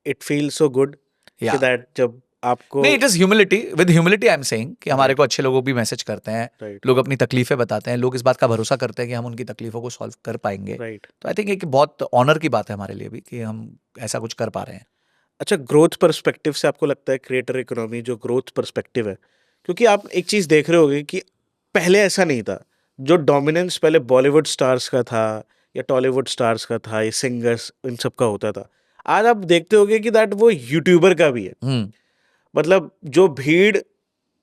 it feels so good Yeah. कि दैट जब आपको नहीं, it is humility, with humility I am saying कि हमारे को अच्छे लोगों भी मैसेज करते हैं, राइट लोग अपनी तकलीफें बताते हैं, लोग इस बात का भरोसा करते हैं कि हम उनकी तकलीफों को सॉल्व कर पाएंगे। राइट तो आई थिंक एक बहुत ऑनर की बात है हमारे लिए भी कि हम ऐसा कुछ कर पा रहे हैं। अच्छा, ग्रोथ पर्सपेक्टिव से आपको लगता है क्रिएटर इकोनॉमी जो ग्रोथ पर्सपेक्टिव है, क्योंकि आप एक चीज देख रहे होगे कि पहले ऐसा नहीं था। जो डोमिनेंस पहले बॉलीवुड स्टार्स का था या टॉलीवुड स्टार्स का था, ये सिंगर्स इन सब का होता था, आज आप देखते होगे कि दैट वो यूट्यूबर का भी है। मतलब जो भीड़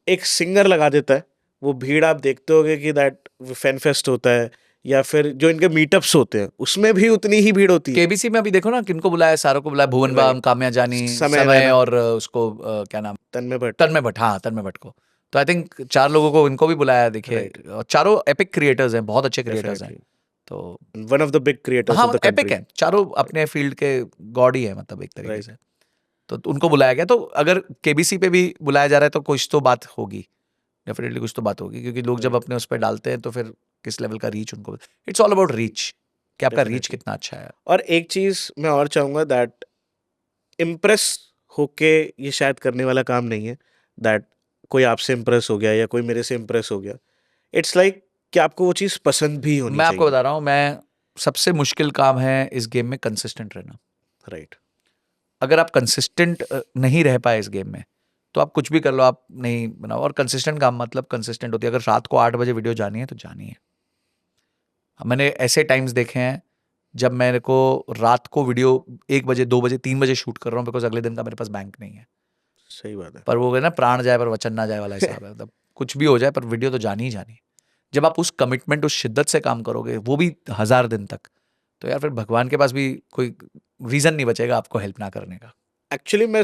एक सिंगर लगा देता है, वो भीड़ आप देखते होगे कि दैट फैन फेस्ट होता है या फिर जो इनके मीटअप्स होते हैं उसमें भी उतनी ही भीड़ होती है। केबीसी में अभी देखो ना, किनको बुलाया, सारों को बुलाया, भुवन बाम, Right. काम्या जानी, समय समय रैना। और उसको क्या नाम, तन्मय भट्ट। तन्मय भट्ट, हाँ तन्मय भट्ट को। तो आई थिंक 4 लोगों को इनको भी बुलाया, देखिए। Right. और चारों एपिक क्रिएटर्स हैं, बहुत अच्छे क्रिएटर्स हैं। Definitely. तो one of the big creators हाँ, ऑफ द एपिक कंट्री। हैं चारों, अपने फील्ड के गॉड ही है, मतलब एक तरीके Right. से। तो उनको बुलाया गया। तो अगर केबीसी पे भी बुलाया जा रहा है तो कुछ तो बात होगी, डेफिनेटली कुछ तो बात होगी, क्योंकि लोग जब Right. अपने उस पर डालते हैं तो फिर किस लेवल का रीच उनको, इट्स ऑल अबाउट रीच, कि आपका रीच Definitely. कितना अच्छा है। और एक चीज मैं और चाहूंगा, दैट इम्प्रेस होके ये शायद करने वाला काम नहीं है, दैट कोई आपसे इम्प्रेस हो गया या कोई मेरे से इम्प्रेस हो गया। इट्स लाइक कि आपको वो चीज पसंद भी होनी मैं आपको चाहिए। बता रहा हूँ, मैं सबसे मुश्किल काम है इस गेम में कंसिस्टेंट रहना। राइट अगर आप कंसिस्टेंट नहीं रह पाए इस गेम में, तो आप कुछ भी कर लो, आप नहीं बनाओ। और कंसिस्टेंट काम मतलब कंसिस्टेंट होती है। अगर रात को 8 बजे वीडियो जानी है तो जानी है। मैंने ऐसे टाइम्स देखे हैं जब मेरे को रात को वीडियो 1 बजे, 2 बजे, 3 बजे शूट कर रहा हूँ, बिकॉज अगले दिन का मेरे पास बैंक नहीं है। सही बात है। पर वो है ना, प्राण जाए पर वचन ना जाए वाला हिसाब है। मतलब कुछ भी हो जाए पर वीडियो तो जानी ही जानी है। जब आप उस कमिटमेंट, उस शिद्दत से काम करोगे, वो भी 1000 दिन तक, तो यार फिर भगवान के पास भी कोई रीजन नहीं बचेगा आपको हेल्प ना करने का। एक्चुअली मैं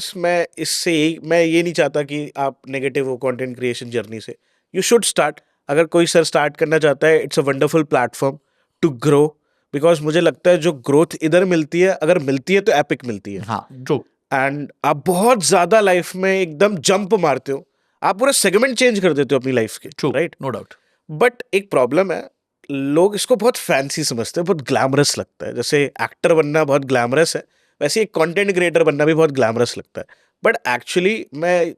इससे यही, मैं ये नहीं चाहता कि आप नेगेटिव हो कंटेंट क्रिएशन जर्नी से। You should start. अगर कोई सर स्टार्ट करना चाहता है, it's a wonderful platform to grow, because मुझे लगता है जो ग्रोथ इधर मिलती है, अगर मिलती है तो एपिक मिलती है। हाँ, ट्रू। एंड आप बहुत ज्यादा लाइफ में एकदम जंप मारते हो, आप पूरा सेगमेंट चेंज कर देते हो अपनी लाइफ के, true, right. No doubt. But एक प्रॉब्लम है, लोग इसको बहुत फैंसी समझते हैं, बहुत ग्लैमरस लगता है। जैसे एक्टर बनना बहुत ग्लैमरस है, वैसे एक कंटेंट क्रिएटर बनना भी बहुत ग्लैमरस लगता है। बट एक्चुअली मैं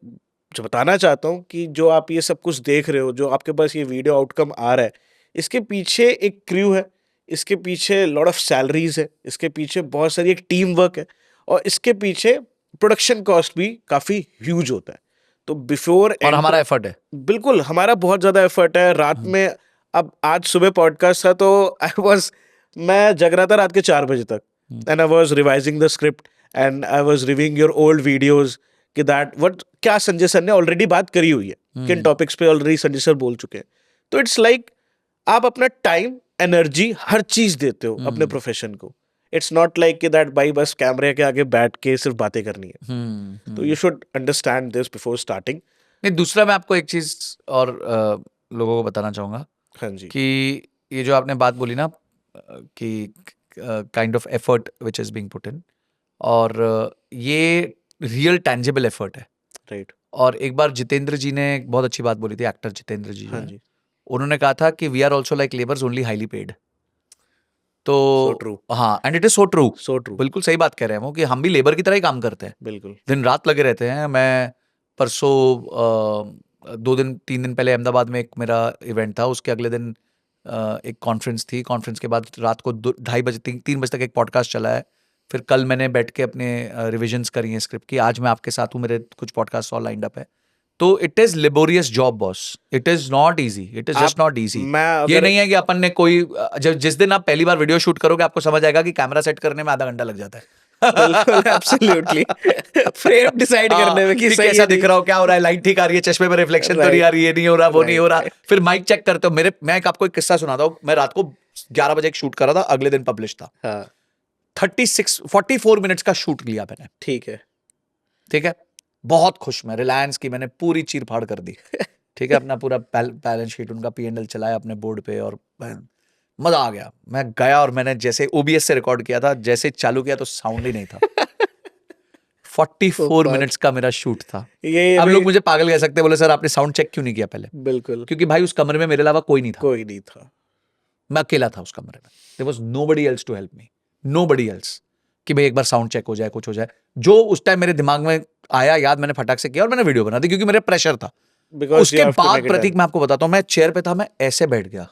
जो बताना चाहता हूँ कि जो आप ये सब कुछ देख रहे हो, जो आपके पास ये वीडियो आउटकम आ रहा है, इसके पीछे एक क्रू है, इसके पीछे लॉट ऑफ सैलरीज है, इसके पीछे बहुत सारी एक टीम वर्क है, और इसके पीछे प्रोडक्शन कॉस्ट भी काफ़ी ह्यूज होता है। तो बिफोर और हमारा एफर्ट है। बिल्कुल हमारा बहुत ज़्यादा एफर्ट है रात में। अब आज सुबह पॉडकास्ट था तो मैं जग रहा था रात के 4 बजे तक, and I was revising the script and I was reviewing your old videos कि दैट व्हाट क्या संजय सर ने ऑलरेडी बात करी हुई है, किन टॉपिक्स पे ऑलरेडी संजय सर बोल चुके हैं। तो इट्स लाइक आप अपना टाइम, एनर्जी, हर चीज देते हो अपने प्रोफेशन को। इट्स नॉट लाइक कि दैट भाई बस कैमरे के आगे बैठ के सिर्फ बातें करनी है। तो you should understand this before starting. नहीं, दूसरा मैं आपको एक चीज और लोगों को बताना चाहूंगा हाँ जी, कि ये जो आपने बात बोली ना कि kind of effort which is being put in, और ये रियल टैंजिबल एफर्ट है। राइट। और एक बार जितेंद्र जी ने एक बहुत अच्छी बात बोली थी, एक्टर जितेंद्र जी जो हाँ हैं, जी, उन्होंने कहा था कि we are also like labours only highly paid. So तो ट्रू, हाँ, and it is so true. So true, बिल्कुल सही बात कह रहे हैं वो कि हम भी लेबर की तरह ही काम करते हैं, बिल्कुल। दिन रात लगे रहते हैं। मैं परसों 2 दिन 3 दिन पहले अहमदाबाद में एक मेरा इवेंट था, उसके अगले दिन एक कॉन्फ्रेंस थी। कॉन्फ्रेंस के बाद रात को 2-2:30 बजे 3 बजे तक एक पॉडकास्ट चला है। फिर कल मैंने बैठ के अपने रिविजन्स करी हैं स्क्रिप्ट की। आज मैं आपके साथ हूँ, मेरे कुछ पॉडकास्ट और लाइंड अप है। तो it is laborious job boss, it is not easy, it is just not easy. मैं ये अगर नहीं है कि अपन ने कोई जिस दिन आप पहली बार वीडियो शूट करोगे आपको समझ आएगा कि कैमरा सेट करने में आधा घंटा लग जाता है। बिल्कुल एब्सोल्युटली फ्रेम डिसाइड करने में कि सही कैसा है दिख रहा हो, क्या हो रहा है, लाइट ठीक आ रही है, चश्मे में रिफ्लेक्शन तो नहीं आ रही है, नहीं हो रहा, वो नहीं हो रहा। फिर माइक चेक करते हो। मैं आपको एक किस्सा सुनाता हूँ। मैं रात को 11 बजे एक शूट कर रहा था, अगले दिन पब्लिश था। हाँ 44 मिनट्स का शूट लिया मैंने, ठीक है, ठीक है। बहुत खुश मैं, रिलायंस की मैंने पूरी चीर फाड़ कर दी, ठीक है। अपना पूरा बैलेंस शीट उनका P&L चलाया अपने बोर्ड पे, और मजा आ गया। मैं गया और मैंने जैसे OBS से रिकॉर्ड किया था, जैसे चालू किया तो साउंड ही नहीं था। 44 मिनट्स का मेरा शूट था। ये अब भी लोग मुझे पागल कह सकते हैं, बोले सर आपने साउंड चेक क्यों नहीं किया पहले? बिल्कुल क्योंकि भाई उस कमरे में मेरे अलावा कोई नहीं था, कोई नहीं था। मैं अकेला था उस कमरे में। There was nobody else to help me, nobody else, कि भाई एक बार साउंड चेक हो जाए, कुछ हो जाए। जो उस टाइम मेरे दिमाग में आया याद, मैंने फटाक से किया और मैंने वीडियो बना दी, क्योंकि मेरे प्रेशर था। बिकॉज उसके बाद प्रतीक मैं आपको बताता हूँ, मैं चेयर पे था, मैं ऐसे बैठ गया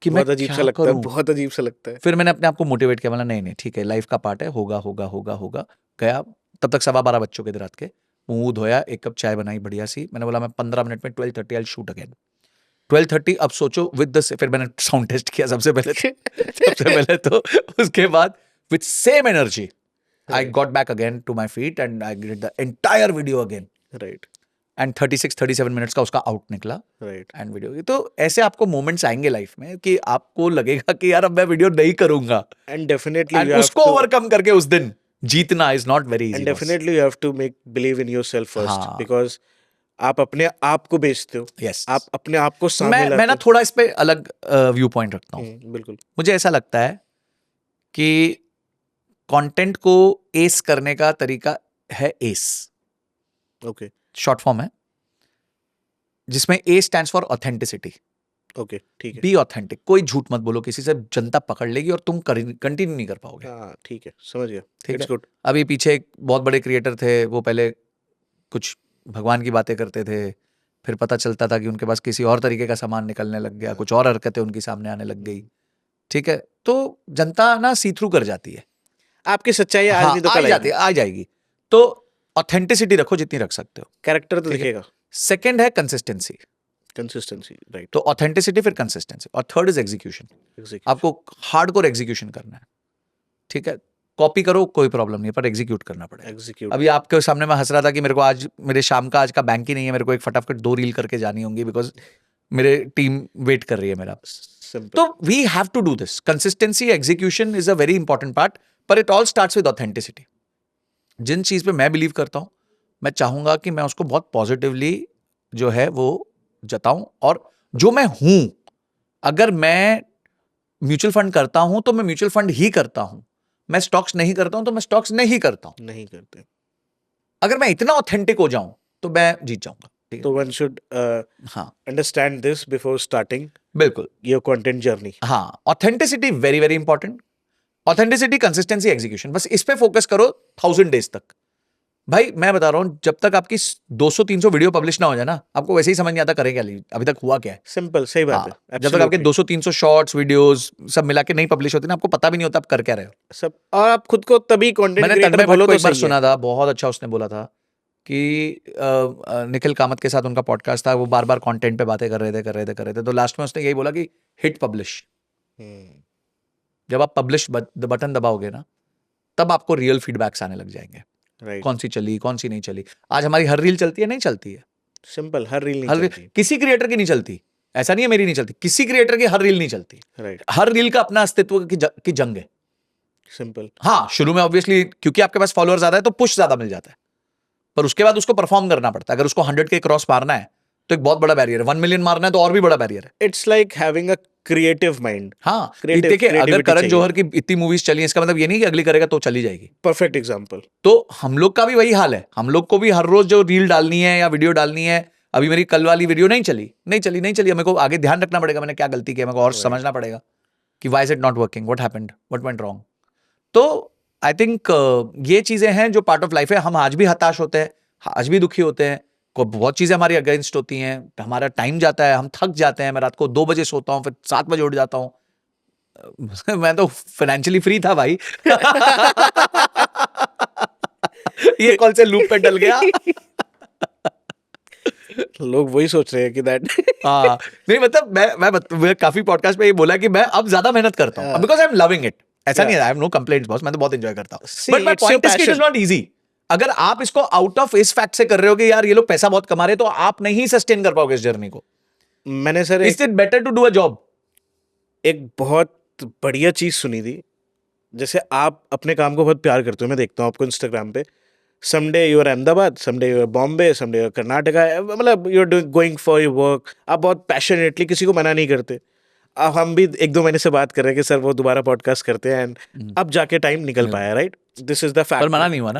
कि मैं बहुत अजीब सा क्या लगता है, करूं। बहुत अजीब सा लगता है। फिर मैंने अपने आप को मोटिवेट किया, बोला नहीं नहीं ठीक है, लाइफ का पार्ट है, होगा होगा होगा होगा। गया, तब तक 12:15 बज चुके थे रात के। मुंह धोया, एक कप चाय बनाई बढ़िया सी। मैंने बोला मैं 15 मिनट में 12:30 आई शूट अगेन। 12:30 अब सोचो विद द, फिर मैंने साउंड टेस्ट किया सबसे पहले सबसे पहले तो उसके बाद with same energy I got back again to my feet and I did the entire video again. Right, and 36-37 minutes का उसका आउट निकला राइट। And video. तो ऐसे आपको मोमेंट्स आएंगे लाइफ में कि आपको लगेगा कि यार अब मैं वीडियो नहीं करूंगा, and definitely and you have उसको टू, ओवरकम करके उस दिन जीतना is not very and easy. Definitely you have to make believe in yourself first, हाँ। बिकॉज आप अपने आप को बेचते हो, यस, आप अपने आप को सामने मैं लाते ना हो। थोड़ा इस पे अलग व्यू पॉइंट रखता हूँ। बिल्कुल। मुझे ऐसा लगता है कि कंटेंट को एस करने का तरीका है एस, ओके, शॉर्ट फॉर्म है, जिसमें ए स्टैंड्स फॉर ऑथेंटिसिटी। ओके, ठीक है। बी ऑथेंटिक, कोई झूठ मत बोलो किसी से, जनता पकड़ लेगी और तुम कंटिन्यू नहीं कर पाओगे। हाँ ठीक है, समझ गया। ठीक इट्स है। गुड। अभी पीछे एक बहुत बड़े क्रिएटर थे, वो पहले कुछ भगवान की बातें करते थे, फिर पता चलता था कि उनके पास किसी और तरीके का सामान निकलने लग गया, कुछ और हरकतें उनकी सामने आने लग गई। ठीक है, तो जनता ना सी थ्रू कर जाती है। आपकी सच्चाई आज हाँ, नहीं तो आ कल जाती है, आ जाएगी। तो ऑथेंटिसिटी रखो जितनी रख सकते हो। कैरेक्टर तो ठीक है। दिखेगा। सेकंड है कंसिस्टेंसी, कंसिस्टेंसी, राइट। तो ऑथेंटिसिटी फिर कंसिस्टेंसी, और थर्ड इज एग्जीक्यूशन। आपको हार्डकोर एग्जीक्यूशन करना है। ठीक है, कॉपी करो कोई प्रॉब्लम नहीं है, पर एग्जीक्यूट करना पड़ेगा। एग्जीक्यूट। अभी आपके सामने मैं हंस रहा था कि मेरे को आज मेरे शाम का आज का बैंक ही नहीं है, मेरे को एक फटाफट 2 रील करके जानी होंगी, बिकॉज मेरे टीम वेट कर रही है मेरा। सिंपल। तो we have to do this. Consistency, execution is a very important part, पर it all starts with authenticity. जिन चीज पे मैं बिलीव करता हूं, मैं चाहूंगा कि मैं उसको बहुत पॉजिटिवली जो है वो जताऊं, और जो मैं हूं, अगर मैं म्यूचुअल फंड करता हूं तो मैं म्यूचुअल फंड ही करता हूं, मैं स्टॉक्स नहीं करता हूं तो मैं स्टॉक्स नहीं करता हूं। नहीं करते। अगर मैं इतना ऑथेंटिक हो जाऊं तो मैं जीत जाऊंगा। तो one should हाँ understand this before starting बिल्कुल your content journey. हाँ authenticity very very important authenticity consistency execution बस इस पे फोकस करो 1000 डेज तक भाई मैं बता रहा हूँ जब तक आपकी 200-300 वीडियो पब्लिश ना हो जाए ना आपको वैसे ही समझ नहीं आता करें क्या अभी तक हुआ क्या है Simple, सही बात हाँ, है. जब तक आपके Absolutely. 200-300 शॉर्ट्स वीडियोस सब मिला के नहीं पब्लिश होते ना आपको पता भी नहीं होता आप कर क्या रहे हो सब और आप खुद को तभी कंटेंट मैंने क्रिएटर तन्मय भट्ट बोलो को तो एक बार सही सुना है. था बहुत अच्छा उसने बोला था कि निखिल कामत के साथ उनका पॉडकास्ट था वो बार बार कंटेंट पे बातें कर रहे थे तो लास्ट में उसने यही बोला कि हिट पब्लिश जब आप पब्लिश बटन दबाओगे ना तब आपको रियल फीडबैक्स आने लग जाएंगे राइट. कौन सी चली कौन सी नहीं चली आज हमारी हर रील चलती है नहीं चलती है सिंपल, हर रील नहीं हर चलती. किसी क्रिएटर की नहीं चलती ऐसा नहीं है मेरी नहीं चलती किसी क्रिएटर की हर रील नहीं चलती राइट. हर रील का अपना अस्तित्व की जंग है सिंपल. हाँ शुरू में ऑब्वियसली क्योंकि आपके पास फॉलोअर ज्यादा है तो पुश ज्यादा मिल जाता है पर उसके बाद उसको परफॉर्म करना पड़ता है अगर उसको 100 के क्रॉस मारना है तो एक बहुत बड़ा बैरियर है 1 मिलियन मारना है तो और भी बड़ा बैरियर है it's like having a creative mind. हाँ Creative- देखिए अगर creativity करण चाहिए. जौहर की इतनी मूवीज चली हैं, इसका मतलब ये नहीं कि अगली करेगा तो चली जाएगी परफेक्ट एग्जांपल. तो हम लोग का भी वही हाल है हम लोग को भी हर रोज जो रील डालनी है या वीडियो डालनी है अभी मेरी कल वाली वीडियो नहीं चली मेरे को आगे ध्यान रखना पड़ेगा मैंने क्या गलती की है मेरे को और समझना पड़ेगा कि why is it not working what happened what went wrong तो आई थिंक ये चीजें हैं जो पार्ट ऑफ लाइफ है हम आज भी हताश होते हैं आज भी दुखी होते हैं को बहुत चीजें हमारी अगेंस्ट होती हैं हमारा टाइम जाता है हम थक जाते हैं मैं रात को 2 बजे सोता हूँ फिर 7 बजे उठ जाता हूँ मैं तो फाइनेंशियली फ्री था भाई ये कौन से लूप पे डल गया लोग वही सोच रहे हैं कि दैट. हाँ नहीं मतलब मैं काफी पॉडकास्ट पे ये बोला कि मैं अब ज्यादा मेहनत करता हूँ because I am loving it ऐसा नहीं है I have no complaints boss मैं तो बहुत एंजॉय करता हूँ See, but my it's your point is it is passion. Not easy अगर आप इसको आउट ऑफ इस फैक्ट से कर रहे हो कि यार ये लोग पैसा बहुत कमा रहे हैं तो आप नहीं सस्टेन कर पाओगे इस जर्नी को मैंने sir is it better to do a job एक बहुत बढ़िया चीज सुनी थी. जैसे आप अपने काम को बहुत प्यार करते हो, मैं देखता हूँ आपको इंस्टाग्राम पे. Someday you are Ahmedabad, someday you are Bombay, someday you are Karnataka, मतलब you are going for your work. आप बहुत पैशनेटली किसी को मना नहीं करते. अब हम भी 1-2 महीने से बात कर रहे हैं कि सर वो दोबारा पॉडकास्ट करते हैं एंड अब जाके टाइम निकल पाया. Right. This is the fact. पर मना नहीं हुआ ना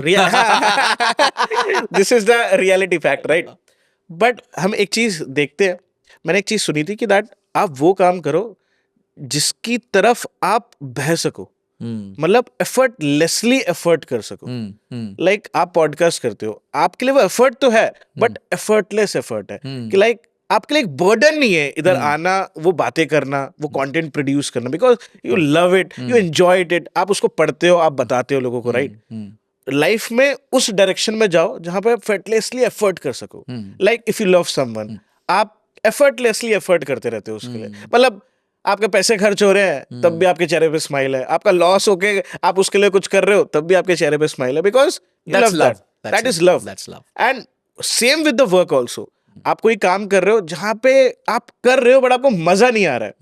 this is the reality fact. Right. But हम एक चीज देखते हैं. मैंने एक चीज सुनी थी कि दैट आप वो काम करो जिसकी तरफ आप बह सको, मतलब एफर्टलेसली एफर्ट कर सको. लाइक आप पॉडकास्ट करते हो, आपके लिए वो एफर्ट तो है बट एफर्टलेस एफर्ट है कि लाइक आपके लिए एक बर्डन नहीं है इधर आना, वो बातें करना, वो कंटेंट प्रोड्यूस करना, because you love it, you enjoy it. आप उसको पढ़ते हो, आप बताते हो लोगों को. राइट. लाइफ में उस डायरेक्शन में जाओ जहां पे एफर्टलेसली एफर्ट कर सको. Like if you love someone, आप एफर्टलेसली एफर्ट करते रहते हो उसके लिए. मतलब आपके पैसे खर्च हो रहे हैं तब भी आपके चेहरे पे स्माइल है. आपका लॉस होके आप उसके लिए कुछ कर रहे हो तब भी आपके चेहरे पे स्माइल है. Because That's love. That is love. That's love. And same with the work also. आप कोई काम कर रहे हो जहां पे आप कर रहे हो बट आपको मजा नहीं आ रहा है,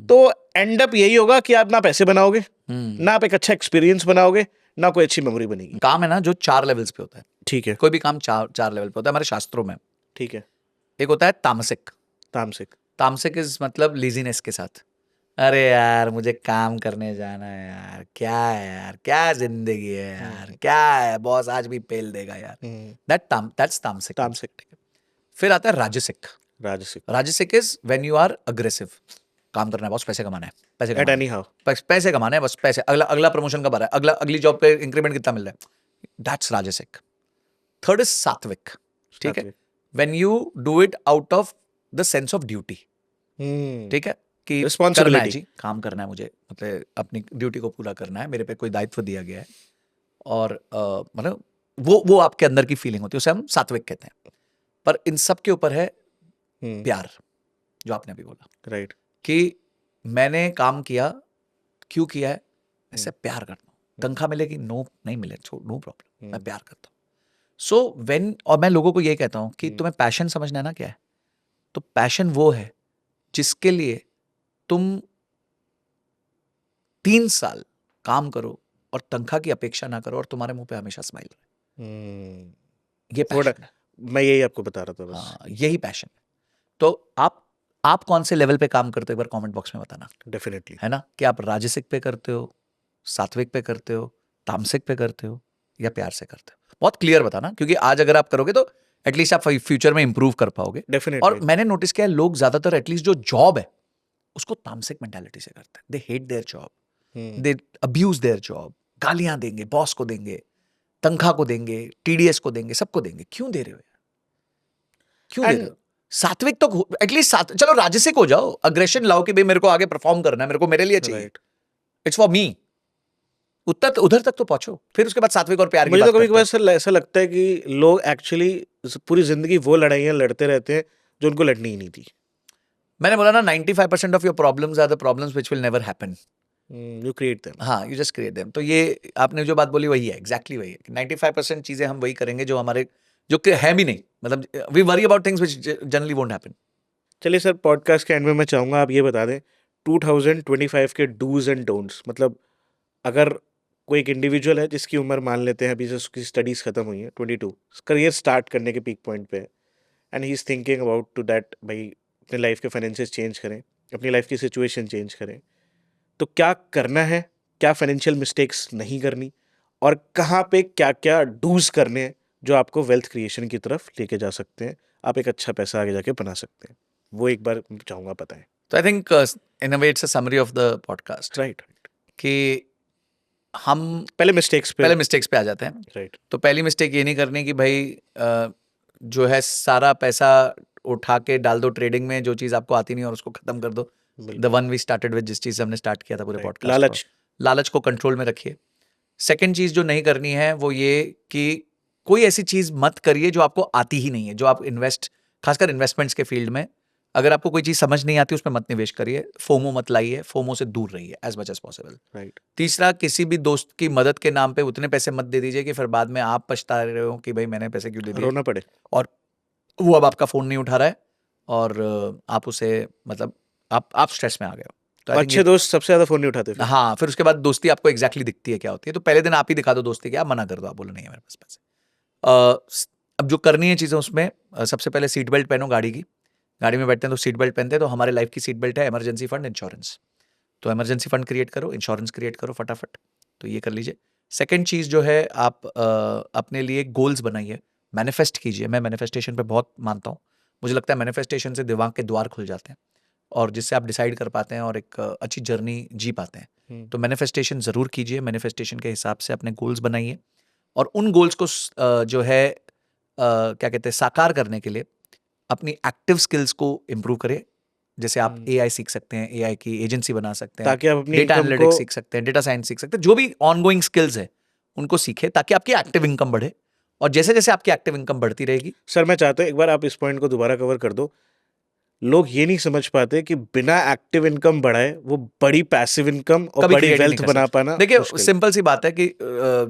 तो एंड अप यही होगा कि आप ना पैसे बनाओगे, ना आप एक अच्छा एक्सपीरियंस बनाओगे, ना कोई अच्छी मेमोरी बनेगी. काम है ना जो 4 लेवल्स पे होता है ठीक है. कोई भी काम 4 लेवल पे होता है हमारे शास्त्रों में. ठीक है. एक होता है तामसिक. तामसिक इज मतलब लेजीनेस के साथ अरे यार मुझे काम करने जाना है यार क्या है यार क्या जिंदगी है यार क्या है बॉस आज भी पेल देगा यार. दैट्स तामसिक. तामसिक. फिर आता है राजसिक. Rajasic is when you are aggressive. काम करना है बॉस पैसे कमाना है एट एनी हाउ. पैसे कमाना है बस पैसे अगला प्रमोशन कब आ रहा है अगली जॉब पे इंक्रीमेंट कितना मिल रहा है. दैट्स राजसिक. थर्ड इज सात्विक. ठीक है. When you do it out of the sense of duty. ठीक है कि करना है जी काम करना है मुझे मतलब अपनी ड्यूटी को पूरा करना है मेरे पे कोई दायित्व दिया गया है और मतलब वो आपके अंदर की फीलिंग होती है उसे हम सात्विक कहते हैं. पर इन सब के ऊपर है प्यार जो आपने अभी बोला. राइट. कि मैंने काम किया क्यों किया है ऐसे प्यार करता हूँ. तनख्वाह मिलेगी नहीं मिले नो प्रॉब्लम मैं प्यार करता हूँ. सो व्हेन और मैं लोगों को ये कहता हूँ कि तुम्हें पैशन समझना है ना क्या है तो पैशन वो है जिसके लिए तुम 3 साल काम करो और तनख्वाह की अपेक्षा ना करो और तुम्हारे मुंह पे हमेशा स्माइल रहे. ये पैशन है. मैं यही आपको बता रहा था बस. हाँ यही पैशन है. तो आप कौन से लेवल पे काम करते हो एक बार कमेंट बॉक्स में बताना. डेफिनेटली. है ना कि आप राजसिक पे करते हो, सात्विक पे करते हो, तामसिक पे करते हो या प्यार से करते हो. बहुत क्लियर बताना क्योंकि आज अगर आप करोगे तो एटलीस्ट आप फ्यूचर में इंप्रूव कर पाओगे। और डेफिनेटली मैंने नोटिस किया है लोग ज्यादातर एटलीस्ट जो जॉब है उसको तामसिक मेंटालिटी से करते हैं। They hate their job, they abuse their job, गालियां देंगे, बॉस को देंगे, तनख्वाह को देंगे, टीडीएस को देंगे, सबको देंगे। क्यों दे रहे हो यार? क्यों दे And- रहे हो? सात्विक तो एटलीस्ट चलो राजसिक हो जाओ, अग्रेशन लाओ कि भाई मेरे को आगे परफॉर्म करना है, मेरे को मेरे लिए चाहिए, राइट। It's for me. उधर तक तो पहुंचो, फिर उसके बाद सात्विक और प्यार की मुझे बात तो कभी करते हैं। कभार ऐसा लगता है कि लोग एक्चुअली पूरी जिंदगी वो लड़ाइयाँ लड़ते रहते हैं जो उनको लड़नी ही नहीं थी। मैंने बोला ना 95% of your problems are the problems which will never happen. You create them. हाँ, यू जस्ट क्रिएट देम। तो ये आपने जो बात बोली वही है, एग्जैक्टली वही है कि 95% चीजें हम वही करेंगे जो हमारे जो कि है भी नहीं, मतलब we worry about things which generally won't happen. चलिए सर, पॉडकास्ट के एंड में मैं चाहूँगा आप ये बता दें 2025 के डूज एंड डोंट्स। मतलब अगर कोई एक इंडिविजुअल है जिसकी उम्र मान लेते हैं अभी से उसकी स्टडीज़ खत्म हुई है, 22, करियर स्टार्ट करने के पीक पॉइंट पे है, and he is thinking about to that भाई अपने लाइफ के फाइनेंसेस चेंज करें, अपनी लाइफ की सिचुएशन चेंज करें, तो क्या करना है, क्या फाइनेंशियल मिस्टेक्स नहीं करनी, और कहाँ पे क्या क्या डूज करने हैं जो आपको वेल्थ क्रिएशन की तरफ लेके जा सकते हैं, आप एक अच्छा पैसा आगे जाके बना सकते हैं, वो एक बार चाहूँगा बताएं। तो I think in a way it's a summary of the podcast right. कि हम पहले मिस्टेक्स पे। पहले मिस्टेक्स पे आ जाते हैं। राइट। तो पहली मिस्टेक ये नहीं करनी कि भाई जो है सारा पैसा उठा के डाल दो ट्रेडिंग में, जो चीज़ आपको आती नहीं और उसको खत्म कर दो। The one we started with, जिस चीज़ से हमने स्टार्ट किया था पूरे Right. पॉडकास्ट लालच। लालच को कंट्रोल में रखिए। सेकंड चीज़ जो नहीं करनी है वो ये कि कोई ऐसी चीज़ मत करिए जो आपको आती ही नहीं है, जो आप खासकर इन्वेस्टमेंट्स के फील्ड में अगर आपको कोई चीज़ समझ नहीं आती उसमें मत निवेश करिए। फोमो मत लाइए, फोमो से दूर रहिए as much as possible. Right. तीसरा, किसी भी दोस्त की मदद के नाम पे उतने पैसे मत दे दीजिए कि फिर बाद में आप पछता रहे हो कि भाई मैंने पैसे क्यों दे दिए, रोना पड़े। और वो अब आपका फोन नहीं उठा रहा है और आप उसे मतलब आप स्ट्रेस में आ गए हो। तो I think अच्छे दोस्त सबसे ज्यादा फोन नहीं उठाते फिर। हाँ, फिर उसके बाद दोस्ती आपको एग्जैक्टली दिखती है क्या होती है। तो पहले दिन आप ही दिखा दो दोस्ती की, आप मना कर दो, आप बोलो नहीं है मेरे पास पैसे। अब जो करनी है चीज़ें उसमें सबसे पहले सीट बेल्ट पहनो गाड़ी की। गाड़ी में बैठते हैं तो सीट बेल्ट पहनते हैं, तो हमारे लाइफ की सीट बेल्ट है इमरजेंसी फंड, इंश्योरेंस। तो इमरजेंसी फंड क्रिएट करो, इंश्योरेंस क्रिएट करो फटाफट। तो ये कर लीजिए। सेकंड चीज़ जो है, आप अपने लिए गोल्स बनाइए, मैनिफेस्ट कीजिए। मैं मैनिफेस्टेशन पे बहुत मानता हूँ। मुझे लगता है मैनिफेस्टेशन से दिमाग के द्वार खुल जाते हैं और जिससे आप डिसाइड कर पाते हैं और एक अच्छी जर्नी जी पाते हैं। तो मैनिफेस्टेशन ज़रूर कीजिए, मैनिफेस्टेशन के हिसाब से अपने गोल्स बनाइए और उन गोल्स को जो है क्या कहते हैं साकार करने के लिए अपनी एक्टिव स्किल्स को इम्प्रूव करें। जैसे आप एआई सीख सकते हैं, एआई की एजेंसी बना सकते हैं, ताकि आप अपनी डेटा इनकम एनालिटिक्स को। सीख सकते हैं, डेटा साइंस सीख सकते हैं, जो भी ऑनगोइंग स्किल्स है उनको सीखें ताकि आपकी एक्टिव इनकम बढ़े। और जैसे जैसे आपकी एक्टिव इनकम बढ़ती रहेगी, सर मैं चाहता हूँ एक बार आप इस पॉइंट को दोबारा कवर कर दो। लोग ये नहीं समझ पाते कि बिना एक्टिव इनकम बढ़ाए वो बड़ी पैसिव इनकम और कभी बड़ी create ही वेल्थ नहीं कर बना सकते। पाना देखिए मुश्किल। सिंपल सी बात है कि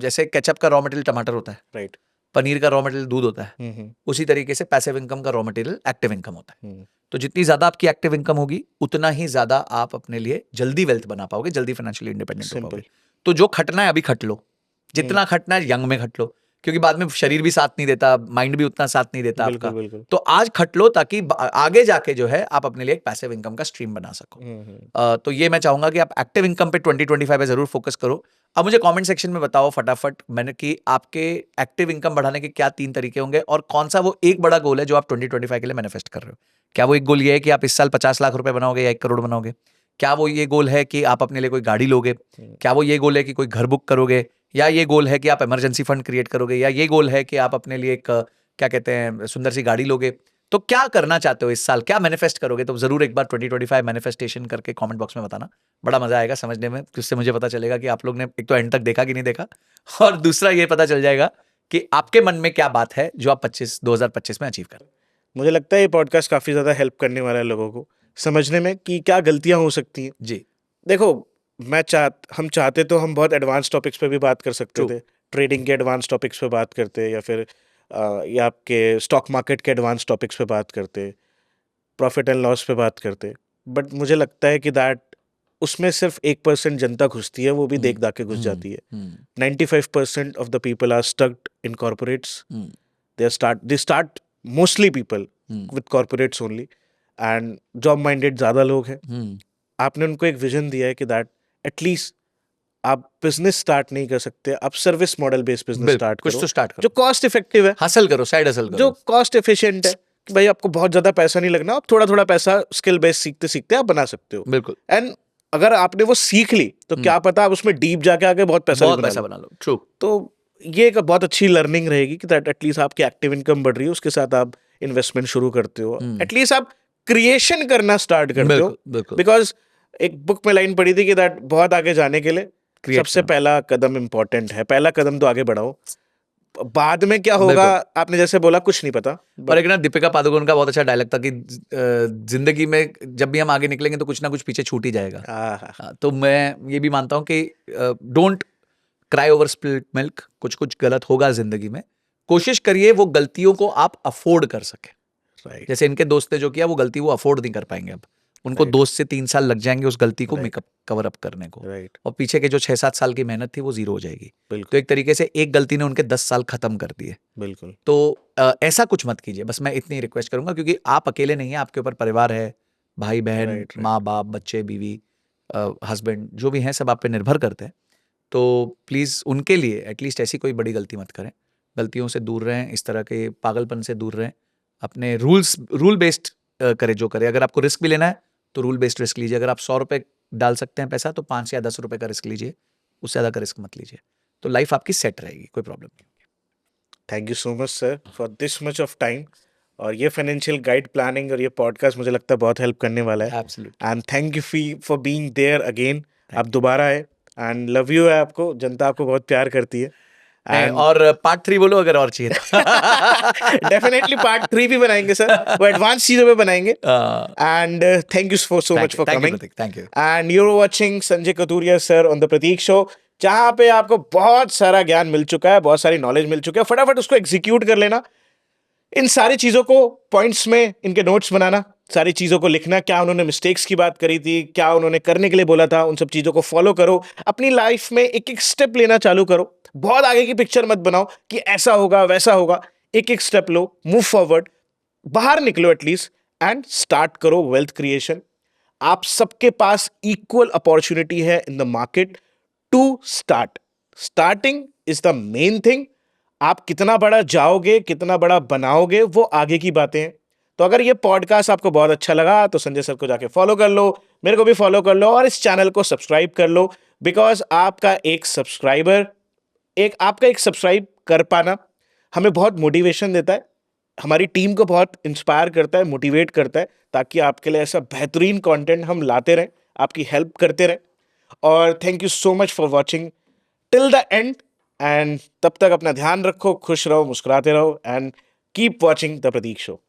जैसे केचप का रॉ मटेरियल टमाटर होता है, राइट। पनीर का रॉ मटेरियल दूध होता है, उसी तरीके से पैसिव इनकम का रॉ मटेरियल एक्टिव इनकम होता है। तो जितनी ज्यादा आपकी एक्टिव इनकम होगी उतना ही ज्यादा आप अपने लिए जल्दी वेल्थ बना पाओगे, जल्दी फाइनेंशियली इंडिपेंडेंट हो सिंपल। पाओगे। तो जो खटना है अभी खट लो, जितना खटना है यंग में खट लो, क्योंकि बाद में शरीर भी साथ नहीं देता, माइंड भी उतना साथ नहीं देता आपका। बिल्कुल बिल्कुल। तो आज खट लो ताकि आगे जाके जो है आप अपने लिए एक पैसिव इनकम का स्ट्रीम बना सको। तो ये मैं चाहूंगा कि आप एक्टिव इनकम पे 2025 पे जरूर फोकस करो। अब मुझे कमेंट सेक्शन में बताओ फटाफट मैंने कि आपके एक्टिव इनकम बढ़ाने के क्या 3 तरीके होंगे और कौन सा वो एक बड़ा गोल है जो आप 2025 के लिए मैनिफेस्ट कर रहे हो। क्या वो एक गोल ये है कि आप इस साल 50 लाख रुपए बनाओगे या 1 करोड़ बनाओगे? क्या वो ये गोल है कि आप अपने लिए कोई गाड़ी लोगे? क्या वो ये गोल है कि कोई घर बुक करोगे? या ये गोल है कि आप इमरजेंसी फंड क्रिएट करोगे? या ये गोल है कि आप अपने लिए एक क्या कहते हैं सुंदर सी गाड़ी लोगे? तो क्या करना चाहते हो इस साल, क्या मैनिफेस्ट करोगे? तो जरूर एक बार 2025 मैनिफेस्टेशन करके कमेंट बॉक्स में बताना, बड़ा मजा आएगा समझने में। जिससे मुझे पता चलेगा कि आप लोग ने एक तो एंड तक देखा कि नहीं देखा, और दूसरा ये पता चल जाएगा कि आपके मन में क्या बात है जो आप 2025 में अचीव करें। मुझे लगता है ये पॉडकास्ट काफी ज्यादा हेल्प करने वाला है लोगों को समझने में कि क्या गलतियां हो सकती हैं। जी, देखो हम चाहते तो हम बहुत एडवांस टॉपिक्स पे भी बात कर सकते True. थे, ट्रेडिंग के एडवांस टॉपिक्स पे बात करते, या फिर या आपके स्टॉक मार्केट के एडवांस टॉपिक्स पे बात करते, प्रॉफिट एंड लॉस पे बात करते। बट मुझे लगता है कि दैट उसमें सिर्फ 1% जनता घुसती है, वो भी देख दाख के घुस जाती है। 95% of the people are stucked in corporates. they start mostly people with corporates only, and job minded ज़्यादा लोग हैं। आपने उनको एक विजन दिया है कि दैट एटलीस्ट आप बिजनेस स्टार्ट नहीं कर सकते, आप सर्विस मॉडल बेस्ड बिजनेस बिल्कुल, स्टार्ट कुछ करो तो स्टार्ट करो, जो कॉस्ट इफेक्टिव है, हसल करो, साइड हसल जो करो। कॉस्ट एफिशिएंट है कि भाई आपको बहुत ज्यादा पैसा नहीं लगना, आप थोड़ा थोड़ा पैसा स्किल बेस्ड सीखते सीखते आप बना सकते हो। बिल्कुल, एंड अगर आपने वो सीख ली तो क्या पता आप उसमें डीप जाके आगे बहुत पैसा भी बहुत बना पैसा लो। बना लो, ट्रू। तो ये एक बहुत अच्छी लर्निंग रहेगी कि दैट एटलीस्ट आपकी एक्टिव इनकम बढ़ रही है, उसके साथ आप इन्वेस्टमेंट शुरू करते हो, एटलीस्ट आप क्रिएशन करना स्टार्ट करते हो। बिल्कुल, बिल्कुल। बिकॉज एक बुक में लाइन पढ़ी थी कि दैट बहुत आगे जाने के लिए Create सबसे करो। पहला कदम इम्पोर्टेंट है, पहला कदम तो आगे बढ़ाओ, बाद में क्या होगा बिल्कुल। आपने जैसे बोला कुछ नहीं पता। और एक ना दीपिका पादुकोण का बहुत अच्छा डायलॉग था कि जिंदगी में जब भी हम आगे निकलेंगे तो कुछ ना कुछ पीछे छूट ही जाएगा। तो मैं ये भी मानता हूँ कि don't cry over spilled milk, कुछ कुछ गलत होगा जिंदगी में, कोशिश करिए वो गलतियों को आप अफोर्ड कर सके। राइट जैसे इनके दोस्त ने जो किया वो गलती वो अफोर्ड नहीं कर पाएंगे, अब उनको Right. 2 से 3 साल लग जाएंगे उस गलती को Right. मेकअप कवर अप करने को, राइट और पीछे के जो 6-7 साल की मेहनत थी वो जीरो हो जाएगी। तो बिल्कुल एक तरीके से एक गलती ने उनके 10 साल खत्म कर दिए। बिल्कुल तो ऐसा कुछ मत कीजिए, बस मैं इतनी रिक्वेस्ट करूंगा, क्योंकि आप अकेले नहीं हैं, आपके ऊपर परिवार है, भाई बहन, Right. माँ बाप, बच्चे, बीवी, हस्बैंड, जो भी हैं सब आप पे निर्भर करते हैं। तो प्लीज़ उनके लिए एटलीस्ट ऐसी कोई बड़ी गलती मत करें, गलतियों से दूर रहें, इस तरह के पागलपन से दूर रहें, अपने रूल बेस्ड करें जो करें। अगर आपको रिस्क भी लेना है तो रूल बेस्ड रिस्क लीजिए। अगर आप 100 रुपये डाल सकते हैं पैसा तो 5 या 10 रुपये का रिस्क लीजिए, उससे ज़्यादा का रिस्क मत लीजिए, तो लाइफ आपकी सेट रहेगी, कोई प्रॉब्लम नहीं। Thank you so much sir for this much of time, और ये फाइनेंशियल गाइड प्लानिंग और ये पॉडकास्ट मुझे लगता है बहुत हेल्प करने वाला है। Absolutely. And thank you for being there again, आप you. दोबारा आए, एंड लव यू है आपको, जनता आपको बहुत प्यार करती है। नहीं, एंड और पार्ट 3 बोलो अगर और चाहिए तो। डेफिनेटली पार्ट 3 भी बनाएंगे सर, वो एडवांस चीजों पे बनाएंगे। And thank you for so much for coming, thank you. And you are watching Sanjay Kathuria sir on the Prateek show, जहां पे आपको बहुत सारा ज्ञान मिल चुका है, बहुत सारी नॉलेज मिल चुकी है, फटाफट उसको एग्जीक्यूट कर लेना। इन सारी चीजों को पॉइंट्स में इनके नोट्स बनाना, सारी चीजों को लिखना, क्या उन्होंने मिस्टेक्स की बात करी थी, क्या उन्होंने करने के लिए बोला था, उन सब चीजों को फॉलो करो, अपनी लाइफ में एक एक स्टेप लेना चालू करो। बहुत आगे की पिक्चर मत बनाओ कि ऐसा होगा वैसा होगा, एक एक स्टेप लो, मूव फॉरवर्ड, बाहर निकलो एटलीस्ट, एंड स्टार्ट करो वेल्थ क्रिएशन। आप सबके पास इक्वल अपॉर्चुनिटी है in the market to start. Starting is the main thing. आप कितना बड़ा जाओगे, कितना बड़ा बनाओगे, वो आगे की बातें हैं। तो अगर ये पॉडकास्ट आपको बहुत अच्छा लगा तो संजय सर को जाके फॉलो कर लो, मेरे को भी फॉलो कर लो, और इस चैनल को सब्सक्राइब कर लो, बिकॉज आपका एक सब्सक्राइब कर पाना हमें बहुत मोटिवेशन देता है, हमारी टीम को बहुत इंस्पायर करता है, मोटिवेट करता है, ताकि आपके लिए ऐसा बेहतरीन कंटेंट हम लाते रहें, आपकी हेल्प करते रहें। और thank you so much for watching till the end, and तब तक अपना ध्यान रखो, खुश रहो, मुस्कुराते रहो, and keep watching the Prateek show.